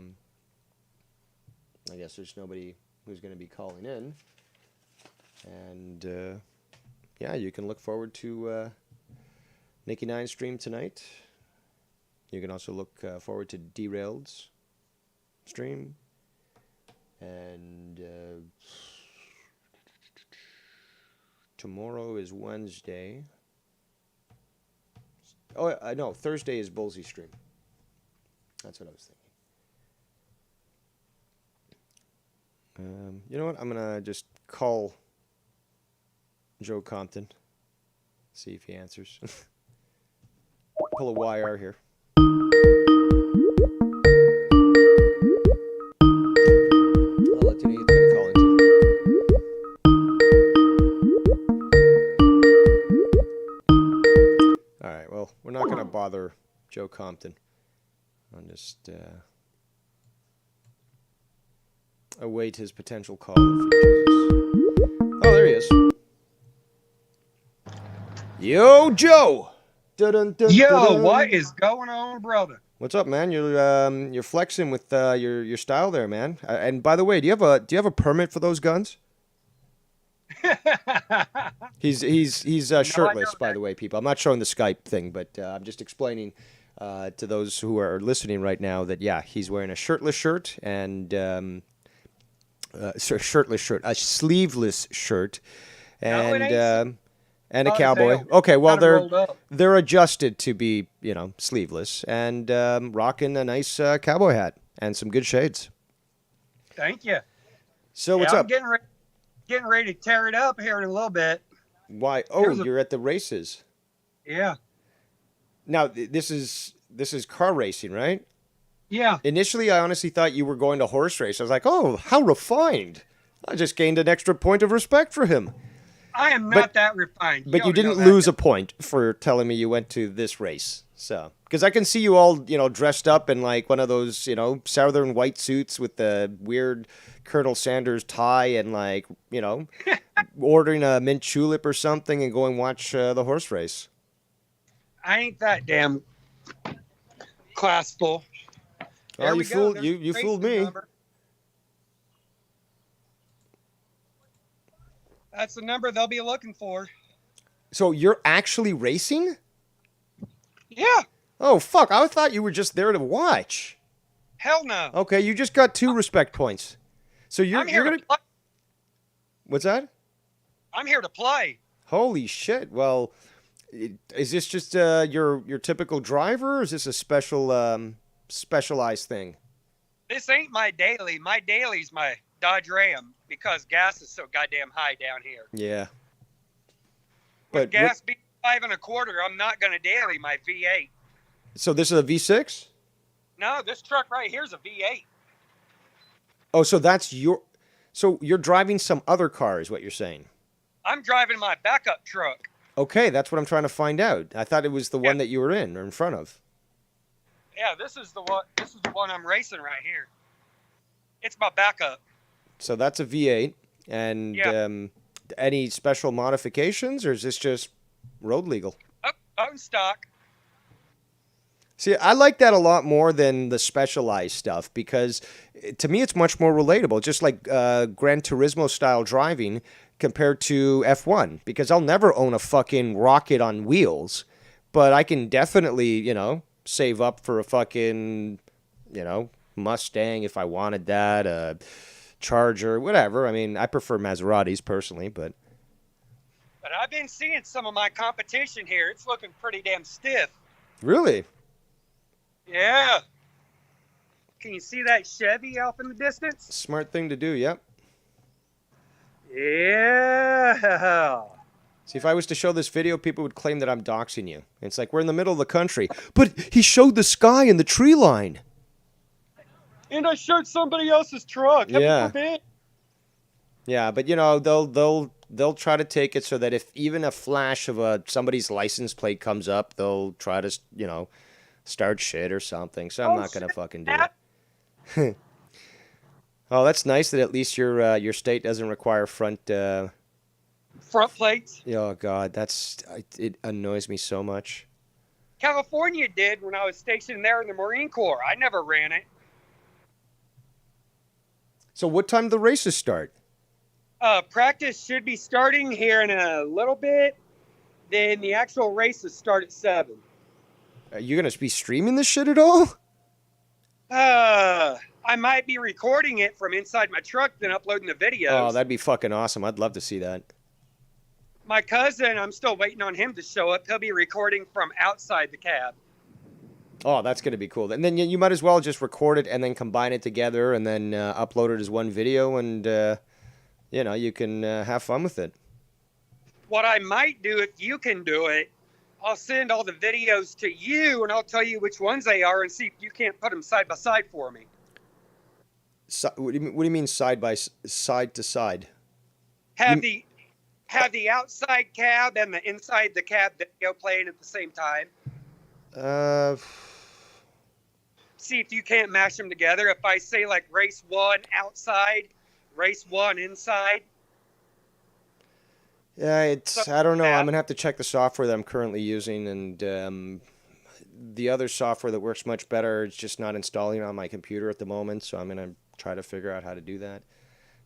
Speaker 1: guess there's nobody who's going to be calling in. And yeah, you can look forward to Nikki Nine's stream tonight. You can also look forward to Derailed's stream. And tomorrow is Wednesday. Oh, I know. Thursday is Bullsey's stream. That's what I was thinking. You know what? I'm going to just call Joe Compton. See if he answers. Pull a YR here. I'll let you know he's going to call in. All right, well, we're not going to bother Joe Compton. I'll just await his potential call. If he chooses. Oh, there he is. Yo, Joe.
Speaker 5: Yo, what is going on, brother?
Speaker 1: What's up, man? You're flexing with your style there, man. And by the way, do you have a permit for those guns? He's shirtless, by the way, people. I'm not showing the Skype thing, but I'm just explaining to those who are listening right now that he's wearing a shirtless shirt and a sleeveless shirt, and a cowboy. Okay, well they're adjusted to be sleeveless and rocking a nice cowboy hat and some good shades.
Speaker 5: Thank you.
Speaker 1: So what's up?
Speaker 5: I'm getting ready to tear it up here in a little bit.
Speaker 1: Why? Oh, you're at the races.
Speaker 5: Yeah.
Speaker 1: Now this is car racing, right?
Speaker 5: Yeah.
Speaker 1: Initially, I honestly thought you were going to horse race. I was like, oh, how refined! I just gained an extra point of respect for him.
Speaker 5: I am not that refined.
Speaker 1: But you didn't lose a point for telling me you went to this race. So, because I can see you all, dressed up in like one of those, southern white suits with the weird Colonel Sanders tie and like, ordering a mint julep or something and going watch the horse race.
Speaker 5: I ain't that damn classful.
Speaker 1: Oh, you fooled me.
Speaker 5: Number. That's the number they'll be looking for.
Speaker 1: So you're actually racing?
Speaker 5: Yeah.
Speaker 1: Oh, fuck. I thought you were just there to watch.
Speaker 5: Hell no.
Speaker 1: Okay, you just got 2 respect points. So you're going to... What's that?
Speaker 5: I'm here to play.
Speaker 1: Holy shit. Well, is this just your typical driver, or is this a specialized thing?
Speaker 5: This ain't my daily. My daily's my Dodge Ram because gas is so goddamn high down here.
Speaker 1: Yeah.
Speaker 5: With gas being $5.25, I'm not going to daily my V8.
Speaker 1: So this is a V6?
Speaker 5: No, this truck right here is a V8.
Speaker 1: Oh, so so you're driving some other car is what you're saying?
Speaker 5: I'm driving my backup truck.
Speaker 1: Okay, that's what I'm trying to find out. I thought it was the one that you were in or in front of.
Speaker 5: Yeah, this is the one I'm racing right here. It's my backup.
Speaker 1: So that's a V8, and any special modifications, or is this just road legal?
Speaker 5: Own stock.
Speaker 1: See, I like that a lot more than the specialized stuff because to me it's much more relatable, just like Gran Turismo style driving compared to F1, because I'll never own a fucking rocket on wheels, but I can definitely, save up for a fucking, Mustang if I wanted that, a Charger, whatever. I mean, I prefer Maseratis personally, but
Speaker 5: I've been seeing some of my competition here. It's looking pretty damn stiff.
Speaker 1: Really?
Speaker 5: Yeah. Can you see that Chevy off in the distance?
Speaker 1: Smart thing to do, yep.
Speaker 5: Yeah.
Speaker 1: See, if I was to show this video, people would claim that I'm doxing you. It's like, we're in the middle of the country. But he showed the sky and the tree line.
Speaker 5: And I showed somebody else's truck.
Speaker 1: Yeah. Yeah, but they'll try to take it so that if even a flash of somebody's license plate comes up, they'll try to, start shit or something. So I'm not going to fucking do it. Oh, that's nice that at least your state doesn't require front
Speaker 5: plates.
Speaker 1: Oh God, it annoys me so much.
Speaker 5: California did when I was stationed there in the Marine Corps. I never ran it.
Speaker 1: So what time do the races start?
Speaker 5: Practice should be starting here in a little bit. Then the actual races start at 7.
Speaker 1: Are you going to be streaming this shit at all?
Speaker 5: I might be recording it from inside my truck, then uploading the videos.
Speaker 1: Oh, that'd be fucking awesome. I'd love to see that.
Speaker 5: My cousin, I'm still waiting on him to show up. He'll be recording from outside the cab.
Speaker 1: Oh, that's going to be cool. And then you might as well just record it and then combine it together and then upload it as one video and, you can have fun with it.
Speaker 5: What I might do, if you can do it, I'll send all the videos to you and I'll tell you which ones they are and see if you can't put them side by side for me.
Speaker 1: What do you mean side to side?
Speaker 5: Have the outside cab and the inside the cab video playing at the same time. see if you can't mash them together. If I say like race 1 outside, race 1 inside.
Speaker 1: Yeah, I don't know.
Speaker 5: Yeah.
Speaker 1: I'm gonna have to check the software that I'm currently using, and the other software that works much better. It's just not installing on my computer at the moment, so I'm gonna try to figure out how to do that.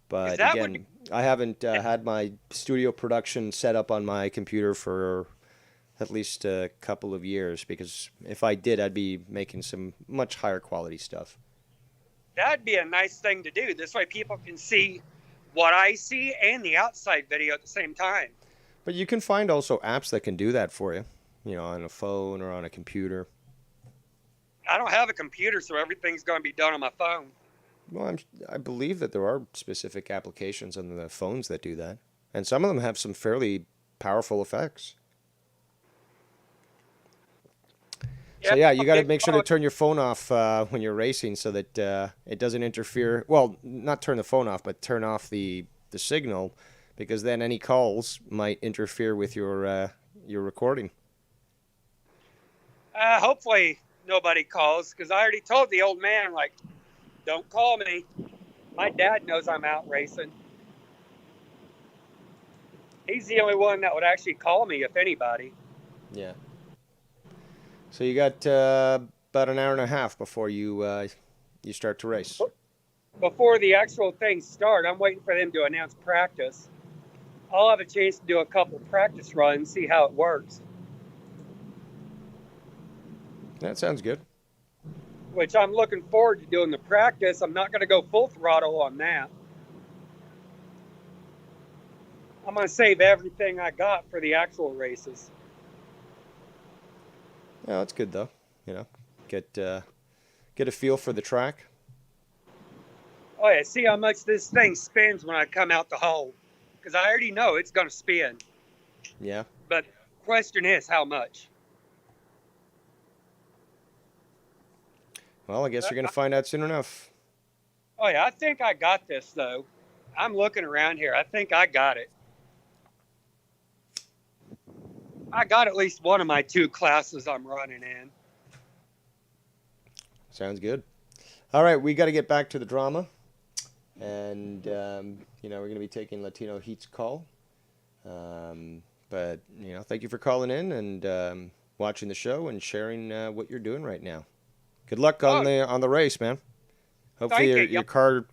Speaker 1: But
Speaker 5: that
Speaker 1: again, I haven't had my studio production set up on my computer for at least a couple of years, because if I did, I'd be making some much higher quality stuff.
Speaker 5: That'd be a nice thing to do. This way people can see what I see and the outside video at the same time.
Speaker 1: But you can find also apps that can do that for you, on a phone or on a computer.
Speaker 5: I don't have a computer, so everything's going to be done on my phone.
Speaker 1: Well, I believe that there are specific applications on the phones that do that. And some of them have some fairly powerful effects. So yeah, you got to make sure to turn your phone off when you're racing, so that it doesn't interfere. Well, not turn the phone off, but turn off the signal, because then any calls might interfere with your recording.
Speaker 5: Hopefully nobody calls, because I already told the old man, like, don't call me. My dad knows I'm out racing. He's the only one that would actually call me, if anybody.
Speaker 1: Yeah. So you got about an hour and a half before you start to race.
Speaker 5: Before the actual things start, I'm waiting for them to announce practice. I'll have a chance to do a couple practice runs, see how it works.
Speaker 1: That sounds good.
Speaker 5: Which I'm looking forward to doing the practice. I'm not going to go full throttle on that. I'm going to save everything I got for the actual races.
Speaker 1: Yeah, that's good though. Get a feel for the track.
Speaker 5: Oh yeah, see how much this thing spins when I come out the hole, because I already know it's going to spin.
Speaker 1: Yeah.
Speaker 5: But the question is, how much?
Speaker 1: Well, I guess you're going to find out soon enough.
Speaker 5: Oh yeah, I think I got this though. I'm looking around here. I think I got it. I got at least one of my 2 classes I'm running in.
Speaker 1: Sounds good. All right, we got to get back to the drama. And, we're going to be taking Latino Heat's call. But, thank you for calling in and watching the show and sharing what you're doing right now. Good luck on the race, man. Hopefully your car,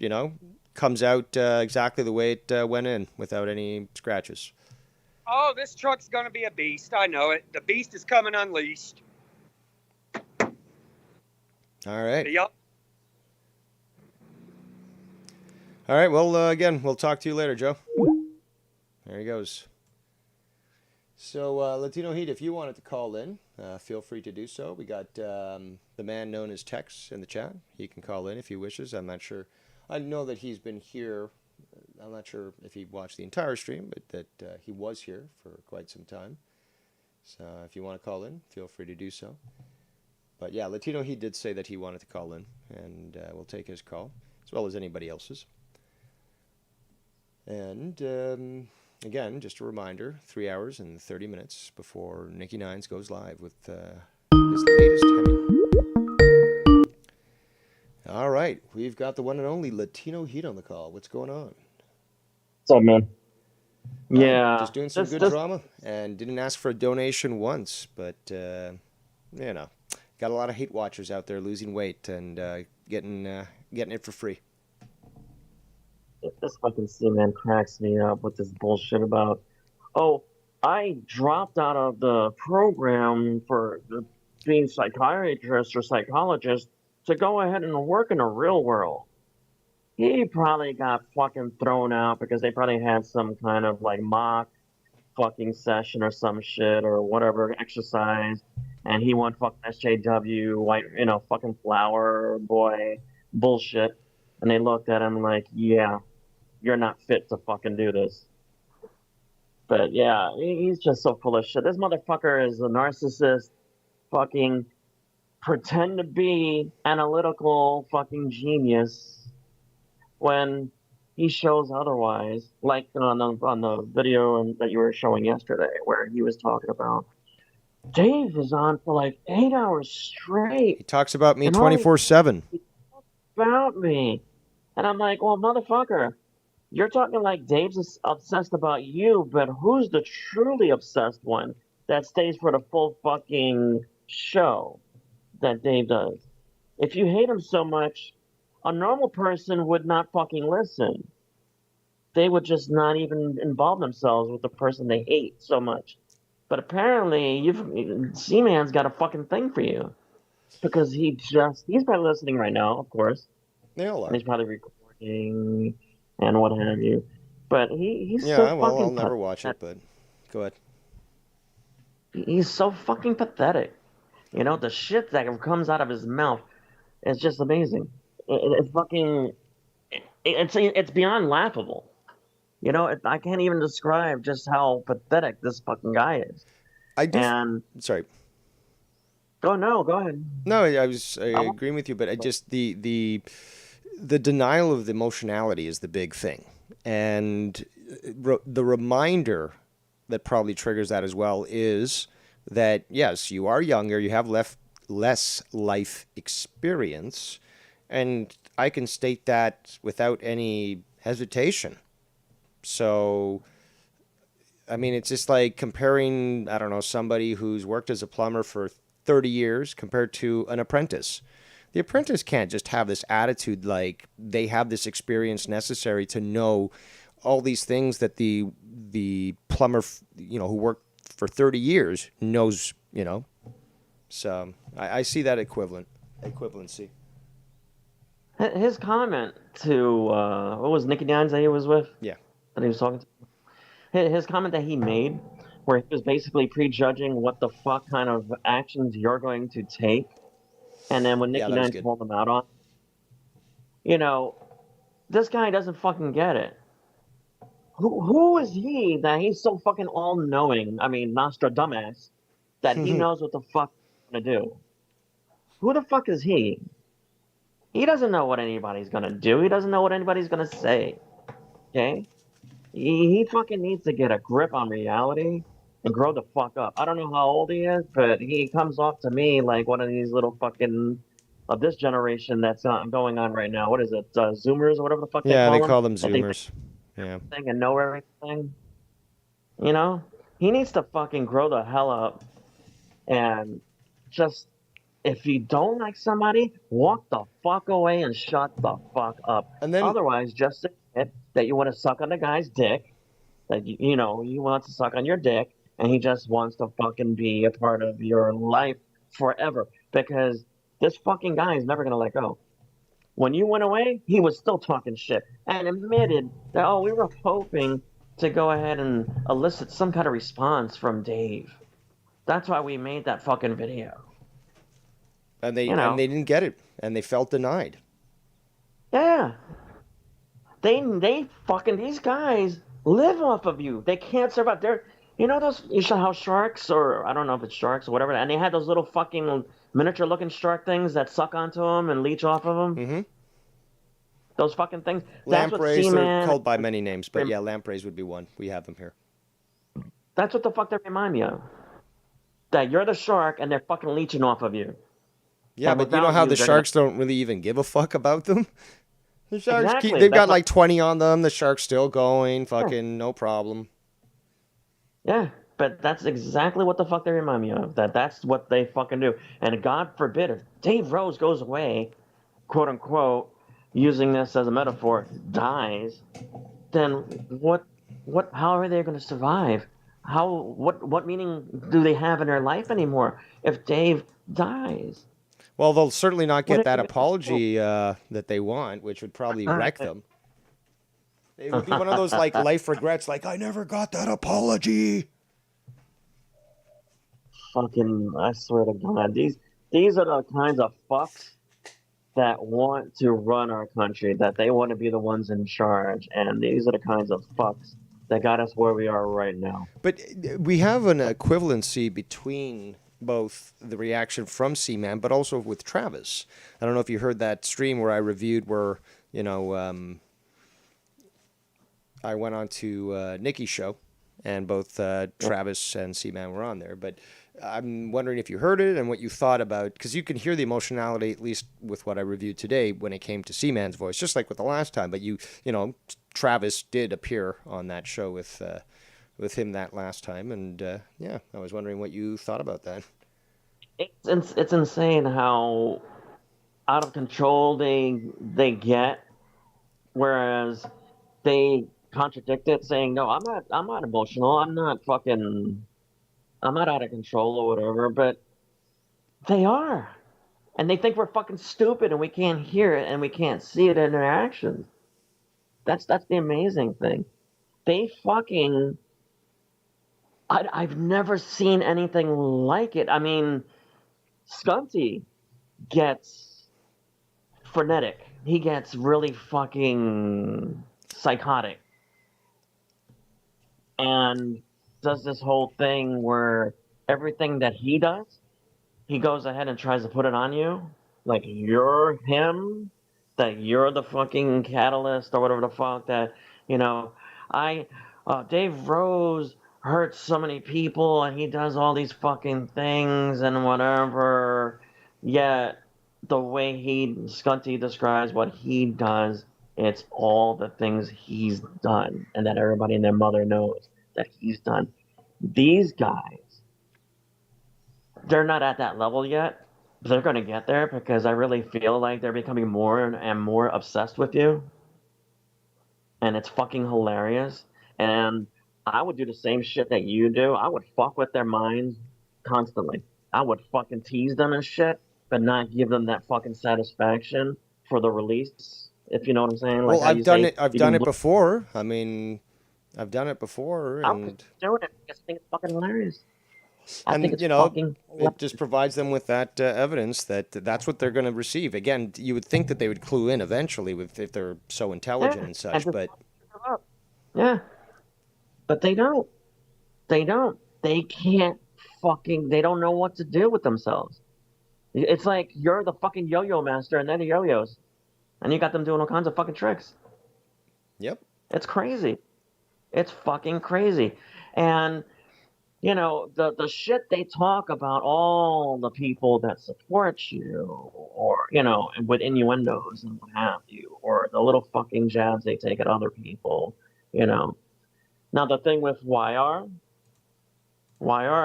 Speaker 1: comes out exactly the way it went in without any scratches.
Speaker 5: Oh, this truck's going to be a beast. I know it. The beast is coming unleashed.
Speaker 1: All right.
Speaker 5: Yep.
Speaker 1: All right. Well, again, we'll talk to you later, Joe. There he goes. So, Latino Heat, if you wanted to call in, feel free to do so. We got the man known as Tex in the chat. He can call in if he wishes. I'm not sure. I know that he's been here. I'm not sure if he watched the entire stream, but that he was here for quite some time. So if you want to call in, feel free to do so. But yeah, Latino, he did say that he wanted to call in, and we'll take his call, as well as anybody else's. And again, just a reminder, 3 hours and 30 minutes before Nicky Nines goes live with his latest Hemi. All right, we've got the one and only Latino Heat on the call. What's going on?
Speaker 6: What's up, man? Yeah.
Speaker 1: Just doing some good drama, and didn't ask for a donation once, but, got a lot of hate watchers out there losing weight and getting it for free.
Speaker 6: This fucking C-man cracks me up with this bullshit about, I dropped out of the program for being psychiatrist or psychologist to go ahead and work in the real world. He probably got fucking thrown out because they probably had some kind of like mock fucking session or some shit or whatever exercise, and he went fucking SJW, white, fucking flower boy bullshit, and they looked at him like, yeah, you're not fit to fucking do this. But yeah, he's just so full of shit. This motherfucker is a narcissist, fucking pretend to be analytical fucking genius when he shows otherwise. Like on the video that you were showing yesterday, where he was talking about Dave is on for like 8 hours straight.
Speaker 1: He talks about me
Speaker 6: And all he
Speaker 1: 24/7.
Speaker 6: about me. And I'm like, well, motherfucker, you're talking like Dave's obsessed about you, but who's the truly obsessed one that stays for the full fucking show that Dave does? If you hate him so much, a normal person would not fucking listen. They would just not even involve themselves with the person they hate so much. But apparently, C-Man's got a fucking thing for you because he's probably listening right now, of course,
Speaker 1: They all
Speaker 6: and
Speaker 1: are.
Speaker 6: he's probably recording and what have you. But he's
Speaker 1: Yeah,
Speaker 6: so
Speaker 1: well, I'll
Speaker 6: fucking
Speaker 1: never watch it, but go ahead.
Speaker 6: he's so fucking pathetic. You know, the shit that comes out of his mouth is just amazing. It's fucking it's beyond laughable. You know, I can't even describe just how pathetic this fucking guy is.
Speaker 1: I do.
Speaker 6: And
Speaker 1: Sorry.
Speaker 6: go ahead.
Speaker 1: No, I
Speaker 6: I want-
Speaker 1: agreeing with you, but I just the denial of the emotionality is the big thing, and the reminder that probably triggers that as well is that yes, you are younger, you have less life experience, and I can state that without any hesitation. So, I mean, it's just like comparing, I don't know, somebody who's worked as a plumber for 30 years compared to an apprentice. The apprentice can't just have this attitude like they have this experience necessary to know all these things that the plumber, who worked for 30 years knows, So I see that equivalency.
Speaker 6: His comment to what was Nicky Dines that he was with
Speaker 1: Yeah.
Speaker 6: that he was talking to. His comment that he made, where he was basically prejudging what the fuck kind of actions you're going to take, and then when
Speaker 1: Yeah,
Speaker 6: Nicky
Speaker 1: that was
Speaker 6: Nines
Speaker 1: good.
Speaker 6: called him out on, you know, this guy doesn't fucking get it. Who is he that he's so fucking all knowing? I mean, Nostradamus, that he knows what the fuck he's gonna do. Who the fuck is he? He doesn't know what anybody's gonna do. He doesn't know what anybody's gonna say. Okay? He fucking needs to get a grip on reality and grow the fuck up. I don't know how old he is, but he comes off to me like one of these little fucking of this generation that's going on right now. What is it? Zoomers or whatever the fuck they
Speaker 1: Yeah, they
Speaker 6: call them?
Speaker 1: call them
Speaker 6: That they think
Speaker 1: Zoomers. Yeah.
Speaker 6: everything and know everything. You know? He needs to fucking grow the hell up and just if you don't like somebody, walk the fuck away and shut the fuck up.
Speaker 1: And then
Speaker 6: Otherwise, just admit that you want to suck on the guy's dick, that you want to suck on your dick, and he just wants to fucking be a part of your life forever. Because this fucking guy is never gonna let go. When you went away, he was still talking shit and admitted that, oh, we were hoping to go ahead and elicit some kind of response from Dave. That's why we made that fucking video.
Speaker 1: and they
Speaker 6: You
Speaker 1: and
Speaker 6: know,
Speaker 1: they didn't get it, and they felt denied.
Speaker 6: yeah. They fucking these guys live off of you. They can't survive. Those you saw how sharks or I don't know if it's sharks or whatever, and they had those little fucking miniature looking shark things that suck onto them and leech off of them.
Speaker 1: Mm-hmm.
Speaker 6: Those fucking things. That's what
Speaker 1: Lampreys, they're
Speaker 6: seaman.
Speaker 1: called by many names, but yeah, lampreys would be one. We have them here.
Speaker 6: That's what the fuck they remind me of. That you're the shark and they're fucking leeching off of you.
Speaker 1: Yeah,
Speaker 6: And
Speaker 1: but you know
Speaker 6: without
Speaker 1: how
Speaker 6: you,
Speaker 1: the
Speaker 6: they're
Speaker 1: sharks don't really even give a fuck about them? The sharks
Speaker 6: Exactly,
Speaker 1: they've
Speaker 6: that's
Speaker 1: got
Speaker 6: what-
Speaker 1: like 20 on them. The shark's still going. Fucking no problem.
Speaker 6: Yeah, but that's exactly what the fuck they remind me of. That's what they fucking do. And God forbid if Dave Rose goes away, quote unquote, using this as a metaphor, dies, then how are they going to survive? What meaning do they have in their life anymore if Dave dies?
Speaker 1: Well, they'll certainly not
Speaker 6: What
Speaker 1: get
Speaker 6: are
Speaker 1: that
Speaker 6: you gonna
Speaker 1: apology that they want, which would probably wreck them. It would be one of those like life regrets, like I never got that apology.
Speaker 6: Fucking, I swear to God, these are the kinds of fucks that want to run our country, that they want to be the ones in charge, and these are the kinds of fucks that got us where we are right now.
Speaker 1: But we have an equivalency between both the reaction from Seaman, but also with Travis. I don't know if you heard that stream where I reviewed where, I went on to Nikki's show, and both Travis and Seaman were on there. But I'm wondering if you heard it and what you thought about, because you can hear the emotionality, at least with what I reviewed today, when it came to Seaman's voice, just like with the last time. But you know, Travis did appear on that show with him that last time, and yeah, I was wondering what you thought about that.
Speaker 6: It's insane how out of control they get, whereas they contradict it, saying, "No, I'm not emotional. I'm not out of control or whatever." But they are, and they think we're fucking stupid and we can't hear it and we can't see it in their actions. That's the amazing thing. They fucking. I've never seen anything like it. I mean, Skunty gets frenetic. He gets really fucking psychotic and does this whole thing where everything that he does, he goes ahead and tries to put it on you. Like you're him, that you're the fucking catalyst or whatever the fuck that, you know, I, Dave Rose hurts so many people and he does all these fucking things and whatever. Yet the way Skunty describes what he does, it's all the things he's done and that everybody and their mother knows that he's done. These guys, they're not at that level yet. But they're going to get there because I really feel like they're becoming more and more obsessed with you. And it's fucking hilarious. And I would do the same shit that you do. I would fuck with their minds constantly. I would fucking tease them and shit, but not give them that fucking satisfaction for the release. If you know what I'm saying. Like
Speaker 1: Well, I've done it. I've done it before. I mean, I've done it before,
Speaker 6: I
Speaker 1: and
Speaker 6: was doing it because I think it's fucking hilarious. I think it's
Speaker 1: you know,
Speaker 6: fucking
Speaker 1: it just provides them with that evidence that that's what they're going to receive. Again, you would think that they would clue in eventually with if they're so intelligent and such, but
Speaker 6: yeah, but they don't. They don't. They can't fucking. They don't know what to do with themselves. It's like you're the fucking yo-yo master, and they're the yo-yos, and you got them doing all kinds of fucking tricks.
Speaker 1: Yep.
Speaker 6: It's crazy. It's fucking crazy, and you know the shit they talk about all the people that support you, or you know, with innuendos and what have you, or the little fucking jabs they take at other people. You know. Now the thing with YR,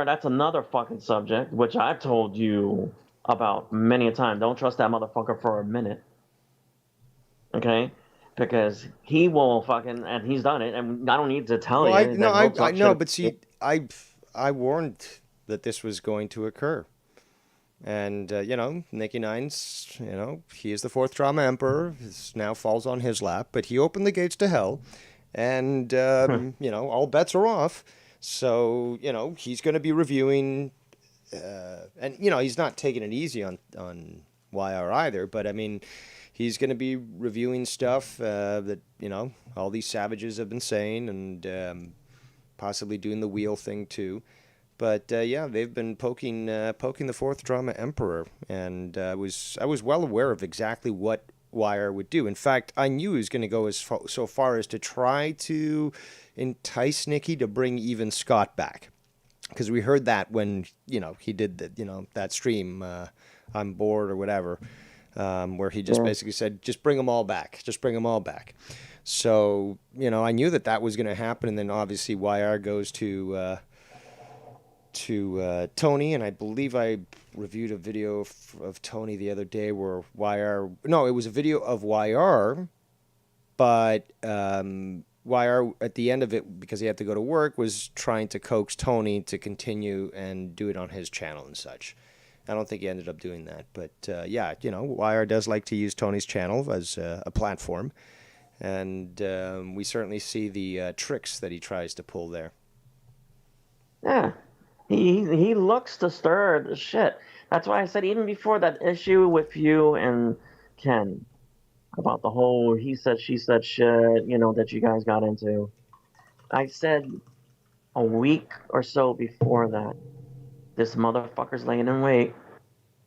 Speaker 6: that's another fucking subject, which I've told you about many a time. Don't trust that motherfucker for a minute. Okay? Because he will fucking, and he's done it, and I don't need to tell
Speaker 1: well,
Speaker 6: you.
Speaker 1: I know, but see, I warned that this was going to occur. And, you know, Nicky Nines, you know, he is the fourth drama emperor. This now falls on his lap, but he opened the gates to hell. And, you know, all bets are off. So, you know, he's going to be reviewing, and, you know, he's not taking it easy on YR either, but, I mean, he's going to be reviewing stuff that, you know, all these savages have been saying and possibly doing the wheel thing too. But, yeah, they've been poking the fourth drama emperor, and I was well aware of exactly what YR would do. In fact, I knew he was going to go so far as to try to entice Nicky to bring even Scott back, because we heard that when, you know, he did that, you know, that stream, I'm bored or whatever, where he just basically said, just bring them all back, So, you know, I knew that was going to happen, and then obviously YR goes to Tony, and I believe I reviewed a video of Tony the other day where it was a video of YR, but YR at the end of it, because he had to go to work, was trying to coax Tony to continue and do it on his channel and such. I don't think he ended up doing that, but yeah, you know, YR does like to use Tony's channel as a platform, and we certainly see the tricks that he tries to pull there.
Speaker 6: Yeah. He looks to stir the shit. That's why I said even before that issue with you and Ken about the whole he said she said shit, you know, that you guys got into. I said a week or so before that, this motherfucker's laying in wait.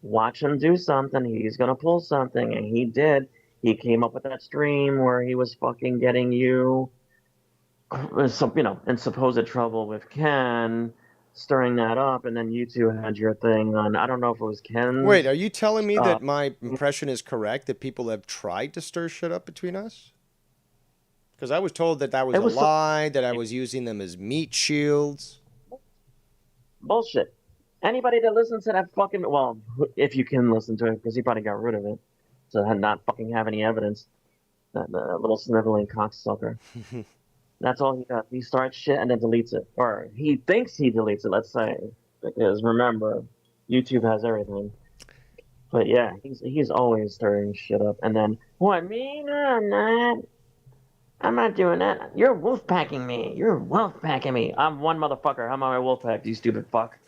Speaker 6: Watch him do something. He's gonna pull something, and he did. He came up with that stream where he was fucking getting you, you know, in supposed trouble with Ken. stirring that up, and then you two had your thing on. I don't know if it was Ken's.
Speaker 1: Wait, are you telling me
Speaker 6: Uh,
Speaker 1: that my impression is correct, that people have tried to stir shit up between us? Because I was told that that was
Speaker 6: it
Speaker 1: a
Speaker 6: was
Speaker 1: lie, that I was using them as meat shields.
Speaker 6: bullshit. Anybody that listens to that fucking, well, if you can listen to it, because he probably got rid of it, to not fucking have any evidence. That little sniveling cocksucker. That's all he does. He starts shit and then deletes it, or he thinks he deletes it. Let's say, because remember, YouTube has everything. But yeah, he's always stirring shit up, and then what? Me? No, I'm not. I'm not doing that. You're wolf packing me. You're wolf packing me. I'm one motherfucker. How am I wolf packed? You stupid fuck.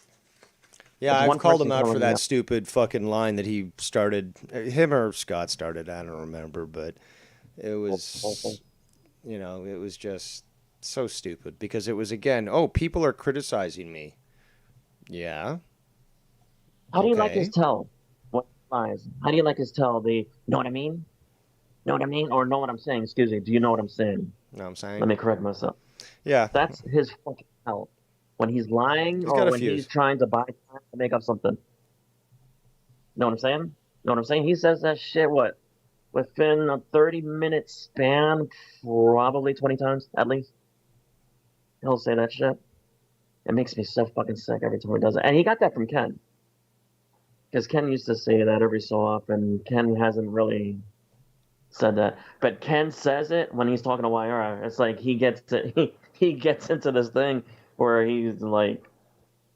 Speaker 1: Yeah,
Speaker 6: It's
Speaker 1: I've
Speaker 6: one
Speaker 1: called
Speaker 6: person
Speaker 1: him out for
Speaker 6: telling me
Speaker 1: that stupid fucking line that he started. Him or Scott started, I don't remember, but it was, it was just so stupid because it was, again, oh, people are criticizing me. Yeah.
Speaker 6: How do you like his
Speaker 1: Okay.
Speaker 6: tell? What lies? How do you like his tell? The know what I mean? Know what I mean? Or know what I'm saying? Excuse me. Do you know what I'm saying?
Speaker 1: Know what I'm saying?
Speaker 6: Let me correct myself.
Speaker 1: Yeah.
Speaker 6: That's his fucking tell. When he's lying
Speaker 1: He's
Speaker 6: or
Speaker 1: got a
Speaker 6: when he's
Speaker 1: fuse.
Speaker 6: trying to buy time to make up something. Know what I'm saying? Know what I'm saying? He says that shit, what? Within a 30-minute span, probably 20 times at least. He'll say that shit. It makes me so fucking sick every time he does it. And he got that from Ken. Because Ken used to say that every so often. Ken hasn't really said that. But Ken says it when he's talking to YR. It's like he gets into this thing where he's like,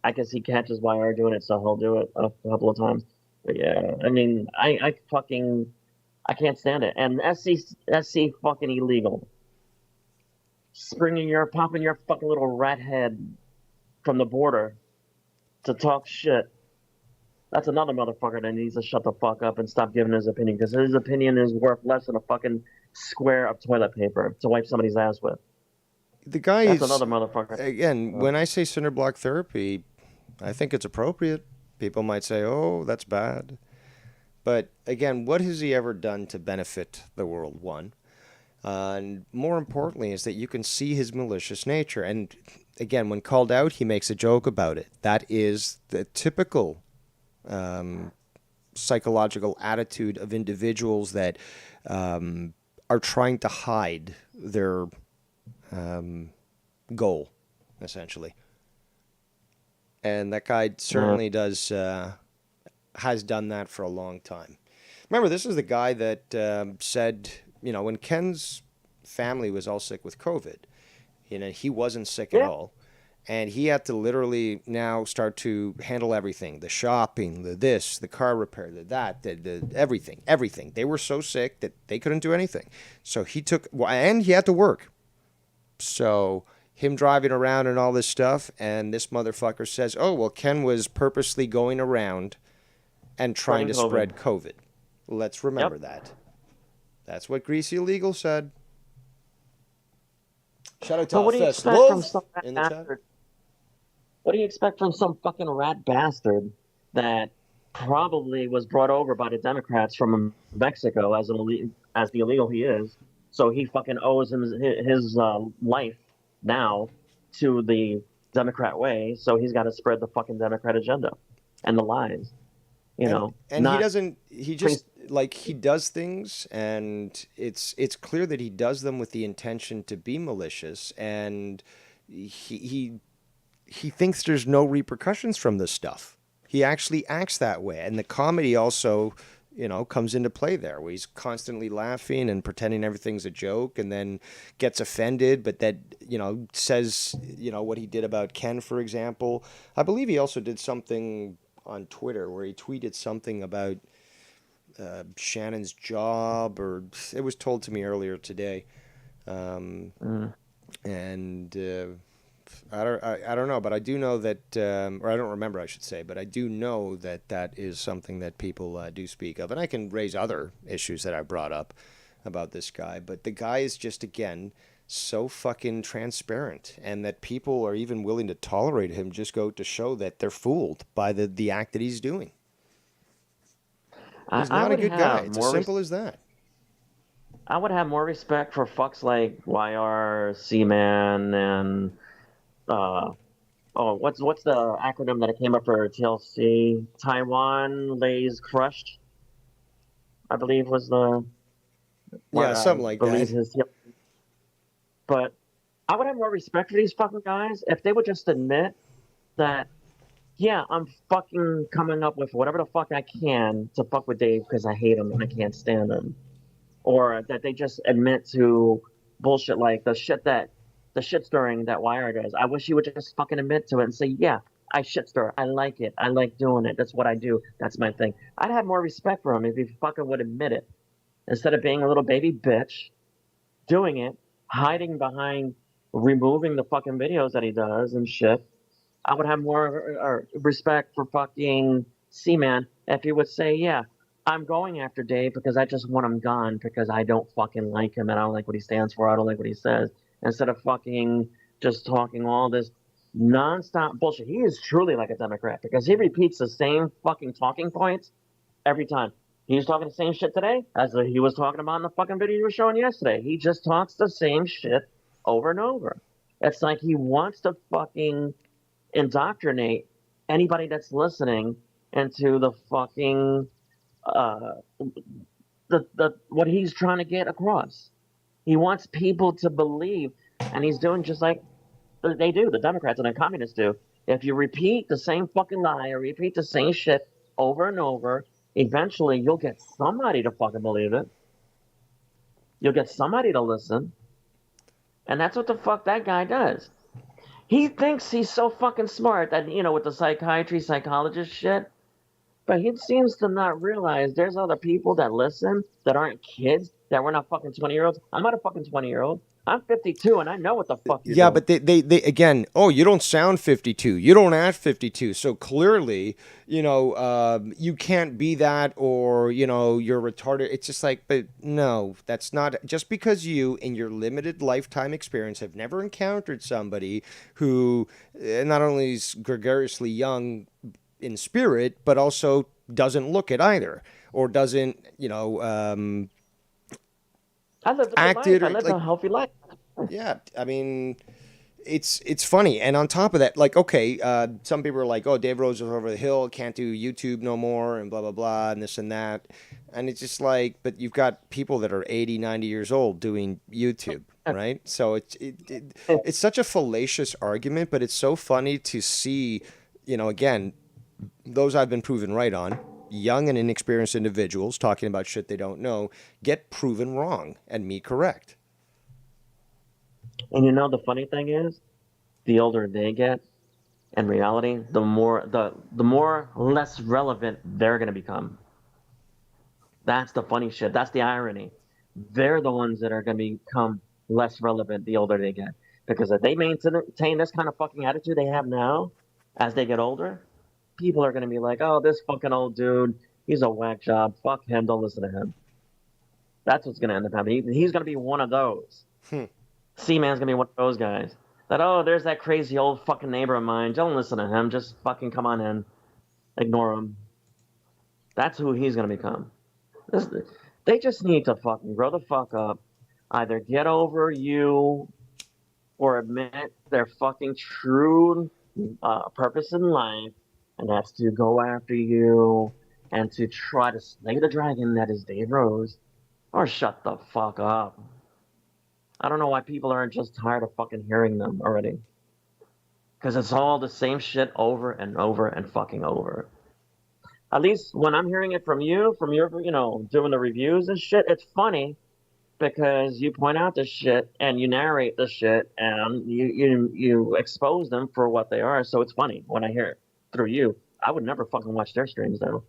Speaker 6: I guess he catches YR doing it, so he'll do it a couple of times. But yeah, I mean, I can't stand it. And SC fucking illegal. Popping your fucking little rat head from the border to talk shit. That's another motherfucker that needs to shut the fuck up and stop giving his opinion, because his opinion is worth less than a fucking square of toilet paper to wipe somebody's ass with.
Speaker 1: The guy
Speaker 6: That's
Speaker 1: is,
Speaker 6: another motherfucker.
Speaker 1: again, when I say cinder block therapy, I think it's appropriate. People might say, oh, that's bad. But again, what has he ever done to benefit the world? One. And more importantly is that you can see his malicious nature. And again, when called out, he makes a joke about it. That is the typical psychological attitude of individuals that are trying to hide their goal, essentially. And that guy certainly has done that for a long time. Remember, this is the guy that said, when Ken's family was all sick with COVID, he wasn't sick at all. And he had to literally now start to handle everything, the shopping, the car repair, the everything. They were so sick that they couldn't do anything. So and he had to work. So him driving around and all this stuff, and this motherfucker says, oh, well, Ken was purposely going around and trying to spread COVID. Let's remember that. That's what Greasy Legal said. Shout out to Fest Love in the chat.
Speaker 6: What do you expect from some fucking rat bastard that probably was brought over by the Democrats from Mexico as the illegal he is? So he fucking owes his life now to the Democrat way. So he's got to spread the fucking Democrat agenda and the lies. And
Speaker 1: he doesn't. He just he does things, and it's clear that he does them with the intention to be malicious, and he thinks there's no repercussions from this stuff. He actually acts that way, and the comedy also, comes into play there, where he's constantly laughing and pretending everything's a joke, and then gets offended, but that says what he did about Ken, for example. I believe he also did something on Twitter where he tweeted something about Shannon's job, or it was told to me earlier today, and I don't know, but I do know that, or I don't remember, I should say, but I do know that is something that people do speak of, and I can raise other issues that I brought up about this guy, but the guy is just, again, so fucking transparent, and that people are even willing to tolerate him just go to show that they're fooled by the act that he's doing. He's not a good guy. It's as simple as that.
Speaker 6: I would have more respect for fucks like YR, C-Man, and Oh, what's the acronym that came up for TLC? Taiwan lays crushed, I believe was the what
Speaker 1: Yeah,
Speaker 6: I
Speaker 1: something like
Speaker 6: believe
Speaker 1: that.
Speaker 6: his. But I would have more respect for these fucking guys if they would just admit that, yeah, I'm fucking coming up with whatever the fuck I can to fuck with Dave because I hate him and I can't stand him. Or that they just admit to bullshit like the shit stirring that Wire does. I wish he would just fucking admit to it and say, yeah, I shit stir. I like it. I like doing it. That's what I do. That's my thing. I'd have more respect for him if he fucking would admit it instead of being a little baby bitch, doing it, hiding behind removing the fucking videos that he does and shit. I would have more respect for fucking Seaman if he would say, yeah, I'm going after Dave because I just want him gone because I don't fucking like him and I don't like what he stands for. I don't like what he says. Instead of fucking just talking all this nonstop bullshit. He is truly like a Democrat because he repeats the same fucking talking points every time. He's talking the same shit today as he was talking about in the fucking video you were showing yesterday. He just talks the same shit over and over. It's like he wants to fucking indoctrinate anybody that's listening into the fucking the what he's trying to get across. He wants people to believe, and he's doing just like they do, the Democrats and the communists do. If you repeat the same fucking lie or repeat the same shit over and over, eventually you'll get somebody to fucking believe it. You'll get somebody to listen. And that's what the fuck that guy does. He thinks he's so fucking smart that, with the psychologist shit. But he seems to not realize there's other people that listen that aren't kids, that we're not fucking 20-year-olds. I'm not a fucking 20-year-old. I'm 52 and I know what the fuck you're
Speaker 1: Yeah,
Speaker 6: doing.
Speaker 1: but they again, oh, you don't sound 52. You don't act 52. So clearly, you can't be that, or, you're retarded. It's just like, but no, that's not, just because you, in your limited lifetime experience, have never encountered somebody who not only is gregariously young in spirit, but also doesn't look it either, or doesn't,
Speaker 6: I lived a good
Speaker 1: act
Speaker 6: life.
Speaker 1: it,
Speaker 6: I
Speaker 1: or
Speaker 6: lived
Speaker 1: like,
Speaker 6: a healthy life.
Speaker 1: yeah, I mean, it's funny. And on top of that, like, okay, some people are like, oh, Dave Rose is over the hill, can't do YouTube no more, and blah, blah, blah, and this and that. And it's just like, but you've got people that are 80, 90 years old doing YouTube, right? So it's such a fallacious argument, but it's so funny to see, again, those I've been proven right on, young and inexperienced individuals talking about shit they don't know, get proven wrong and me correct.
Speaker 6: And the funny thing is, the older they get, in reality, the more less relevant they're gonna become. That's the funny shit. That's the irony. They're the ones that are gonna become less relevant the older they get. Because if they maintain this kind of fucking attitude they have now, as they get older, people are gonna be like, oh, this fucking old dude, he's a whack job. Fuck him. Don't listen to him. That's what's gonna end up happening. He's gonna be one of those. C-Man's gonna be one of those guys. That, oh, there's that crazy old fucking neighbor of mine. Don't listen to him. Just fucking come on in. Ignore him. That's who he's gonna become. They just need to fucking grow the fuck up. Either get over you or admit their fucking true purpose in life, and that's to go after you and to try to slay the dragon that is Dave Rose, or shut the fuck up. I don't know why people aren't just tired of fucking hearing them already. Because it's all the same shit over and over and fucking over. At least when I'm hearing it from you, from your, doing the reviews and shit, it's funny because you point out this shit and you narrate this shit and you expose them for what they are. So it's funny when I hear it through you. I would never fucking watch their streams though.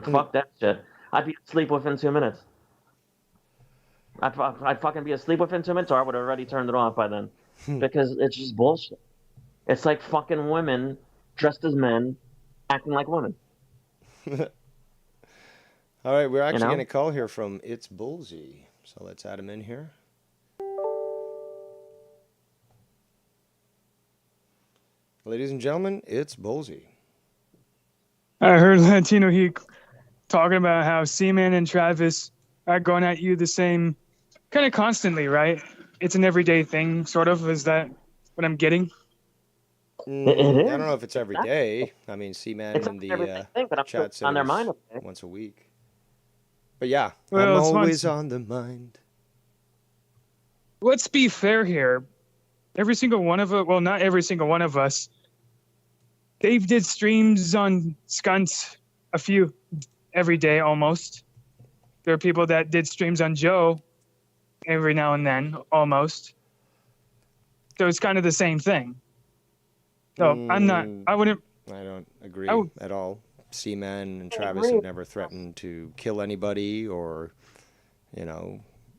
Speaker 6: Fuck that shit. I'd be asleep within 2 minutes. I'd fucking be asleep within 2 minutes, or I would have already turned it off by then. Because it's just bullshit. It's like fucking women dressed as men acting like women.
Speaker 1: All right, we're actually going to call here from It's Bullsy. So let's add him in here. Ladies and gentlemen, it's Bullsy.
Speaker 4: I heard Latino Heat talking about how Seaman and Travis are going at you the same kind of constantly, right? It's an everyday thing, sort of. Is that what I'm getting?
Speaker 6: It
Speaker 1: I don't know
Speaker 6: is.
Speaker 1: if it's every
Speaker 6: Exactly.
Speaker 1: day. I mean, C-Man
Speaker 6: It's
Speaker 1: in
Speaker 6: not every
Speaker 1: the
Speaker 6: thing, but I'm sure
Speaker 1: chat
Speaker 6: it's
Speaker 1: said
Speaker 6: on
Speaker 1: it
Speaker 6: their mind.
Speaker 1: was
Speaker 6: Okay.
Speaker 1: once a week. But yeah, I'm
Speaker 4: Well, it's
Speaker 1: always
Speaker 4: once.
Speaker 1: on the mind.
Speaker 4: Let's be fair here. Every single one of us, well, not every single one of us. Dave did streams on Skunt a few every day almost. There are people that did streams on Joe every now and then almost. So it's kind of the same thing. So I'm not. I wouldn't.
Speaker 1: I don't agree
Speaker 4: I would,
Speaker 1: at all. C-Man and
Speaker 6: I
Speaker 1: Travis
Speaker 6: agree.
Speaker 1: have never threatened to kill anybody or,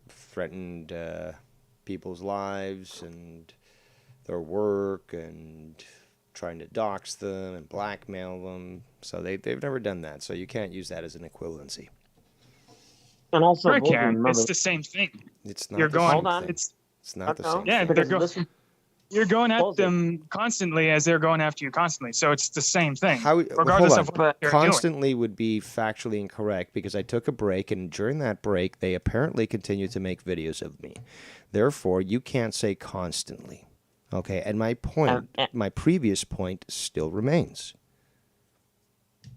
Speaker 1: threatened people's lives and their work and trying to dox them and blackmail them. So they've never done that. So you can't use that as an equivalency.
Speaker 6: And also,
Speaker 4: I
Speaker 6: Bullseye,
Speaker 4: can.
Speaker 6: remember,
Speaker 4: It's the same thing.
Speaker 1: It's not
Speaker 4: You're
Speaker 1: the
Speaker 4: going.
Speaker 1: same
Speaker 6: hold on.
Speaker 1: thing.
Speaker 4: It's
Speaker 1: It's not the
Speaker 6: No,
Speaker 1: same
Speaker 4: yeah.
Speaker 1: thing.
Speaker 4: They're
Speaker 6: because
Speaker 4: going.
Speaker 6: listen,
Speaker 4: You're going at
Speaker 6: Bullseye.
Speaker 4: them constantly as they're going after you constantly. So it's the same thing,
Speaker 1: How,
Speaker 4: regardless
Speaker 1: hold
Speaker 4: of
Speaker 1: on.
Speaker 4: what they're doing.
Speaker 1: Constantly would be factually incorrect because I took a break, and during that break, they apparently continued to make videos of me. Therefore, you can't say constantly. Okay, and my point, my previous point, still remains.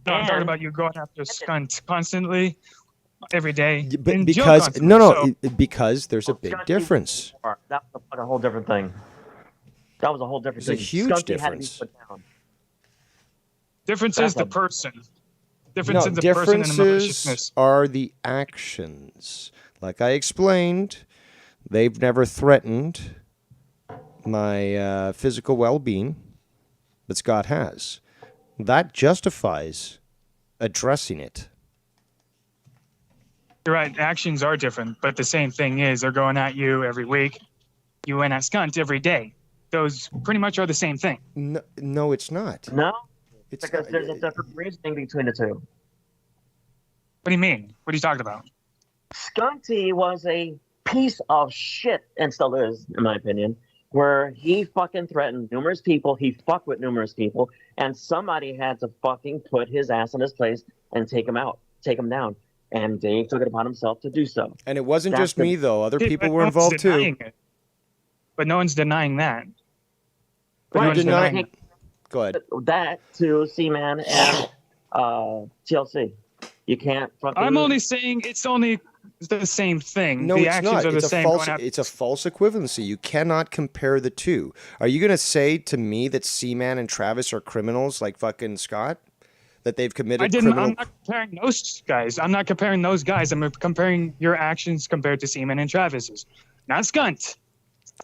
Speaker 4: No, I'm talking
Speaker 6: And-
Speaker 4: about you going after Skunt constantly, every day.
Speaker 1: But
Speaker 4: and Joe
Speaker 1: because
Speaker 4: constantly. So
Speaker 1: because there's a big
Speaker 6: Skunky
Speaker 1: difference.
Speaker 6: was that was a whole different thing. That was a whole different
Speaker 1: There's a
Speaker 6: thing.
Speaker 1: huge
Speaker 6: Skunky
Speaker 1: difference.
Speaker 6: Had to be put down.
Speaker 4: difference
Speaker 6: That's
Speaker 4: is the
Speaker 6: a-
Speaker 4: person. Difference
Speaker 1: No,
Speaker 4: in the person and the
Speaker 1: differences
Speaker 4: maliciousness.
Speaker 1: are the actions. Like I explained, they've never threatened my physical well-being, but Scott has. That justifies addressing it.
Speaker 4: You're right. Actions are different, but the same thing is they're going at you every week. You went at Skunt every day. Those pretty much are the same thing.
Speaker 1: No, it's not.
Speaker 6: No,
Speaker 1: It's
Speaker 6: because
Speaker 1: not.
Speaker 6: there's a different reasoning between the two.
Speaker 4: What do you mean? What are you talking about?
Speaker 6: Skunty was a piece of shit, and still is, in my opinion, where he fucking threatened numerous people, he fucked with numerous people, and somebody had to fucking put his ass in his place and take him out, take him down. And Dave took it upon himself to do so.
Speaker 1: And it wasn't
Speaker 6: That's
Speaker 1: just me, though. Other
Speaker 4: But
Speaker 1: people
Speaker 4: no
Speaker 1: were
Speaker 4: one's
Speaker 1: involved, too.
Speaker 4: denying it. But no one's denying that. But no
Speaker 6: Right,
Speaker 4: one's
Speaker 1: deny-
Speaker 4: denying it.
Speaker 1: Go ahead.
Speaker 6: That to C-Man and TLC. You can't fucking...
Speaker 4: I'm only saying it's only the same thing.
Speaker 1: No,
Speaker 4: the
Speaker 1: it's
Speaker 4: actions
Speaker 1: not.
Speaker 4: are the
Speaker 1: It's a
Speaker 4: same.
Speaker 1: false.
Speaker 4: going after-
Speaker 1: It's a false equivalency. You cannot compare the two. Are you gonna say to me that C-Man and Travis are criminals like fucking Scott? That they've committed criminal?
Speaker 4: I'm not comparing those guys. I'm not comparing those guys. I'm comparing your actions compared to Seaman and Travis's. Not Skunt.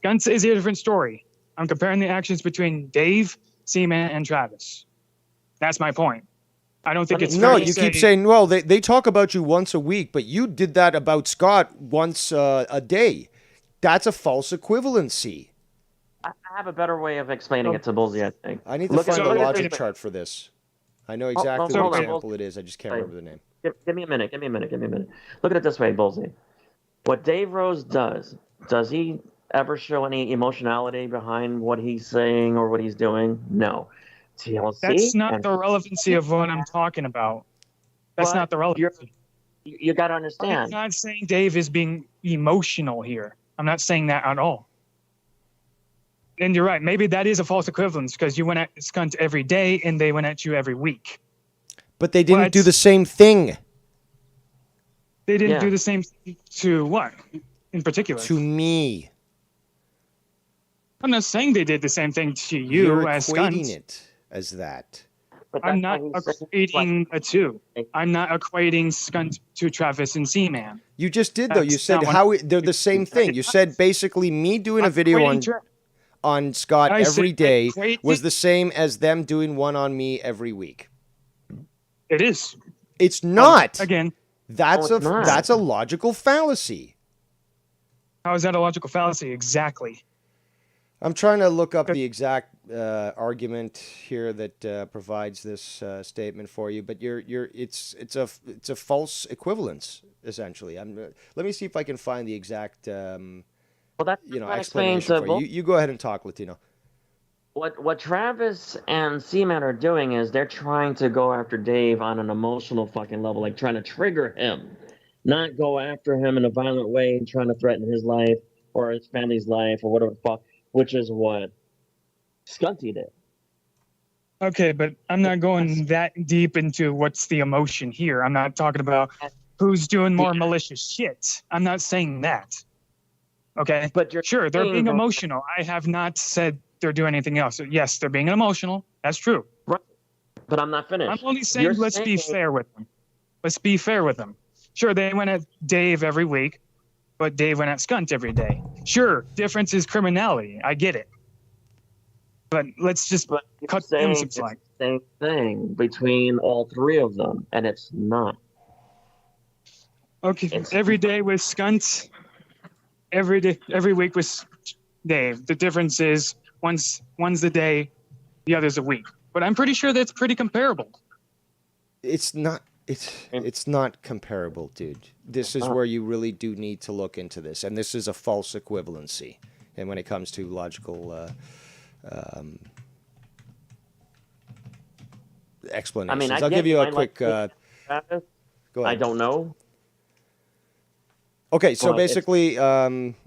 Speaker 4: Skunt is a different story. I'm comparing the actions between Dave, Seaman, and Travis. That's my point. I don't think it's
Speaker 1: No,
Speaker 4: fair to
Speaker 1: you keep
Speaker 4: say-
Speaker 1: saying, well, they talk about you once a week, but you did that about Scott once a day. That's a false equivalency.
Speaker 6: I have a better way of explaining it to Bullseye, I think.
Speaker 1: I need to
Speaker 6: Look at-
Speaker 1: find
Speaker 6: look
Speaker 1: a
Speaker 6: at
Speaker 1: logic
Speaker 6: this-
Speaker 1: chart for this. I know
Speaker 6: hold
Speaker 1: exactly
Speaker 6: on,
Speaker 1: what
Speaker 6: hold
Speaker 1: example it is. I just can't remember the name.
Speaker 6: Give me a minute. Look at it this way, Bullseye. What Dave Rose does he ever show any emotionality behind what he's saying or what he's doing? No. TLC?
Speaker 4: That's not
Speaker 6: and-
Speaker 4: the relevancy of what I'm talking about. That's
Speaker 6: But
Speaker 4: not the relevancy.
Speaker 6: You got to
Speaker 4: I'm
Speaker 6: understand.
Speaker 4: not saying Dave is being emotional here. I'm not saying that at all. And you're right. Maybe that is a false equivalence because you went at Skunt every day and they went at you every week.
Speaker 1: But they didn't
Speaker 4: What?
Speaker 1: do the same thing
Speaker 4: They didn't
Speaker 6: Yeah.
Speaker 4: do the same thing to what in particular?
Speaker 1: to me.
Speaker 4: I'm not saying they did the same thing to you
Speaker 1: You're
Speaker 4: as
Speaker 1: equating
Speaker 4: Skunt.
Speaker 1: it as that.
Speaker 6: But
Speaker 4: I'm
Speaker 6: that's
Speaker 4: not
Speaker 6: why he's saying,
Speaker 4: equating the two. I'm not equating Skunt to Travis and Seaman.
Speaker 1: You just did, though. You
Speaker 4: That's
Speaker 1: said
Speaker 4: not what-
Speaker 1: how they're the same thing. You said basically me doing a video on Scott
Speaker 4: I said
Speaker 1: every day
Speaker 4: equate
Speaker 1: was
Speaker 4: it-
Speaker 1: the same as them doing one on me every week.
Speaker 4: It is.
Speaker 1: It's not.
Speaker 4: Again,
Speaker 1: That's
Speaker 6: No, it's not.
Speaker 1: that's a logical fallacy.
Speaker 4: how is that a logical fallacy? Exactly.
Speaker 1: I'm trying to look up the exact argument here that provides this statement for you, but it's a false equivalence essentially. Let me see if I can find the exact
Speaker 6: well, that's what I explained
Speaker 1: explanation
Speaker 6: to
Speaker 1: for
Speaker 6: Bull.
Speaker 1: you. You go ahead and talk, Latino.
Speaker 6: What Travis and Seaman are doing is they're trying to go after Dave on an emotional fucking level, like trying to trigger him, not go after him in a violent way and trying to threaten his life or his family's life or whatever the fuck, which is what Skunty did.
Speaker 4: Okay, but I'm not going that deep into what's the emotion here. I'm not talking about who's doing more malicious shit. I'm not saying that. Okay?
Speaker 6: But you're
Speaker 4: Sure, they're being
Speaker 6: saying-
Speaker 4: emotional. I have not said they're doing anything else. Yes, they're being emotional. That's true.
Speaker 6: But I'm not finished.
Speaker 4: I'm only saying
Speaker 6: You're
Speaker 4: let's be
Speaker 6: saying-
Speaker 4: fair with them. Let's be fair with them. Sure, they went at Dave every week, but Dave went at Skunt every day. Sure, difference is criminality. I get it. But let's just
Speaker 6: But you're
Speaker 4: cut
Speaker 6: saying
Speaker 4: them some
Speaker 6: it's
Speaker 4: slack.
Speaker 6: the same thing between all three of them, and it's not.
Speaker 4: Okay,
Speaker 6: It's-
Speaker 4: every day with Skunt, every week with Dave. The difference is one's a day, the other's a week. But I'm pretty sure that's pretty comparable.
Speaker 1: It's not. It's not comparable, dude. This is where you really do need to look into this, and this is a false equivalency. And when it comes to logical explanations,
Speaker 6: I
Speaker 1: I'll
Speaker 6: get
Speaker 1: give you a
Speaker 6: mine,
Speaker 1: quick.
Speaker 6: Travis.
Speaker 1: Go
Speaker 6: I
Speaker 1: ahead.
Speaker 6: don't know.
Speaker 1: Okay, so
Speaker 6: Well, it's-
Speaker 1: basically,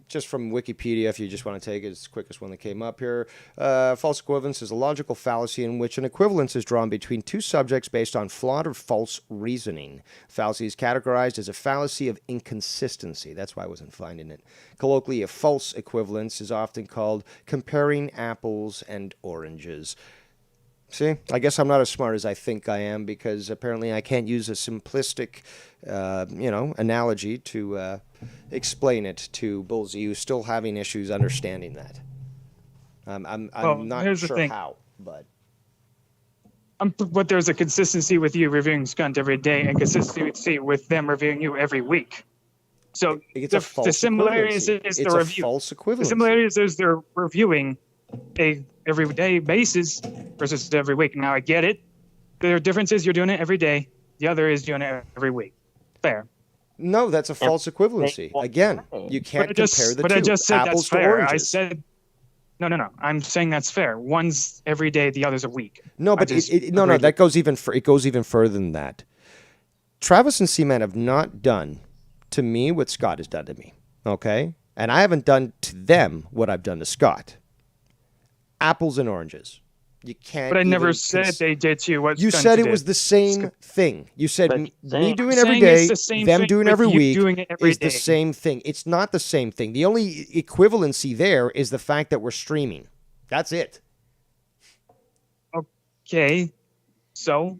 Speaker 1: just from Wikipedia, if you just want to take it, it's the quickest one that came up here. False equivalence is a logical fallacy in which an equivalence is drawn between two subjects based on flawed or false reasoning. Fallacy is categorized as a fallacy of inconsistency. That's why I wasn't finding it. Colloquially, a false equivalence is often called comparing apples and oranges. See, I guess I'm not as smart as I think I am because apparently I can't use a simplistic, analogy to explain it to Bullseye, who's still having issues understanding that. I'm
Speaker 4: Well,
Speaker 1: not
Speaker 4: here's the
Speaker 1: sure
Speaker 4: thing.
Speaker 1: how, but
Speaker 4: But there's a consistency with you reviewing Skunt every day and consistency with them reviewing you every week. So
Speaker 1: it's
Speaker 4: the,
Speaker 1: a false
Speaker 4: the similarities
Speaker 1: equivalency.
Speaker 4: is
Speaker 1: It's
Speaker 4: the
Speaker 1: a
Speaker 4: review.
Speaker 1: false
Speaker 4: The
Speaker 1: equivalency.
Speaker 4: similarities is they're reviewing a everyday basis versus every week. Now I get it. The difference is you're doing it every day. The other is doing it every week. Fair.
Speaker 1: No, that's a false equivalency. Again, you can't compare the
Speaker 4: but
Speaker 1: two.
Speaker 4: I just said
Speaker 1: apples
Speaker 4: that's
Speaker 1: to
Speaker 4: fair.
Speaker 1: oranges.
Speaker 4: I said no. I'm saying that's fair. One's every day, the other's a week.
Speaker 1: No, but no,
Speaker 4: agreed.
Speaker 1: that goes even it goes even further than that. Travis and Seaman have not done to me what Scott has done to me. Okay, and I haven't done to them what I've done to Scott. Apples and oranges. You can't.
Speaker 4: But I never
Speaker 1: even
Speaker 4: said they did to you what
Speaker 1: You
Speaker 4: Skunt
Speaker 1: said it
Speaker 4: did.
Speaker 1: was the same thing. You said
Speaker 6: But
Speaker 1: me
Speaker 6: saying-
Speaker 1: doing
Speaker 4: I'm
Speaker 1: every
Speaker 4: saying
Speaker 1: day,
Speaker 4: it's the same
Speaker 1: them
Speaker 4: thing
Speaker 1: doing
Speaker 4: with
Speaker 1: every
Speaker 4: you
Speaker 1: week
Speaker 4: doing it every
Speaker 1: is the
Speaker 4: day.
Speaker 1: same thing. It's not the same thing. The only equivalency there is the fact that we're streaming. That's it.
Speaker 4: Okay, so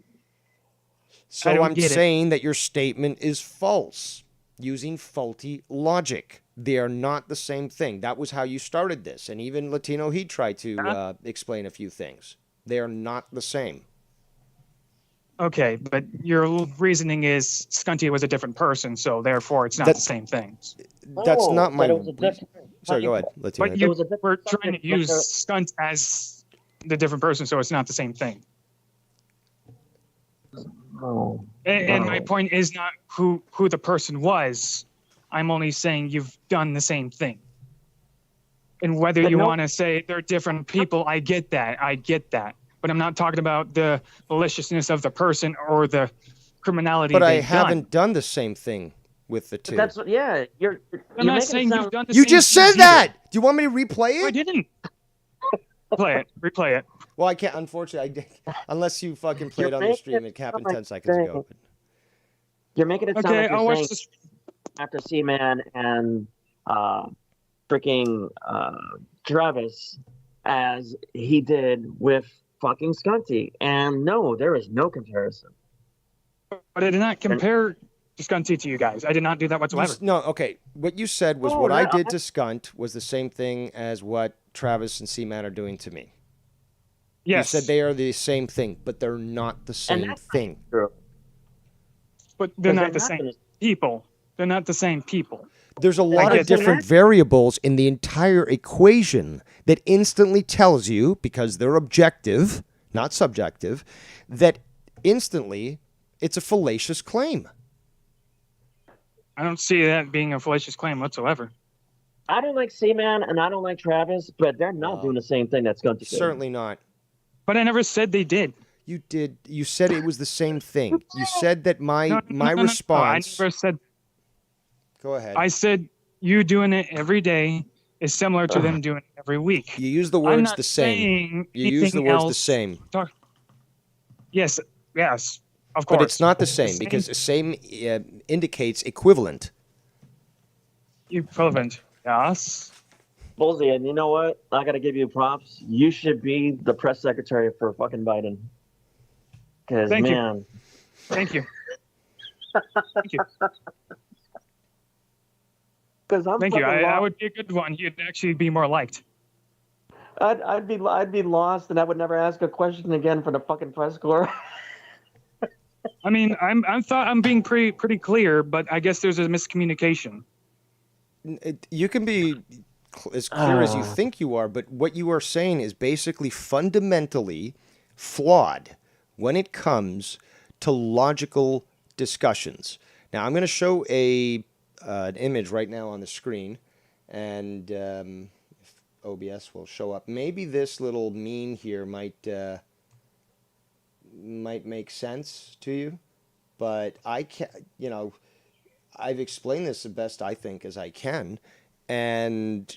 Speaker 1: So
Speaker 4: don't
Speaker 1: I'm
Speaker 4: get it.
Speaker 1: saying that your statement is false, using faulty logic. They are not the same thing. That was how you started this, and even Latino he tried to explain a few things. They are not the same.
Speaker 4: okay, but your reasoning is Skunty was a different person, so therefore it's not
Speaker 1: That-
Speaker 4: the same thing.
Speaker 1: That's
Speaker 6: No,
Speaker 1: not my.
Speaker 6: but it was a different-
Speaker 1: Sorry, go ahead, Latino.
Speaker 4: But you
Speaker 6: was a different
Speaker 4: were trying to
Speaker 6: subject
Speaker 4: use
Speaker 6: matter.
Speaker 4: Skunt as the different person, so it's not the same thing.
Speaker 6: Oh,
Speaker 4: And my
Speaker 6: wow.
Speaker 4: point is not who the person was. I'm only saying you've done the same thing. And whether
Speaker 6: But
Speaker 4: you
Speaker 6: no-
Speaker 4: want to say they're different people, I get that. But I'm not talking about the maliciousness of the person or the criminality.
Speaker 1: But I
Speaker 4: they've
Speaker 1: haven't done the same thing with the two.
Speaker 6: But that's what. Yeah, you're.
Speaker 4: I'm
Speaker 6: you're
Speaker 4: not
Speaker 6: making
Speaker 4: saying
Speaker 6: it
Speaker 4: you've
Speaker 6: sound,
Speaker 4: done the
Speaker 1: You
Speaker 4: same
Speaker 1: just
Speaker 4: things
Speaker 1: said that. Do you want me to replay
Speaker 4: either. I
Speaker 1: it?
Speaker 4: didn't. Replay it.
Speaker 1: Well, I can't. Unfortunately, unless you fucking played
Speaker 6: You're
Speaker 1: on the
Speaker 6: making
Speaker 1: stream,
Speaker 6: it
Speaker 1: it happened
Speaker 6: sound
Speaker 1: 10
Speaker 6: like
Speaker 1: seconds
Speaker 6: saying-
Speaker 1: ago.
Speaker 6: You're making it sound
Speaker 4: Okay,
Speaker 6: like
Speaker 4: I'll
Speaker 6: you're
Speaker 4: watch
Speaker 6: saying
Speaker 4: this.
Speaker 6: after Seaman and freaking Travis as he did with fucking Skunty. And no, there is no comparison.
Speaker 4: But I did not compare Skunty to you guys. I did not do that
Speaker 1: You
Speaker 4: whatsoever.
Speaker 1: no, okay. What you said was
Speaker 6: Oh,
Speaker 1: what I
Speaker 6: no,
Speaker 1: did to Skunt was the same thing as what Travis and Seaman are doing to me.
Speaker 4: Yes.
Speaker 1: You said they are the same thing, but they're not the same
Speaker 6: that's not
Speaker 1: thing.
Speaker 6: True.
Speaker 4: But they're
Speaker 6: Because
Speaker 4: not the same people. They're not the same people.
Speaker 1: There's a lot
Speaker 4: get
Speaker 1: of different variables in the entire equation that instantly tells you, because they're objective, not subjective, that instantly it's a fallacious claim.
Speaker 4: I don't see that being a fallacious claim whatsoever.
Speaker 6: I don't like Seaman and I don't like Travis, but they're not doing the same thing that Skunty did.
Speaker 1: Certainly not.
Speaker 4: But I never said they did.
Speaker 1: You did. You said it was the same thing. You said that my
Speaker 4: No,
Speaker 1: response.
Speaker 4: I never said.
Speaker 1: Go ahead.
Speaker 4: I said you doing it every day is similar to them doing it every week.
Speaker 1: You use the
Speaker 4: I'm
Speaker 1: words
Speaker 4: not
Speaker 1: the same.
Speaker 4: saying
Speaker 1: You use the
Speaker 4: anything
Speaker 1: words the
Speaker 4: else.
Speaker 1: same.
Speaker 4: Yes, of course.
Speaker 1: But it's not the same because same indicates equivalent.
Speaker 4: Equivalent. Yes.
Speaker 6: Bullseye, and you know what? I gotta give you props. You should be the press secretary for fucking Biden. Because,
Speaker 4: Thank you.
Speaker 6: man.
Speaker 4: Thank you. Thank you.
Speaker 6: Because I'm
Speaker 4: Thank you.
Speaker 6: fucking
Speaker 4: I
Speaker 6: lost.
Speaker 4: would be a good one. You'd actually be more liked.
Speaker 6: I'd be lost, and I would never ask a question again for the fucking press corps.
Speaker 4: I mean, I thought I'm being pretty clear, but I guess there's a miscommunication.
Speaker 1: You can be as clear as you think you are, but what you are saying is basically fundamentally flawed when it comes to logical discussions. Now, I'm going to show an image right now on the screen, and if OBS will show up, maybe this little meme here might make sense to you, but I can't, I've explained this the best I think as I can, and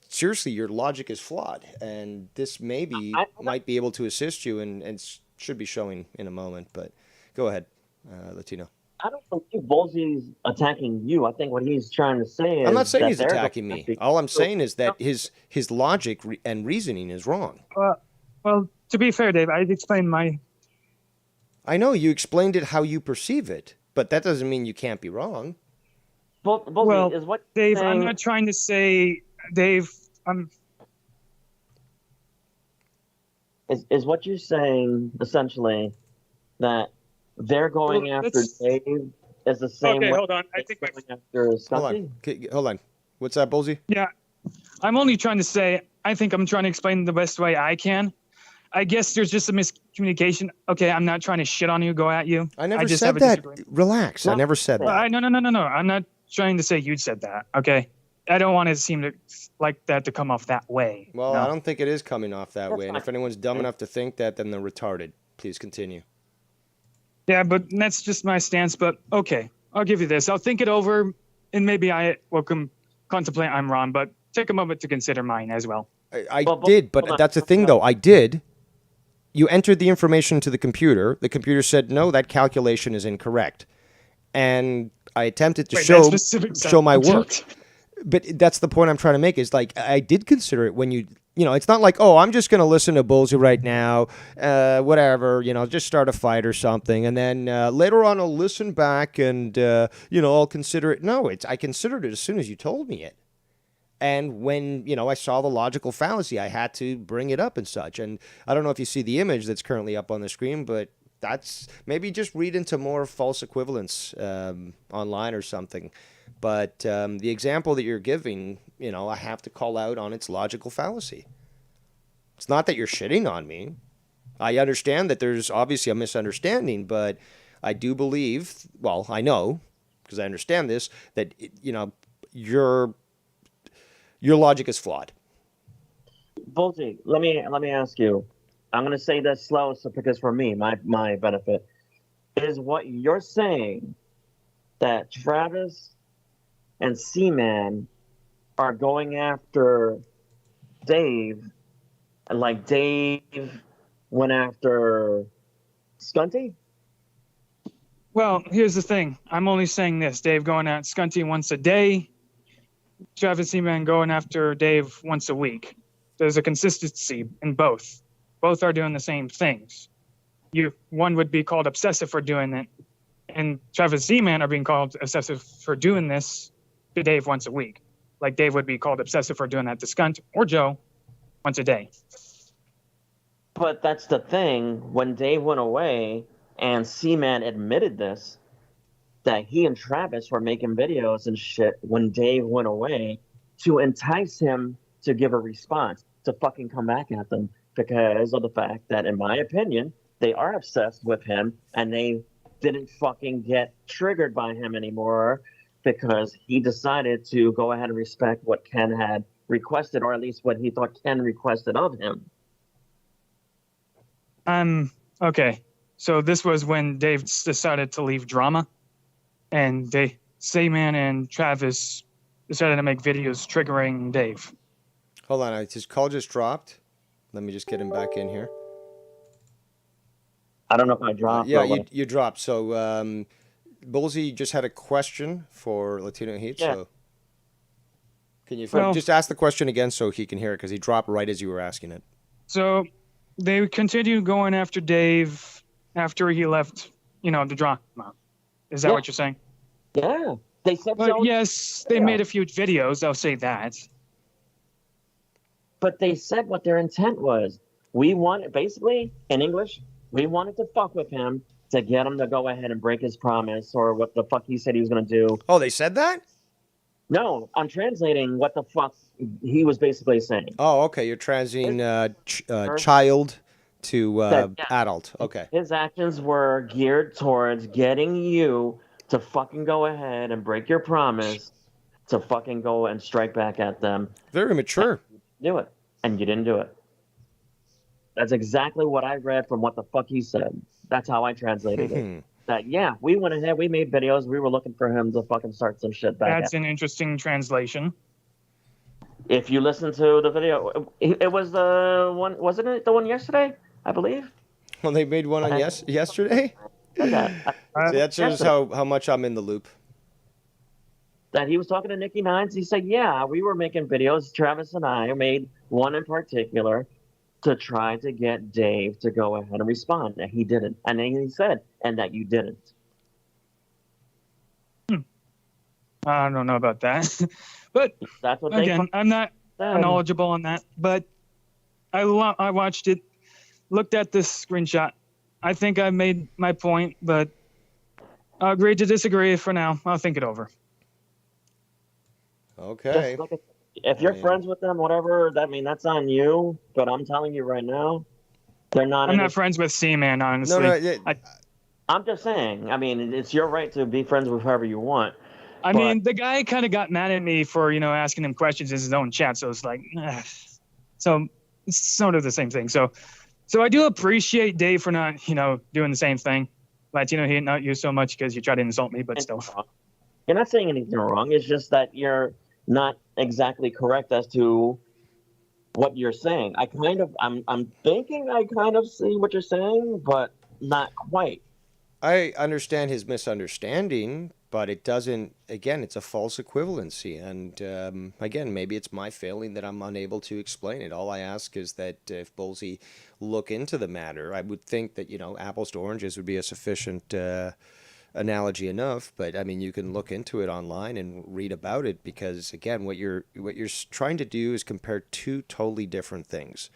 Speaker 1: seriously, your logic is flawed, and this maybe might be able to assist you, and should be showing in a moment, but go ahead, Latino.
Speaker 6: I don't believe Bullsey's attacking you. I think what he's trying to say is
Speaker 1: I'm not saying
Speaker 6: that
Speaker 1: he's
Speaker 6: they're
Speaker 1: attacking me. All I'm saying is that his logic and reasoning is wrong.
Speaker 4: Well, to be fair, Dave, I'd explain my...
Speaker 1: I know, you explained it how you perceive it, but that doesn't mean you can't be wrong.
Speaker 6: Bullseye, is what
Speaker 4: Dave,
Speaker 6: saying...
Speaker 4: I'm not trying to say, Dave,
Speaker 6: Is what you're saying essentially that they're going after Dave is the same way
Speaker 4: hold on. I think
Speaker 6: going after Scotty?
Speaker 1: Hold on. What's that, Bullseye?
Speaker 4: Yeah, I'm only trying to say, I think I'm trying to explain the best way I can. I guess there's just a miscommunication. Okay, I'm not trying to shit on you, go at you.
Speaker 1: I never
Speaker 4: just
Speaker 1: said that. Relax. I never said that.
Speaker 4: No. I'm not trying to say you said that, okay? I don't want it to seem like that to come off that way.
Speaker 1: Well,
Speaker 4: no?
Speaker 1: I don't think it is coming off that way. And
Speaker 6: fine.
Speaker 1: if anyone's dumb enough to think that, then they're retarded. Please continue.
Speaker 4: Yeah, but that's just my stance. But okay, I'll give you this. I'll think it over, and maybe I will contemplate I'm wrong, but take a moment to consider mine as well.
Speaker 1: I did, but that's the thing, though. I did. You entered the information to the computer. The computer said, no, that calculation is incorrect. And I attempted to show my work. But that's the point I'm trying to make is like, I did consider it when it's not like, oh, I'm just going to listen to Bullseye right now, whatever, just start a fight or something. And then later on, I'll listen back and, I'll consider it. No, I considered it as soon as you told me it. And when, I saw the logical fallacy, I had to bring it up and such. And I don't know if you see the image that's currently up on the screen, but that's maybe just read into more false equivalence online or something. But the example that you're giving, I have to call out on its logical fallacy. It's not that you're shitting on me. I understand that there's obviously a misunderstanding, but I do believe, well, I know, because I understand this, that, your logic is flawed.
Speaker 6: Bullseye, let me ask you. I'm going to say this slow because for me, my benefit, is what you're saying that Travis and Seaman are going after Dave, like Dave went after Scunty?
Speaker 4: Well, here's the thing. I'm only saying this. Dave going at Scunty once a day. Travis Seaman going after Dave once a week. There's a consistency in both. Both are doing the same things. One would be called obsessive for doing it, and Travis Seaman are being called obsessive for doing this to Dave once a week. Like Dave would be called obsessive for doing that to Skunt or Joe once a day.
Speaker 6: But that's the thing. When Dave went away and Seaman admitted this, that he and Travis were making videos and shit when Dave went away to entice him to give a response, to fucking come back at them because of the fact that, in my opinion, they are obsessed with him and they didn't fucking get triggered by him anymore because he decided to go ahead and respect what Ken had requested, or at least what he thought Ken requested of him.
Speaker 4: Okay. So this was when Dave decided to leave drama, and Seaman and Travis decided to make videos triggering Dave.
Speaker 1: Hold on, his call just dropped. Let me just get him back in here.
Speaker 6: I don't know if I dropped.
Speaker 1: Yeah,
Speaker 6: or what.
Speaker 1: you dropped. So, Bullsy just had a question for Latino Heat.
Speaker 6: Yeah.
Speaker 1: So, can you
Speaker 4: Well-
Speaker 1: just ask the question again so he can hear it? Because he dropped right as you were asking it.
Speaker 4: So they continued going after Dave after he left, the drama. Is that
Speaker 6: Yeah.
Speaker 4: what you're saying?
Speaker 6: Yeah, they said
Speaker 4: But
Speaker 6: so.
Speaker 4: yes, they made a few videos. I'll say that.
Speaker 6: But they said what their intent was. We wanted, basically, in English, we wanted to fuck with him to get him to go ahead and break his promise or what the fuck he said he was going to do.
Speaker 1: Oh, they said that?
Speaker 6: No, I'm translating what the fuck he was basically saying.
Speaker 1: Oh, okay. You're transing child to
Speaker 6: Yeah.
Speaker 1: adult. Okay.
Speaker 6: His actions were geared towards getting you to fucking go ahead and break your promise to fucking go and strike back at them.
Speaker 1: Very mature.
Speaker 6: Do it. And you didn't do it. That's exactly what I read from what the fuck he said. That's how I translated it. That, yeah, we went ahead, we made videos, we were looking for him to fucking start some shit back.
Speaker 4: That's an interesting translation.
Speaker 6: If you listen to the video, it was the one, wasn't it the one yesterday, I believe?
Speaker 1: Well, they made one on yesterday?
Speaker 6: Okay.
Speaker 1: See, that shows how much I'm in the loop.
Speaker 6: That he was talking to Nikki Nines. He said, yeah, we were making videos. Travis and I made one in particular to try to get Dave to go ahead and respond. And he didn't. And then he said, and that you didn't.
Speaker 4: I don't know about that. But
Speaker 6: That's what
Speaker 4: again, I'm not
Speaker 6: said.
Speaker 4: knowledgeable on that. But I watched it, looked at this screenshot. I think I made my point, but I agree to disagree for now. I'll think it over.
Speaker 1: Okay.
Speaker 6: Just if you're friends with them, whatever, that's on you. But I'm telling you right now, they're not.
Speaker 4: I'm not friends with C-Man, honestly.
Speaker 1: No,
Speaker 6: I'm just saying. It's your right to be friends with whoever you want.
Speaker 4: I mean, the guy kind of got mad at me for, asking him questions in his own chat. So it's like, so it's sort of the same thing. So I do appreciate Dave for not, doing the same thing. Latino Heat, not you so much because you try to insult me, but still.
Speaker 6: You're not saying anything wrong. It's just that you're not exactly correct as to what you're saying. I'm thinking I kind of see what you're saying, but not quite.
Speaker 1: I understand his misunderstanding, but it doesn't, again, it's a false equivalency. And again, maybe it's my failing that I'm unable to explain it. All I ask is that if Bullsy look into the matter, I would think that, apples to oranges would be a sufficient analogy enough. But I mean, you can look into it online and read about it because, again, what you're trying to do is compare two totally different things.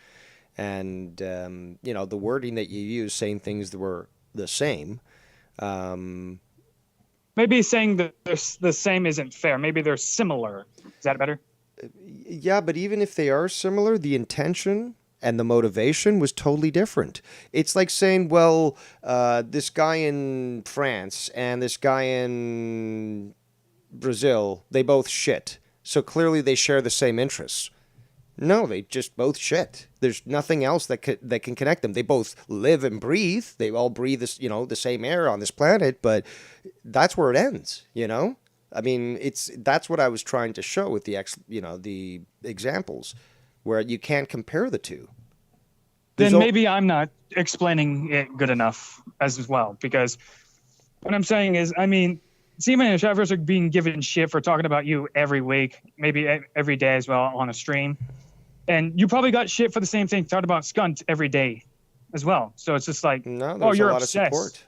Speaker 1: And, the wording that you use, saying things that were the same,
Speaker 4: maybe saying that the same isn't fair. Maybe they're similar. Is that better?
Speaker 1: Yeah, but even if they are similar, the intention and the motivation was totally different. It's like saying, well, this guy in France and this guy in Brazil, they both shit. So clearly they share the same interests. No, they just both shit. There's nothing else that can connect them. They both live and breathe. They all breathe this, the same air on this planet, but that's where it ends, I mean, that's what I was trying to show with the examples where you can't compare the two.
Speaker 4: Then maybe I'm not explaining it good enough as well, because what I'm saying is, Seaman and Travis are being given shit for talking about you every week, maybe every day as well on a stream. And you probably got shit for the same thing, talking about Skunt every day as well. So it's just like,
Speaker 1: there's
Speaker 4: you're
Speaker 1: a lot
Speaker 4: obsessed.
Speaker 1: of support.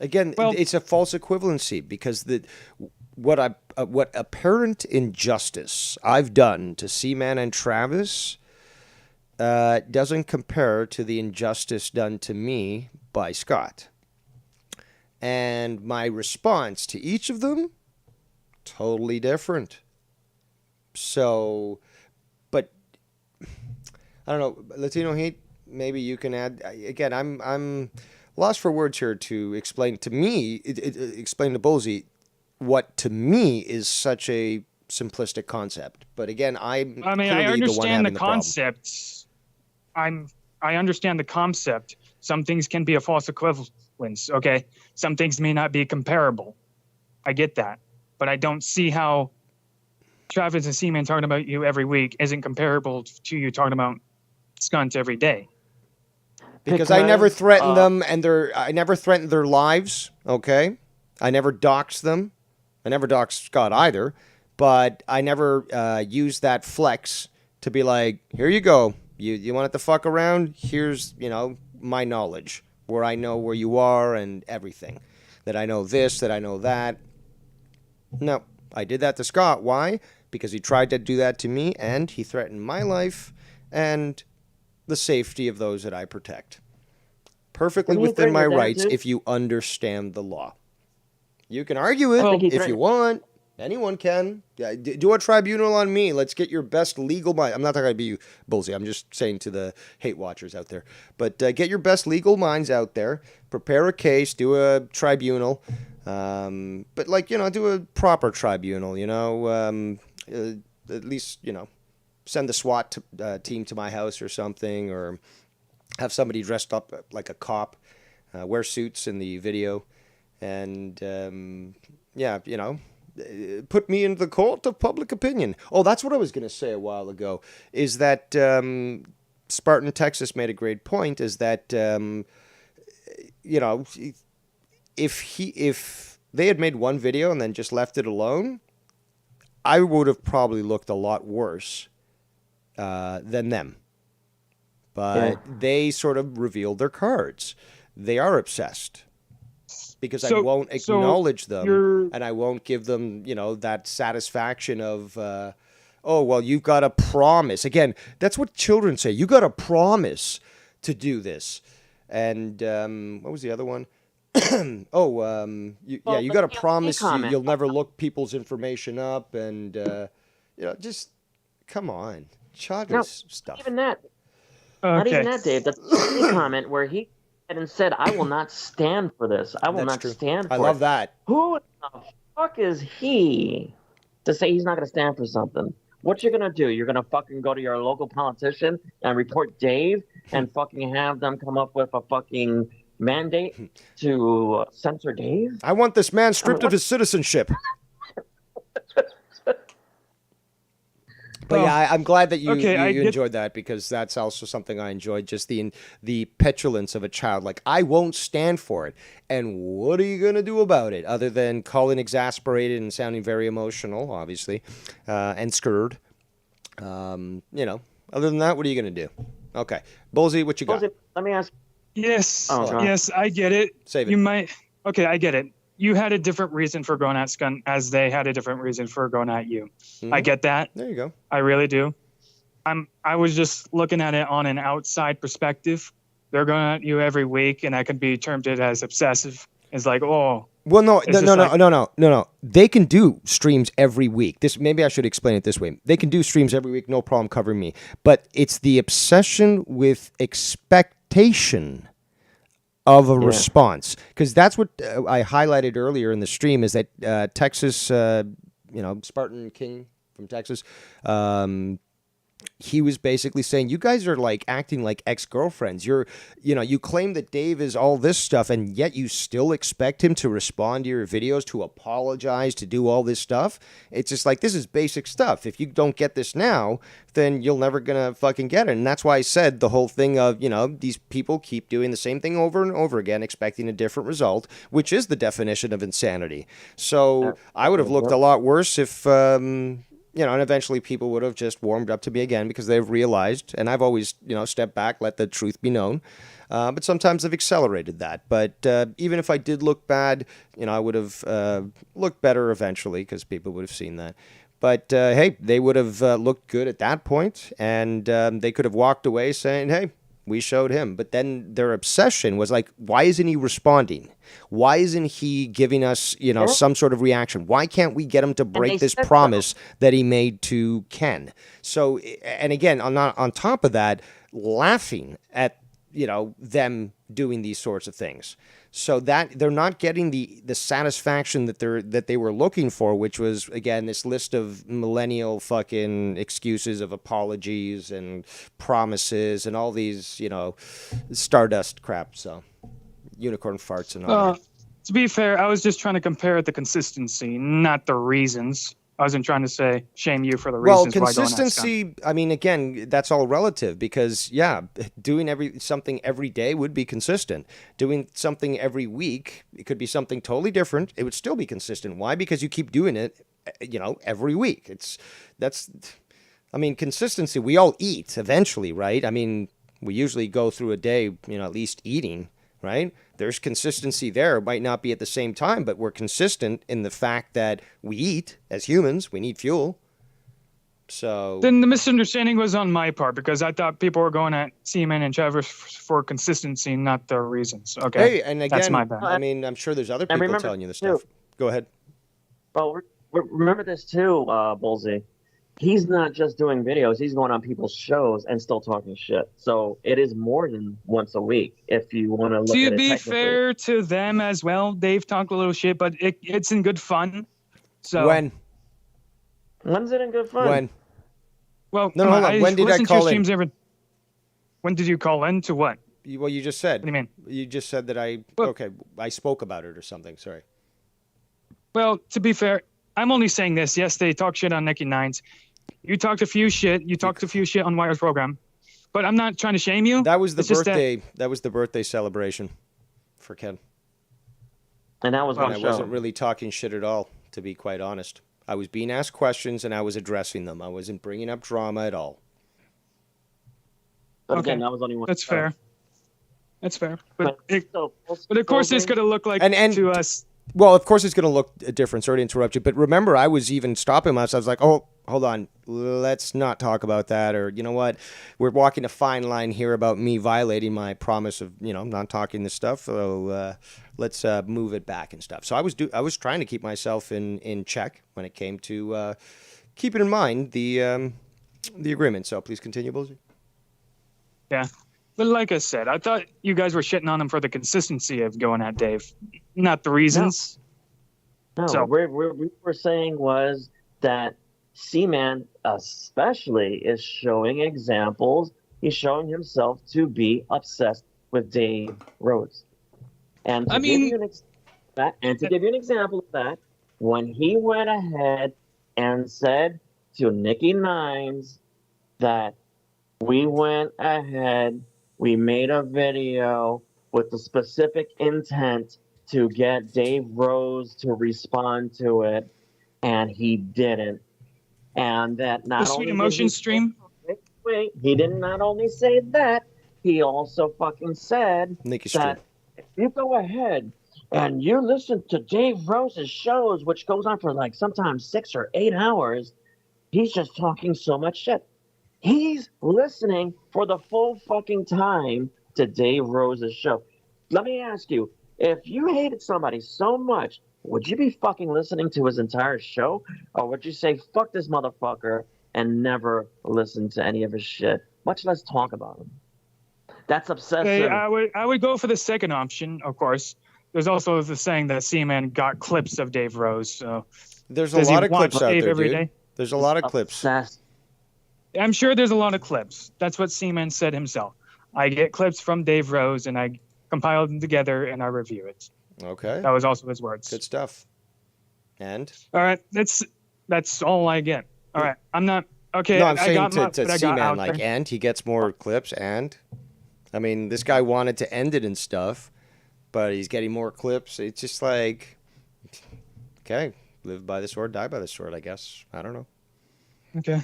Speaker 1: Again, it's a false equivalency because what apparent injustice I've done to Seaman and Travis doesn't compare to the injustice done to me by Scott. And my response to each of them, totally different. So, but I don't know, Latino Heat, maybe you can add. Again, I'm lost for words here to explain to me, explain to Bullsy what to me is such a simplistic concept. But again, I
Speaker 4: understand the concept. I understand the concept. Some things can be a false equivalence. Okay, some things may not be comparable. I get that, but I don't see how Travis and Seaman talking about you every week isn't comparable to you talking about Skunt every day.
Speaker 1: Because I never threatened them, and I never threatened their lives. Okay, I never doxed them. I never doxed Scott either, but I never used that flex to be like, here you go. You wanted to fuck around? Here's my knowledge, where I know where you are and everything. That I know this, that I know that. No, I did that to Scott. Why? Because he tried to do that to me, and he threatened my life and the safety of those that I protect. Perfectly within my rights if you understand the law. You can argue it if you want. Anyone can. Do a tribunal on me. Let's get your best legal mind. I'm not talking about you, Bullseye. I'm just saying to the hate watchers out there. But get your best legal minds out there. Prepare a case. Do a tribunal. But do a proper tribunal. At least send the SWAT team to my house or something, or have somebody dressed up like a cop, wear suits in the video, and put me in the court of public opinion. Oh, that's what I was going to say a while ago, is that Spartan, Texas made a great point, is that, if they had made one video and then just left it alone, I would have probably looked a lot worse than them. But they sort of revealed their cards. They are obsessed. Because I won't acknowledge them, and I won't give them, that satisfaction of, you've got to promise. Again, that's what children say. You got to promise to do this. And what was the other one? You got to promise you'll never look people's information up, and just come on, childish stuff.
Speaker 6: Even that, not even that, Dave. That's the comment where he and said, "I will not stand for this. I will not stand for it."
Speaker 1: I love that.
Speaker 6: Who the fuck is he to say he's not going to stand for something? What you're going to do? You're going to fucking go to your local politician and report Dave and fucking have them come up with a fucking mandate to censor Dave?
Speaker 1: I want this man stripped of his citizenship. But I'm glad that you enjoyed that, because that's also something I enjoyed, just the petulance of a child. Like, I won't stand for it. And what are you going to do about it? Other than calling exasperated and sounding very emotional, obviously, and scared. Other than that, what are you going to do? Okay. Bullseye, what you got?
Speaker 6: Let me ask.
Speaker 4: Yes. Yes, I get it.
Speaker 1: Save it.
Speaker 4: You might. Okay, I get it. You had a different reason for going at Scott as they had a different reason for going at you. Mm-hmm. I get that.
Speaker 1: There you go.
Speaker 4: I really do. I was just looking at it on an outside perspective. They're going at you every week, and that could be termed as obsessive. It's like, oh.
Speaker 1: Well, no. They can do streams every week. Maybe I should explain it this way. They can do streams every week, no problem covering me. But it's the obsession with expectation of a response, because that's what I highlighted earlier in the stream, is that Texas, Spartan King from Texas, he was basically saying, you guys are like acting like ex-girlfriends. You claim that Dave is all this stuff, and yet you still expect him to respond to your videos, to apologize, to do all this stuff. It's just like, this is basic stuff. If you don't get this now, then you're never gonna fucking get it. And that's why I said the whole thing of, these people keep doing the same thing over and over again, expecting a different result, which is the definition of insanity. So I would have looked a lot worse if and eventually people would have just warmed up to me again, because they've realized, and I've always, stepped back, let the truth be known. But sometimes I've accelerated that. But even if I did look bad, I would have looked better eventually, because people would have seen that. But, hey, they would have looked good at that point, and they could have walked away saying, hey, we showed him. But then their obsession was like, why isn't he responding? Why isn't he giving us, some sort of reaction? Why can't we get him to break this promise that he made to Ken? So, and again, on top of that, laughing at, them doing these sorts of things. So that they're not getting the satisfaction that they were looking for, which was, again, this list of millennial fucking excuses of apologies and promises and all these, stardust crap. So unicorn farts and all that.
Speaker 4: To be fair, I was just trying to compare the consistency, not the reasons. I wasn't trying to say shame you for the
Speaker 1: Well,
Speaker 4: reasons why going at Scott.
Speaker 1: consistency, I mean, again, that's all relative because, yeah, doing something every day would be consistent. Doing something every week, it could be something totally different. It would still be consistent. Why? Because you keep doing it, every week. I mean, consistency, we all eat eventually, right? I mean, we usually go through a day, at least eating, right? There's consistency there. It might not be at the same time, but we're consistent in the fact that we eat as humans. We need fuel. So
Speaker 4: Then the misunderstanding was on my part because I thought people were going at Seaman and Trevor for consistency, not their reasons. Okay,
Speaker 1: hey, and again,
Speaker 4: that's my bad.
Speaker 1: I mean, I'm sure there's other people
Speaker 6: remember,
Speaker 1: telling you this
Speaker 6: too,
Speaker 1: stuff. Go ahead.
Speaker 6: Well, remember this too, Bullseye. He's not just doing videos, he's going on people's shows and still talking shit. So it is more than once a week if you want to look at it
Speaker 4: To be
Speaker 6: technically.
Speaker 4: fair to them as well, Dave talked a little shit, but it's in good fun. So
Speaker 6: When's it in good fun?
Speaker 1: When?
Speaker 4: Well,
Speaker 1: No,
Speaker 4: come
Speaker 1: hold
Speaker 4: on,
Speaker 1: on. When did I
Speaker 4: listen to
Speaker 1: call
Speaker 4: your
Speaker 1: in?
Speaker 4: streams when did you call in to what?
Speaker 1: Well, you just said.
Speaker 4: What do you mean?
Speaker 1: You just said that I spoke about it or something. Sorry.
Speaker 4: Well, to be fair, I'm only saying this. Yes, they talk shit on Nikki Nines. You talked a few shit. You talked a few shit on Wire's program, but I'm not trying to shame you.
Speaker 1: That was the
Speaker 4: It's just
Speaker 1: birthday. That was the birthday celebration for Ken.
Speaker 6: And that was
Speaker 1: And
Speaker 6: one
Speaker 1: I
Speaker 6: show.
Speaker 1: wasn't really talking shit at all, to be quite honest. I was being asked questions and I was addressing them. I wasn't bringing up drama at all.
Speaker 6: But
Speaker 4: Okay.
Speaker 6: again, that was only one
Speaker 4: That's
Speaker 6: show.
Speaker 4: fair. That's fair. But
Speaker 6: So,
Speaker 4: of course, it's going to look like
Speaker 1: And
Speaker 4: to us.
Speaker 1: Well, of course it's going to look different. Sorry to interrupt you, but remember, I was even stopping myself. I was like, "Oh, hold on, let's not talk about that." Or you know what? We're walking a fine line here about me violating my promise of not talking this stuff. So let's move it back and stuff. So I was trying to keep myself in check when it came to keeping in mind the agreement. So please continue, Bullseye.
Speaker 4: Yeah. But like I said, I thought you guys were shitting on him for the consistency of going at Dave, not the reasons.
Speaker 6: No,
Speaker 4: So-
Speaker 6: what we were saying was that Seaman especially is showing examples. He's showing himself to be obsessed with Dave Rhodes. And to give you an example of that, when he went ahead and said to Nikki Nines that we went ahead, we made a video with the specific intent to get Dave Rose to respond to it, and he didn't. And that not
Speaker 4: The
Speaker 6: only
Speaker 4: Sweet
Speaker 6: did
Speaker 4: Emotion
Speaker 6: he-
Speaker 4: stream.
Speaker 6: Wait, he did not only say that, he also fucking said
Speaker 1: Nikki Stream.
Speaker 6: that if you go ahead and you listen to Dave Rose's shows, which goes on for like sometimes 6 or 8 hours, he's just talking so much shit. He's listening for the full fucking time to Dave Rose's show. Let me ask you, if you hated somebody so much, would you be fucking listening to his entire show? Or would you say, fuck this motherfucker and never listen to any of his shit, much less talk about him? That's obsessive.
Speaker 4: Okay, I would go for the second option, of course. There's also the saying that Seaman got clips of Dave Rose. So
Speaker 1: There's a
Speaker 4: does he
Speaker 1: lot of
Speaker 4: watch
Speaker 1: clips out
Speaker 4: Dave
Speaker 1: there,
Speaker 4: every
Speaker 1: dude.
Speaker 4: day?
Speaker 1: There's a lot of clips.
Speaker 6: Obsessed.
Speaker 4: I'm sure there's a lot of clips. That's what Seaman said himself. I get clips from Dave Rose and I compile them together and I review it.
Speaker 1: Okay.
Speaker 4: That was also his words.
Speaker 1: Good stuff. And
Speaker 4: All right, that's all I get. All right, I'm not okay.
Speaker 1: no, I'm
Speaker 4: I
Speaker 1: saying
Speaker 4: got my,
Speaker 1: to
Speaker 4: what I got
Speaker 1: C-Man,
Speaker 4: out
Speaker 1: like,
Speaker 4: there.
Speaker 1: and he gets more clips, and I mean, this guy wanted to end it and stuff, but he's getting more clips. It's just like, okay, live by the sword, die by the sword, I guess. I don't know.
Speaker 4: Okay.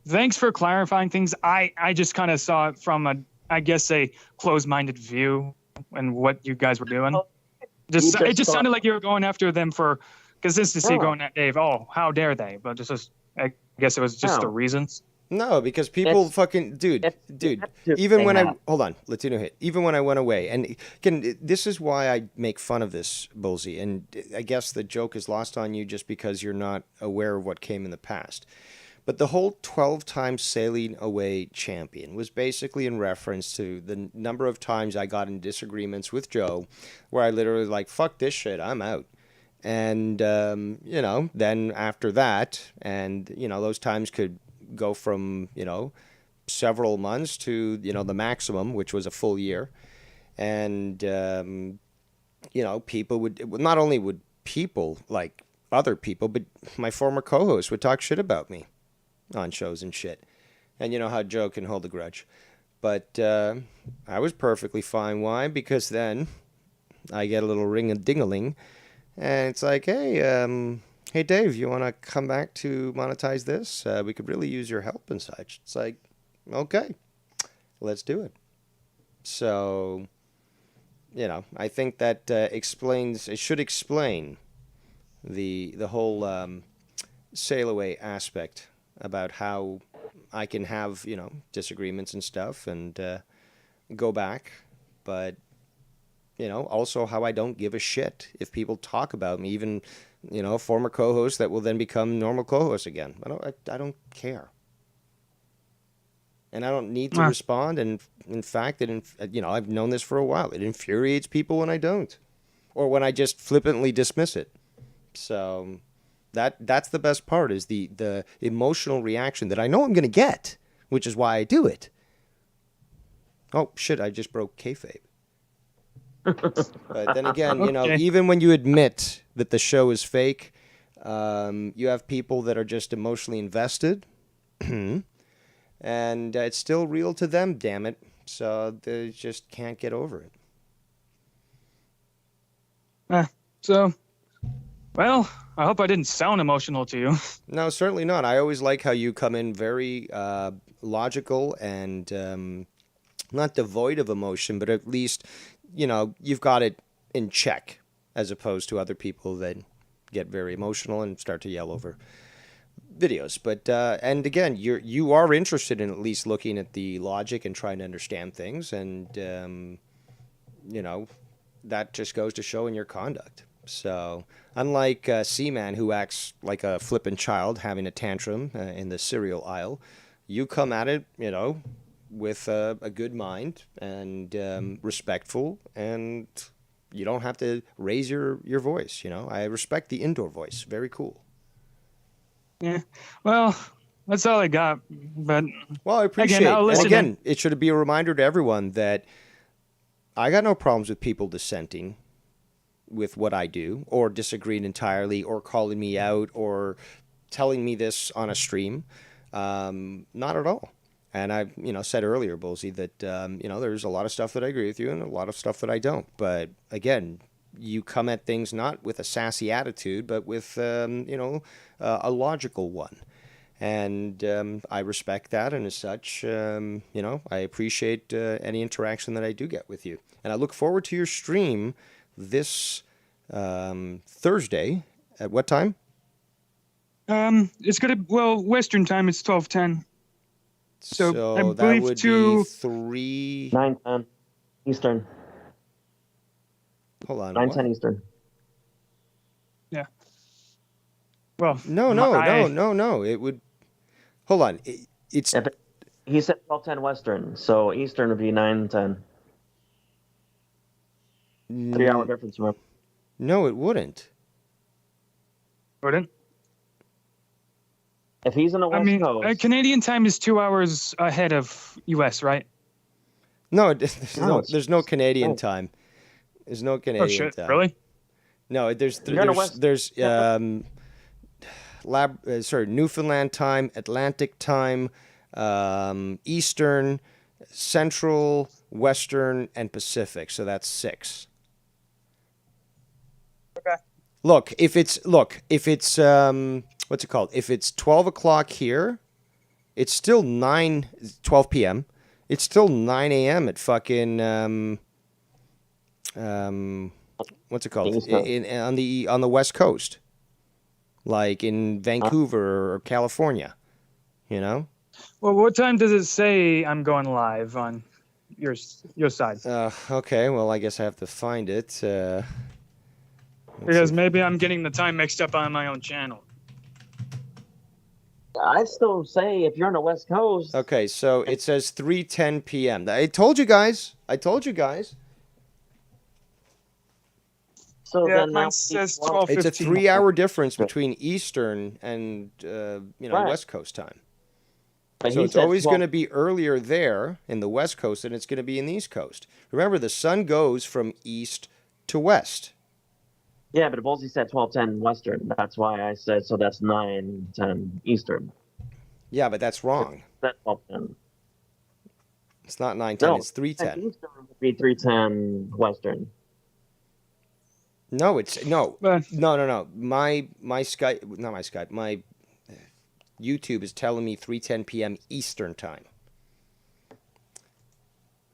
Speaker 4: Thanks for clarifying things. I just kind of saw it from a closed-minded view and what you guys were doing.
Speaker 6: just
Speaker 4: It just
Speaker 6: thought-
Speaker 4: sounded like you were going after them for consistency,
Speaker 6: No.
Speaker 4: going at Dave. Oh, how dare they? But I guess it was just
Speaker 6: No.
Speaker 4: the reasons.
Speaker 1: No, because people
Speaker 6: It's-
Speaker 1: fucking, dude,
Speaker 6: they
Speaker 1: even when I,
Speaker 6: have.
Speaker 1: hold on, Latino hit, even when I went away, and again, this is why I make fun of this, Bullseye, and I guess the joke is lost on you just because you're not aware of what came in the past. But the whole 12-time sailing away champion was basically in reference to the number of times I got in disagreements with Joe where I literally like, fuck this shit, I'm out. And, then after that, and, those times could go from, several months to, the maximum, which was a full year. And, people would, not only would people like other people, but my former co-host would talk shit about me on shows and shit. And you know how Joe can hold a grudge. But I was perfectly fine. Why? Because then I get a little ring-a-ding-a-ling, and it's like, hey Dave, you want to come back to monetize this? We could really use your help and such. It's like, okay, let's do it. So, you know, I think that it should explain the whole sail away aspect about how I can have, you know, disagreements and stuff and go back, but, you know, also how I don't give a shit if people talk about me, even, you know, former co-hosts that will then become normal co-hosts again. I don't care. And I don't need to respond. And in fact, you know, I've known this for a while. It infuriates people when I don't, or when I just flippantly dismiss it. So that's the best part, is the emotional reaction that I know I'm going to get, which is why I do it. Oh shit! I just broke kayfabe. But then again, you know, even when you admit that the show is fake, you have people that are just emotionally invested. And it's still real to them, damn it. So they just can't get over it.
Speaker 4: Well, I hope I didn't sound emotional to you.
Speaker 1: No, certainly not. I always like how you come in very logical and not devoid of emotion, but at least, you know, you've got it in check, as opposed to other people that get very emotional and start to yell over videos. But and again, you are interested in at least looking at the logic and trying to understand things, and you know, that just goes to show in your conduct. So unlike Seaman, who acts like a flippant child having a tantrum in the cereal aisle, you come at it, you know, with a good mind and respectful, and you don't have to raise your voice. You know, I respect the indoor voice. Very cool.
Speaker 4: Yeah, well, that's all I got. But
Speaker 1: well, I appreciate
Speaker 4: again,
Speaker 1: it. And again, it should be a reminder to everyone that I got no problems with people dissenting with what I do, or disagreeing entirely, or calling me out, or telling me this on a stream. Not at all. And I, you know, said earlier, Bullseye, that you know, there's a lot of stuff that I agree with you and a lot of stuff that I don't. But again, you come at things not with a sassy attitude, but with you know, a logical one. And I respect that, and as such, you know, I appreciate any interaction that I do get with you. And I look forward to your stream this Thursday. At what time?
Speaker 4: It's Western time. It's 12:10. So I
Speaker 1: that
Speaker 4: believe
Speaker 1: would be
Speaker 6: 9:10 Eastern.
Speaker 1: Hold on.
Speaker 6: 9:10 Eastern.
Speaker 4: Yeah. Well,
Speaker 1: no. It would. Hold on.
Speaker 6: He said 12:10 Western, so Eastern would be 9:10. 3-hour difference, remember?
Speaker 1: No, it wouldn't.
Speaker 4: Wouldn't?
Speaker 6: If he's on the West Coast,
Speaker 4: Canadian time is 2 hours ahead of U.S., right?
Speaker 1: No, there's no Canadian time. There's no Canadian time.
Speaker 4: Really?
Speaker 1: No, there's Newfoundland time, Atlantic time, Eastern, Central, Western, and Pacific. So that's 6.
Speaker 4: Okay.
Speaker 1: Look, if it's what's it called? If it's 12 o'clock here, it's still 12 p.m. It's still 9 a.m. at fucking what's it called? On the West Coast, like in Vancouver or California, you know.
Speaker 4: Well, what time does it say I'm going live on your side?
Speaker 1: Okay, well, I guess I have to find it.
Speaker 4: Because maybe I'm getting the time mixed up on my own channel.
Speaker 6: I'd still say if you're on the West Coast.
Speaker 1: Okay, so it says 3:10 p.m. I told you guys.
Speaker 6: So
Speaker 4: yeah,
Speaker 6: then
Speaker 4: mine says 12:15.
Speaker 1: It's a 3-hour difference between Eastern and West Coast time.
Speaker 6: But
Speaker 1: so it's always going to be earlier there in the West Coast than it's going to be in the East Coast. Remember, the sun goes from east to west.
Speaker 6: Yeah, but Bolsey said 12:10 Western. That's why I said so. That's 9:10 Eastern.
Speaker 1: Yeah, but that's wrong.
Speaker 6: That's 12:10.
Speaker 1: It's not 9:10.
Speaker 6: No,
Speaker 1: It's 3:10.
Speaker 6: Eastern would be 3:10 Western.
Speaker 1: No, it's no.
Speaker 4: But
Speaker 1: No. My Skype, not my Skype. My YouTube is telling me 3:10 p.m. Eastern time.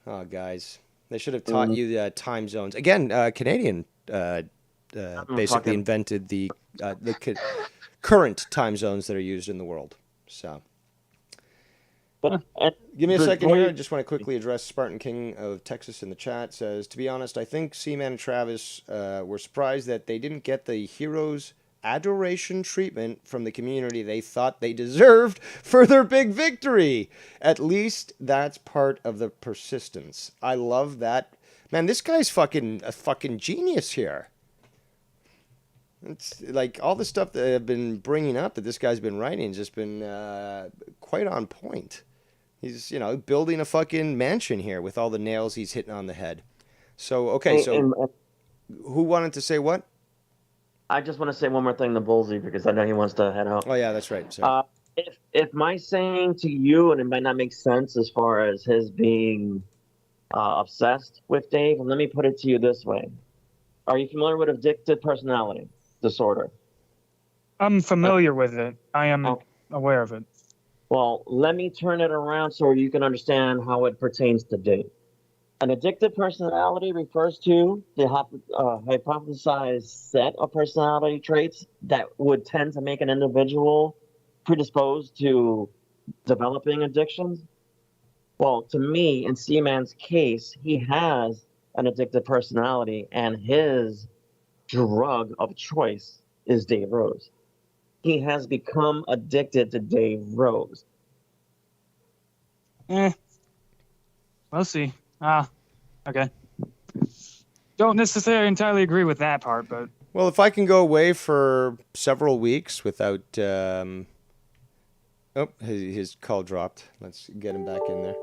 Speaker 1: Oh, guys, they should have taught you the time zones again. Canadian basically
Speaker 6: fucking-
Speaker 1: invented the current time zones that are used in the world. So.
Speaker 6: But
Speaker 1: Give me a second
Speaker 6: before
Speaker 1: here. I
Speaker 6: you-
Speaker 1: just want to quickly address Spartan King of Texas in the chat. Says, to be honest, I think Seaman and Travis were surprised that they didn't get the hero's adoration treatment from the community they thought they deserved for their big victory. At least that's part of the persistence. I love that. Man, this guy's a fucking genius here. It's like all the stuff that I've been bringing up that this guy's been writing has just been quite on point. He's, building a fucking mansion here with all the nails he's hitting on the head. So, okay, so who wanted to say what?
Speaker 6: I just want to say one more thing to Bullsy because I know he wants to head out.
Speaker 1: Oh, yeah, that's right. Sorry.
Speaker 6: If my saying to you, and it might not make sense as far as his being obsessed with Dave, let me put it to you this way. Are you familiar with addictive personality disorder?
Speaker 4: I'm familiar with it. I am aware of it.
Speaker 6: Well, let me turn it around so you can understand how it pertains to Dave. An addictive personality refers to the hypothesized set of personality traits that would tend to make an individual predisposed to developing addictions. Well, to me, in Seaman's case, he has an addictive personality, and his drug of choice is Dave Rose. He has become addicted to Dave Rose.
Speaker 4: We'll see. Okay. Don't necessarily entirely agree with that part, but
Speaker 1: Well, if I can go away for several weeks without... his call dropped. Let's get him back in there.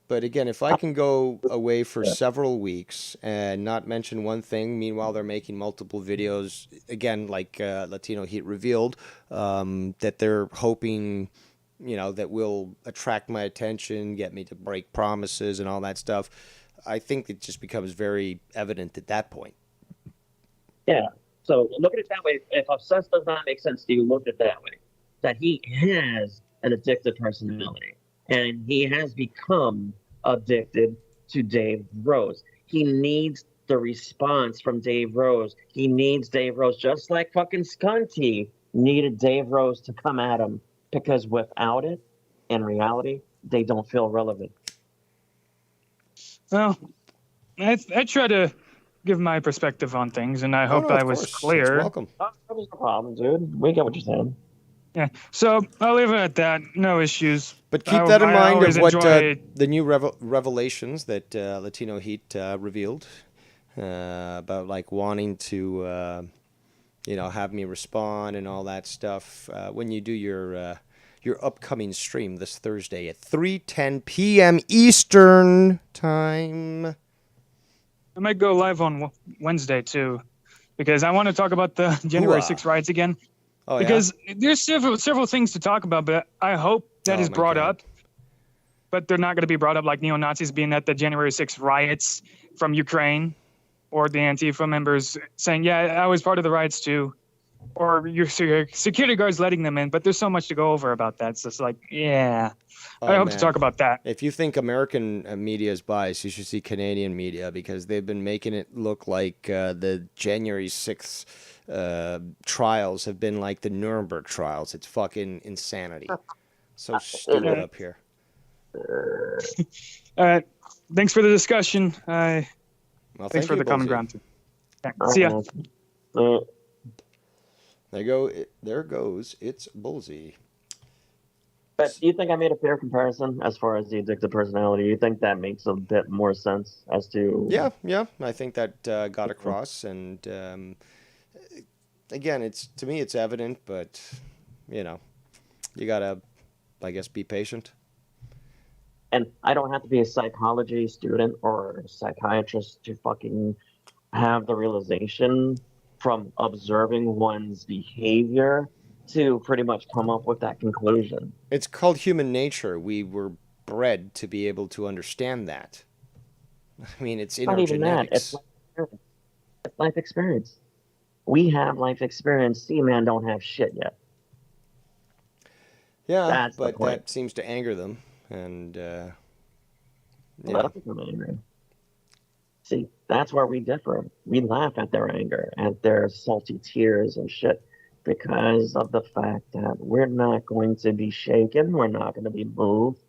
Speaker 1: But again, if I can go away for several weeks and not mention one thing, meanwhile they're making multiple videos, again, like Latino Heat revealed, that they're hoping, that will attract my attention, get me to break promises and all that stuff. I think it just becomes very evident at that point.
Speaker 6: Yeah. So look at it that way. If obsessed does not make sense to you, look at it that way. That he has an addictive personality. And he has become addicted to Dave Rose. He needs the response from Dave Rose. He needs Dave Rose, just like fucking Skunty needed Dave Rose to come at him. Because without it, in reality, they don't feel relevant.
Speaker 4: well, I try to give my perspective on things, and I hope
Speaker 1: of
Speaker 4: I was
Speaker 1: course. It's
Speaker 4: clear.
Speaker 1: welcome.
Speaker 6: There's no problem, dude. We get what you're saying.
Speaker 4: Yeah. So I'll leave it at that. No issues.
Speaker 1: But keep that in
Speaker 4: I
Speaker 1: mind
Speaker 4: always
Speaker 1: of what
Speaker 4: enjoy-
Speaker 1: the new revelations that Latino Heat revealed about like wanting to, have me respond and all that stuff when you do your upcoming stream this Thursday at 3:10 p.m. Eastern time.
Speaker 4: I might go live on Wednesday too, because I want to talk about the January
Speaker 1: Hooah.
Speaker 4: 6th riots again.
Speaker 1: Oh,
Speaker 4: Because there's several things to talk about, but I hope that is
Speaker 1: my
Speaker 4: brought
Speaker 1: God.
Speaker 4: up. But they're not going to be brought up like neo-Nazis being at the January 6th riots from Ukraine, or the Antifa members saying, yeah, I was part of the riots too, or your security guards letting them in. But there's so much to go over about that. So it's like, yeah, I hope to
Speaker 1: man.
Speaker 4: talk about that.
Speaker 1: If you think American media is biased, you should see Canadian media because they've been making it look like the January 6th trials have been like the Nuremberg trials. It's fucking insanity. So stupid up here.
Speaker 4: Thanks for the discussion.
Speaker 1: Well,
Speaker 4: Thanks for
Speaker 1: you,
Speaker 4: the common
Speaker 1: Bullseye.
Speaker 4: ground too. Yeah, see ya.
Speaker 1: There goes. It's Bullseye.
Speaker 6: But do you think I made a fair comparison as far as the addictive personality? You think that makes a bit more sense as to...
Speaker 1: Yeah. I think that got across. And again, to me, it's evident, but, you got to, I guess, be patient.
Speaker 6: And I don't have to be a psychology student or a psychiatrist to fucking have the realization from observing one's behavior to pretty much come up with that conclusion.
Speaker 1: It's called human nature. We were bred to be able to understand that. I mean, it's in
Speaker 6: Not
Speaker 1: our
Speaker 6: even that.
Speaker 1: genetics.
Speaker 6: It's life experience. We have life experience. Seaman don't have shit yet.
Speaker 1: Yeah,
Speaker 6: That's the
Speaker 1: but
Speaker 6: point.
Speaker 1: that seems to anger them, and
Speaker 6: Let them angry. See, that's where we differ. We laugh at their anger, at their salty tears and shit, because of the fact that we're not going to be shaken, we're not going to be moved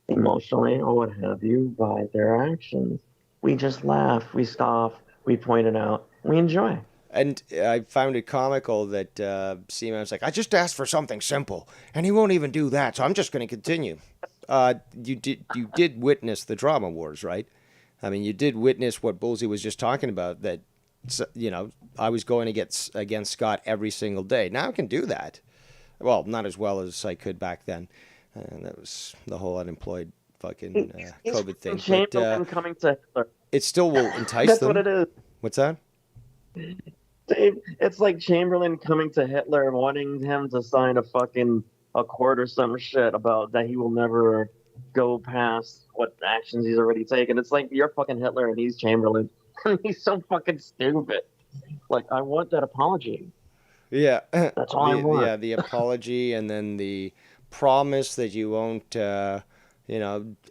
Speaker 6: emotionally or what have you by their actions. We just laugh, we scoff, we point it out, we enjoy.
Speaker 1: And I found it comical that Seaman's like, I just asked for something simple, and he won't even do that, so I'm just going to continue. You did witness the drama wars, right? I mean, you did witness what Bullseye was just talking about, that, you know, I was going against Scott every single day. Now I can do that. Well, not as well as I could back then. And that was the whole unemployed fucking COVID thing.
Speaker 6: Chamberlain coming to Hitler.
Speaker 1: It still will entice
Speaker 6: That's
Speaker 1: them.
Speaker 6: what it is.
Speaker 1: What's that?
Speaker 6: Dave, it's like Chamberlain coming to Hitler and wanting him to sign a accord or some shit about that he will never go past what actions he's already taken. It's like you're fucking Hitler and he's Chamberlain. He's so fucking stupid. Like, I want that apology.
Speaker 1: Yeah.
Speaker 6: That's all I want.
Speaker 1: Yeah, the apology, and then the promise that you won't,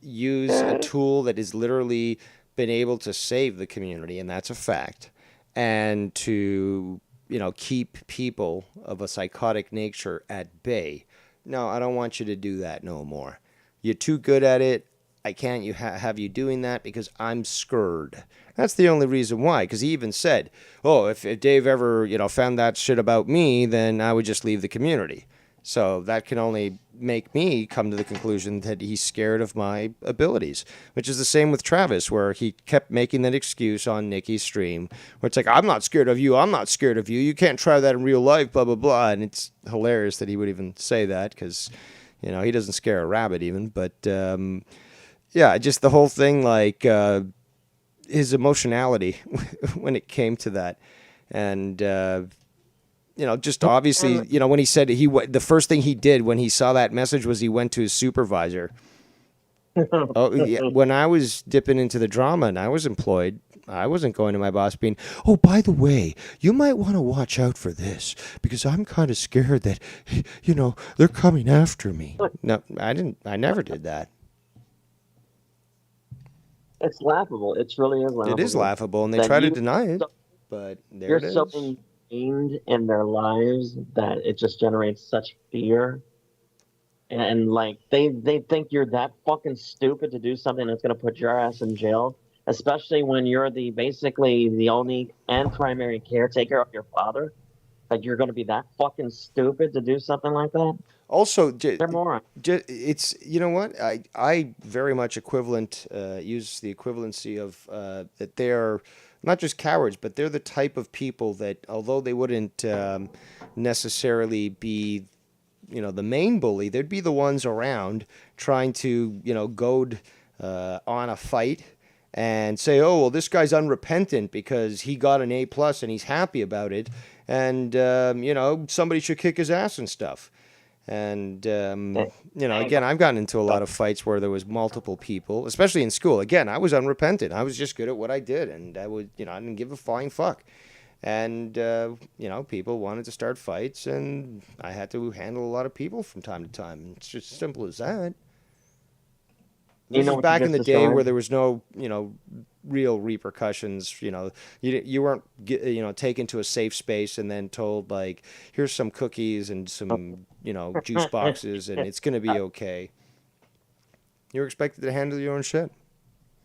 Speaker 1: use a tool that has literally been able to save the community, and that's a fact. And to, keep people of a psychotic nature at bay. No, I don't want you to do that no more. You're too good at it. I can't have you doing that because I'm scared. That's the only reason why. Because he even said, oh, if Dave ever, found that shit about me, then I would just leave the community. So that can only make me come to the conclusion that he's scared of my abilities, which is the same with Travis, where he kept making that excuse on Nikki's stream, where it's like, I'm not scared of you. I'm not scared of you. You can't try that in real life, blah, blah, blah. And it's hilarious that he would even say that because, he doesn't scare a rabbit even. But, yeah, just the whole thing, like his emotionality when it came to that. And, just obviously, when he said the first thing he did when he saw that message was he went to his supervisor. Oh, yeah, when I was dipping into the drama and I was employed, I wasn't going to my boss being, oh, by the way, you might want to watch out for this because I'm kind of scared that, they're coming after me. No, I didn't. I never did that.
Speaker 6: It's laughable. It really is laughable.
Speaker 1: It is laughable, and they try to deny it, but there it is.
Speaker 6: You're so ingrained in their lives that it just generates such fear. And like they think you're that fucking stupid to do something that's gonna put your ass in jail, especially when you're basically the only and primary caretaker of your father. Like you're gonna be that fucking stupid to do something like that.
Speaker 1: Also,
Speaker 6: they're morons.
Speaker 1: It's what I very much use the equivalency of that they're not just cowards, but they're the type of people that although they wouldn't necessarily be the main bully, they'd be the ones around trying to goad on a fight and say, oh well, this guy's unrepentant because he got an A+ and he's happy about it, and somebody should kick his ass and stuff. And, again, I've gotten into a lot of fights where there was multiple people, especially in school. Again, I was unrepentant. I was just good at what I did, and I didn't give a flying fuck. And, people wanted to start fights, and I had to handle a lot of people from time to time. It's just as simple as that. This was back in the day where there was no, real repercussions. You weren't taken to a safe space and then told like, here's some cookies and some juice boxes and it's gonna be okay. You were expected to handle your own shit.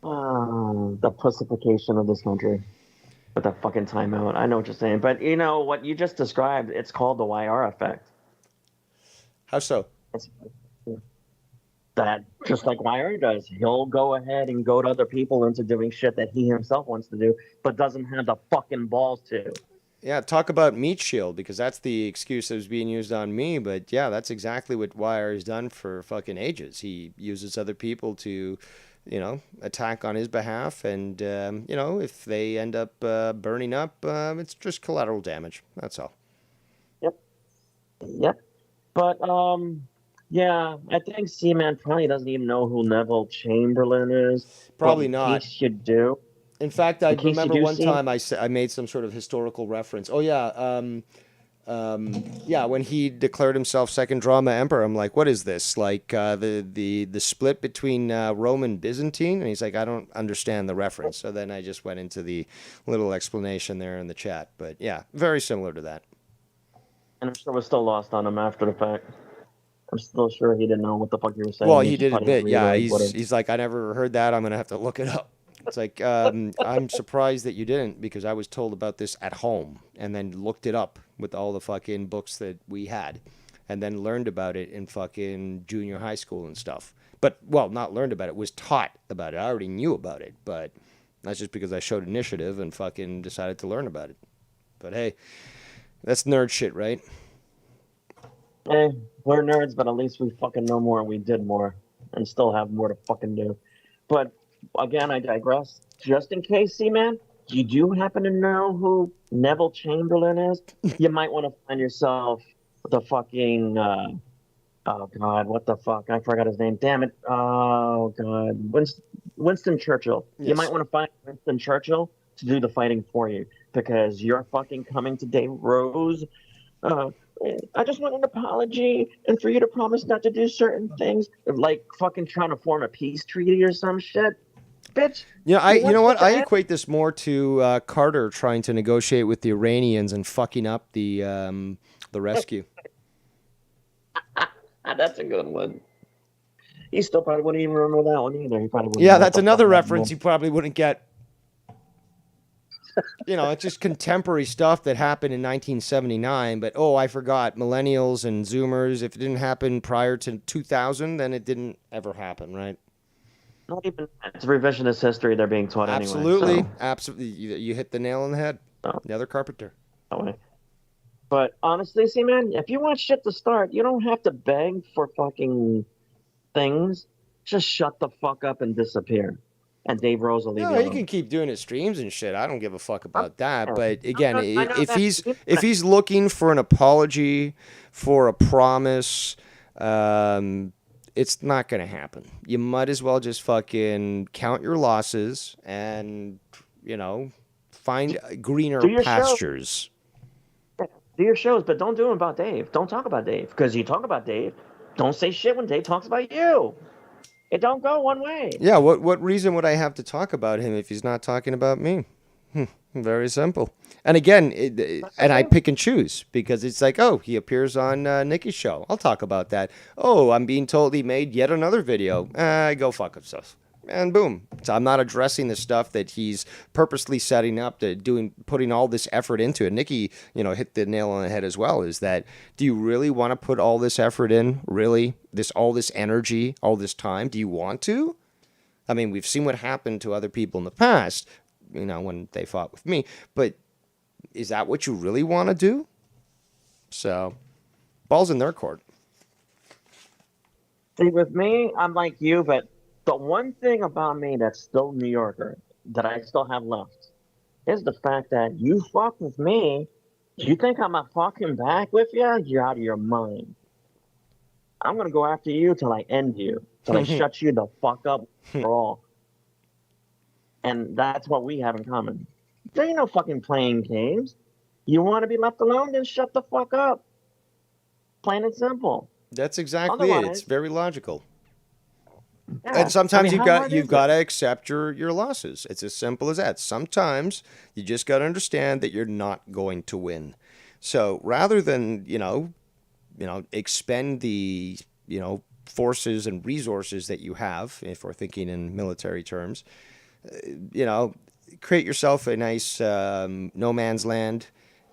Speaker 6: The pussification of this country with that fucking timeout. I know what you're saying, but what you just described, it's called the YR effect.
Speaker 1: How so?
Speaker 6: That just like YR does, he'll go ahead and goad other people into doing shit that he himself wants to do, but doesn't have the fucking balls to.
Speaker 1: Yeah, talk about meat shield, because that's the excuse that was being used on me. But yeah, that's exactly what YR has done for fucking ages. He uses other people to attack on his behalf. And, if they end up burning up, it's just collateral damage. That's all.
Speaker 6: Yep. Yep. But yeah, I think Seaman probably doesn't even know who Neville Chamberlain is.
Speaker 1: Probably
Speaker 6: But in
Speaker 1: not.
Speaker 6: case you do,
Speaker 1: In fact, I
Speaker 6: in case you
Speaker 1: remember
Speaker 6: do
Speaker 1: one
Speaker 6: see,
Speaker 1: time I made some sort of historical reference. Oh, yeah. When he declared himself second drama emperor, I'm like, what is this? Like the split between Rome and Byzantine? And he's like, I don't understand the reference. So then I just went into the little explanation there in the chat. But yeah, very similar to that.
Speaker 6: and I'm sure it was still lost on him after the fact. I'm still sure he didn't know what the fuck you were saying.
Speaker 1: Well,
Speaker 6: He
Speaker 1: he
Speaker 6: just
Speaker 1: did
Speaker 6: probably
Speaker 1: admit, yeah,
Speaker 6: reiterated what
Speaker 1: he's like, I never heard that. I'm gonna have to look it up. It's like, I'm surprised that you didn't, because I was told about this at home and then looked it up with all the fucking books that we had, and then learned about it in fucking junior high school and stuff. But, well, not learned about it, was taught about it. I already knew about it, but that's just because I showed initiative and fucking decided to learn about it. But hey, that's nerd shit, right?
Speaker 6: We're nerds, but at least we fucking know more and we did more and still have more to fucking do. But again, I digress. Just in case, Seaman, you do happen to know who Neville Chamberlain is, you might want to find yourself the fucking oh god, what the fuck? I forgot his name. Damn it. Oh god. Winston Churchill.
Speaker 1: Yes.
Speaker 6: You might want to find Winston Churchill to do the fighting for you, because you're fucking coming to Dave Rose. I just want an apology and for you to promise not to do certain things, like fucking trying to form a peace treaty or some shit. Bitch.
Speaker 1: You know what? I equate this more to Carter trying to negotiate with the Iranians and fucking up the rescue.
Speaker 6: That's a good one. He still probably wouldn't even remember that one either. He probably wouldn't
Speaker 1: Yeah,
Speaker 6: know what
Speaker 1: that's
Speaker 6: the
Speaker 1: another
Speaker 6: fuck that
Speaker 1: reference
Speaker 6: meant.
Speaker 1: you probably wouldn't get. It's just contemporary stuff that happened in 1979, but I forgot. Millennials and Zoomers, if it didn't happen prior to 2000, then it didn't ever happen, right?
Speaker 6: Not even it's revisionist history they're being taught
Speaker 1: Absolutely.
Speaker 6: anyway.
Speaker 1: Absolutely. You hit the nail on the head. The other carpenter.
Speaker 6: So, but honestly, see, man, if you want shit to start, you don't have to beg for fucking things. Just shut the fuck up and disappear. And Dave Rose will leave you
Speaker 1: No, he
Speaker 6: alone.
Speaker 1: can keep doing his streams and shit. I don't give a fuck about that. But
Speaker 6: I
Speaker 1: again,
Speaker 6: know
Speaker 1: if
Speaker 6: that-
Speaker 1: he's looking for an apology, for a promise, it's not going to happen. You might as well just fucking count your losses and find greener
Speaker 6: Do your show.
Speaker 1: pastures.
Speaker 6: Do your shows, but don't do them about Dave. Don't talk about Dave, because you talk about Dave. Don't say shit when Dave talks about you. It don't go one way.
Speaker 1: Yeah, what reason would I have to talk about him if he's not talking about me? Very simple. And again, and I pick and choose, because it's like, he appears on Nikki's show. I'll talk about that. I'm being told he made yet another video. Go fuck himself. And boom. So I'm not addressing the stuff that he's purposely setting up putting all this effort into it. Nikki, hit the nail on the head as well, is that, do you really want to put all this effort in? Really? All this energy, all this time? Do you want to? I mean, we've seen what happened to other people in the past, when they fought with me, but is that what you really want to do? So, ball's in their court.
Speaker 6: See, with me, I'm like you, but the one thing about me that's still New Yorker, that I still have left, is the fact that you fuck with me. You think I'm a fucking back with you? You're out of your mind. I'm going to go after you till I end you, till I shut you the fuck up for all. And that's what we have in common. There ain't no fucking playing games. You want to be left alone? Then shut the fuck up. Plain and simple.
Speaker 1: That's exactly it.
Speaker 6: Otherwise-
Speaker 1: It's very logical.
Speaker 6: Yeah.
Speaker 1: And sometimes
Speaker 6: how hard
Speaker 1: you've
Speaker 6: is
Speaker 1: got
Speaker 6: it?
Speaker 1: to accept your losses. It's as simple as that. Sometimes you just got to understand that you're not going to win. So rather than expend the forces and resources that you have, if we're thinking in military terms, create yourself a nice no man's land,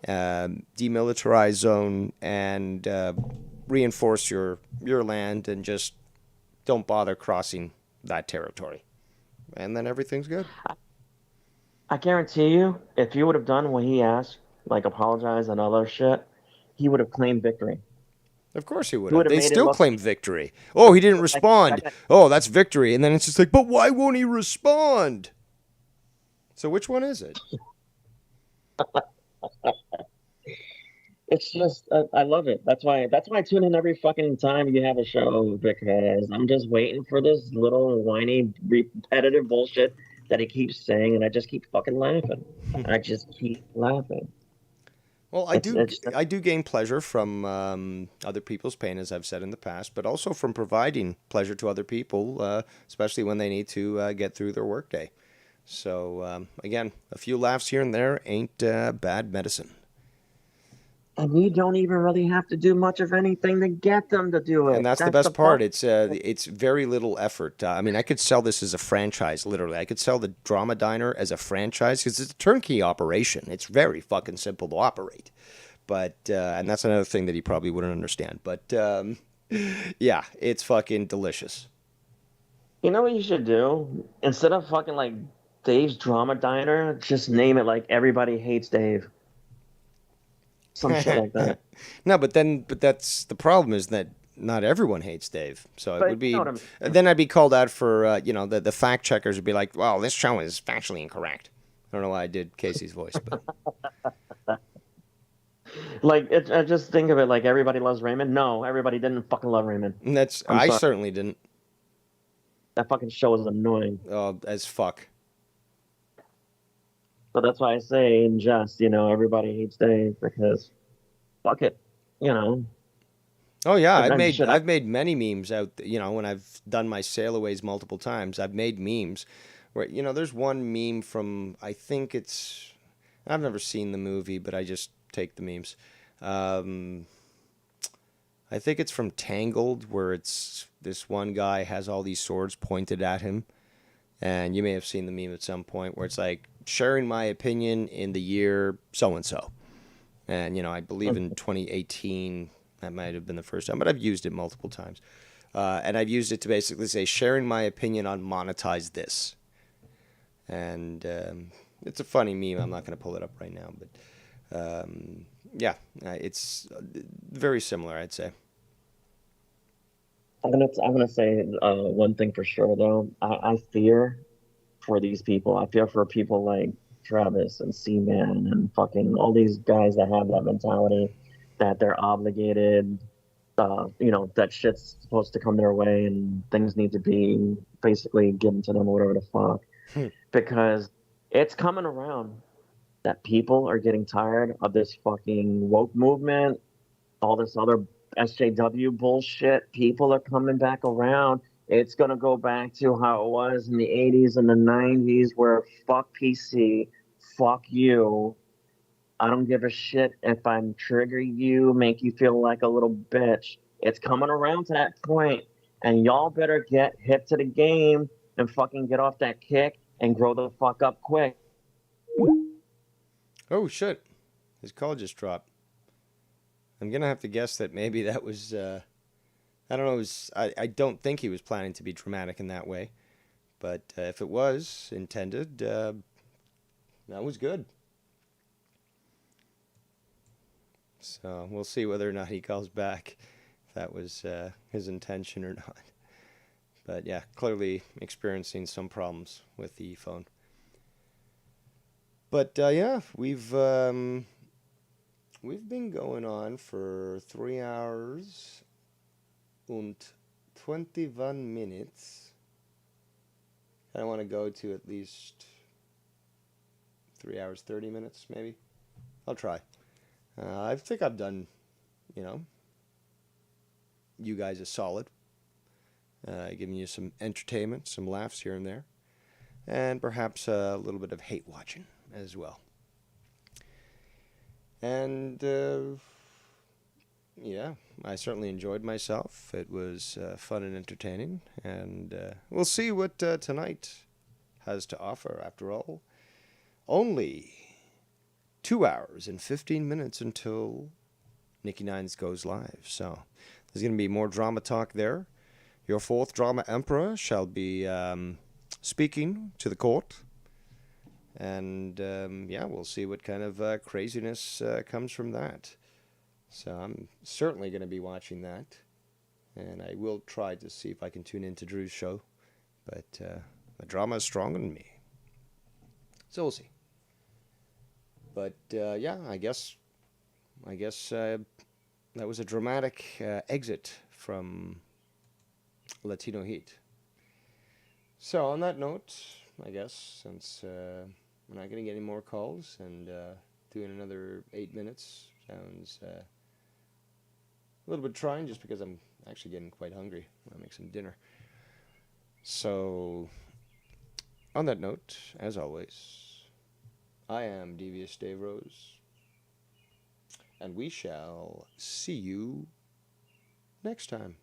Speaker 1: demilitarized zone, and reinforce your land, and just don't bother crossing that territory, and then everything's good.
Speaker 6: I guarantee you, if you would have done what he asked, like apologize and all that shit, he would have claimed victory.
Speaker 1: Of course he would
Speaker 6: He
Speaker 1: have.
Speaker 6: would have
Speaker 1: They
Speaker 6: made it
Speaker 1: still
Speaker 6: look
Speaker 1: claim victory. Oh, he didn't
Speaker 6: like
Speaker 1: respond.
Speaker 6: that guy-
Speaker 1: Oh, that's victory. And then it's just like, but why won't he respond? So which one is it?
Speaker 6: It's just I love it. That's why I tune in every fucking time you have a show because I'm just waiting for this little whiny repetitive bullshit that he keeps saying, and I just keep fucking laughing. I just keep laughing.
Speaker 1: Well,
Speaker 6: It's
Speaker 1: I do gain pleasure from other people's pain, as I've said in the past, but also from providing pleasure to other people, especially when they need to get through their workday. So again, a few laughs here and there ain't bad medicine.
Speaker 6: and you don't even really have to do much of anything to get them to do
Speaker 1: And
Speaker 6: it.
Speaker 1: that's the
Speaker 6: That's the
Speaker 1: best part.
Speaker 6: point.
Speaker 1: It's very little effort. I mean, I could sell this as a franchise, literally. I could sell the Drama Diner as a franchise because it's a turnkey operation. It's very fucking simple to operate. But and that's another thing that he probably wouldn't understand. But yeah, it's fucking delicious.
Speaker 6: You know what you should do? Instead of fucking like Dave's Drama Diner, just name it like Everybody Hates Dave. Some shit like that.
Speaker 1: No, but that's the problem is that not everyone hates Dave. So it
Speaker 6: But
Speaker 1: would be
Speaker 6: you know what I mean.
Speaker 1: then I'd be called out for the fact checkers would be like, well, this show is factually incorrect. I don't know why I did Casey's voice, but
Speaker 6: Like, I just think of it like Everybody Loves Raymond. No, everybody didn't fucking love Raymond.
Speaker 1: that's
Speaker 6: I'm
Speaker 1: I
Speaker 6: sorry.
Speaker 1: certainly didn't.
Speaker 6: That fucking show is annoying.
Speaker 1: As fuck.
Speaker 6: So that's why I say in jest, Everybody Hates Dave because fuck it. You know,
Speaker 1: Oh yeah,
Speaker 6: should
Speaker 1: I've made many memes out. When I've done my sailaways multiple times, I've made memes. Where there's one meme from I've never seen the movie, but I just take the memes. I think it's from Tangled, where it's this one guy has all these swords pointed at him, and you may have seen the meme at some point where it's like sharing my opinion in the year so and so, and I believe in 2018 that might have been the first time, but I've used it multiple times, and I've used it to basically say sharing my opinion on monetize this, and it's a funny meme. I'm not going to pull it up right now, but yeah, it's very similar, I'd say.
Speaker 6: I'm gonna say one thing for sure though. I fear for these people. I fear for people like Travis and C-Man and fucking all these guys that have that mentality that they're obligated. That shit's supposed to come their way and things need to be basically given to them or whatever the fuck. Because it's coming around that people are getting tired of this fucking woke movement, all this other SJW bullshit. People are coming back around. It's going to go back to how it was in the 80s and the 90s where fuck PC, fuck you. I don't give a shit if I'm triggering you, make you feel like a little bitch. It's coming around to that point, and y'all better get hip to the game and fucking get off that kick and grow the fuck up quick.
Speaker 1: Oh shit, his call just dropped. I'm gonna have to guess that maybe that was I don't know. I don't think he was planning to be dramatic in that way, but if it was intended, that was good. So we'll see whether or not he calls back, if that was his intention or not. But yeah, clearly experiencing some problems with the phone. But yeah, we've been going on for 3 hours and 21 minutes. I want to go to at least 3 hours 30 minutes, maybe. I'll try. I think I've done, you guys a solid. Giving you some entertainment, some laughs here and there, and perhaps a little bit of hate watching as well. And yeah, I certainly enjoyed myself. It was fun and entertaining, and we'll see what tonight has to offer. After all, only 2 hours and 15 minutes until Nikki Nines goes live. So there's going to be more drama talk there. Your fourth drama emperor shall be speaking to the court. And yeah, we'll see what kind of craziness comes from that. So I'm certainly going to be watching that. And I will try to see if I can tune into Drew's show. But the drama is stronger than me. So we'll see. But yeah, I guess that was a dramatic exit from Latino Heat. So on that note, I guess, since we're not going to get any more calls, and doing another 8 minutes sounds a little bit trying, just because I'm actually getting quite hungry. I'll make some dinner. So on that note, as always, I am Devious Dave Rose, and we shall see you next time.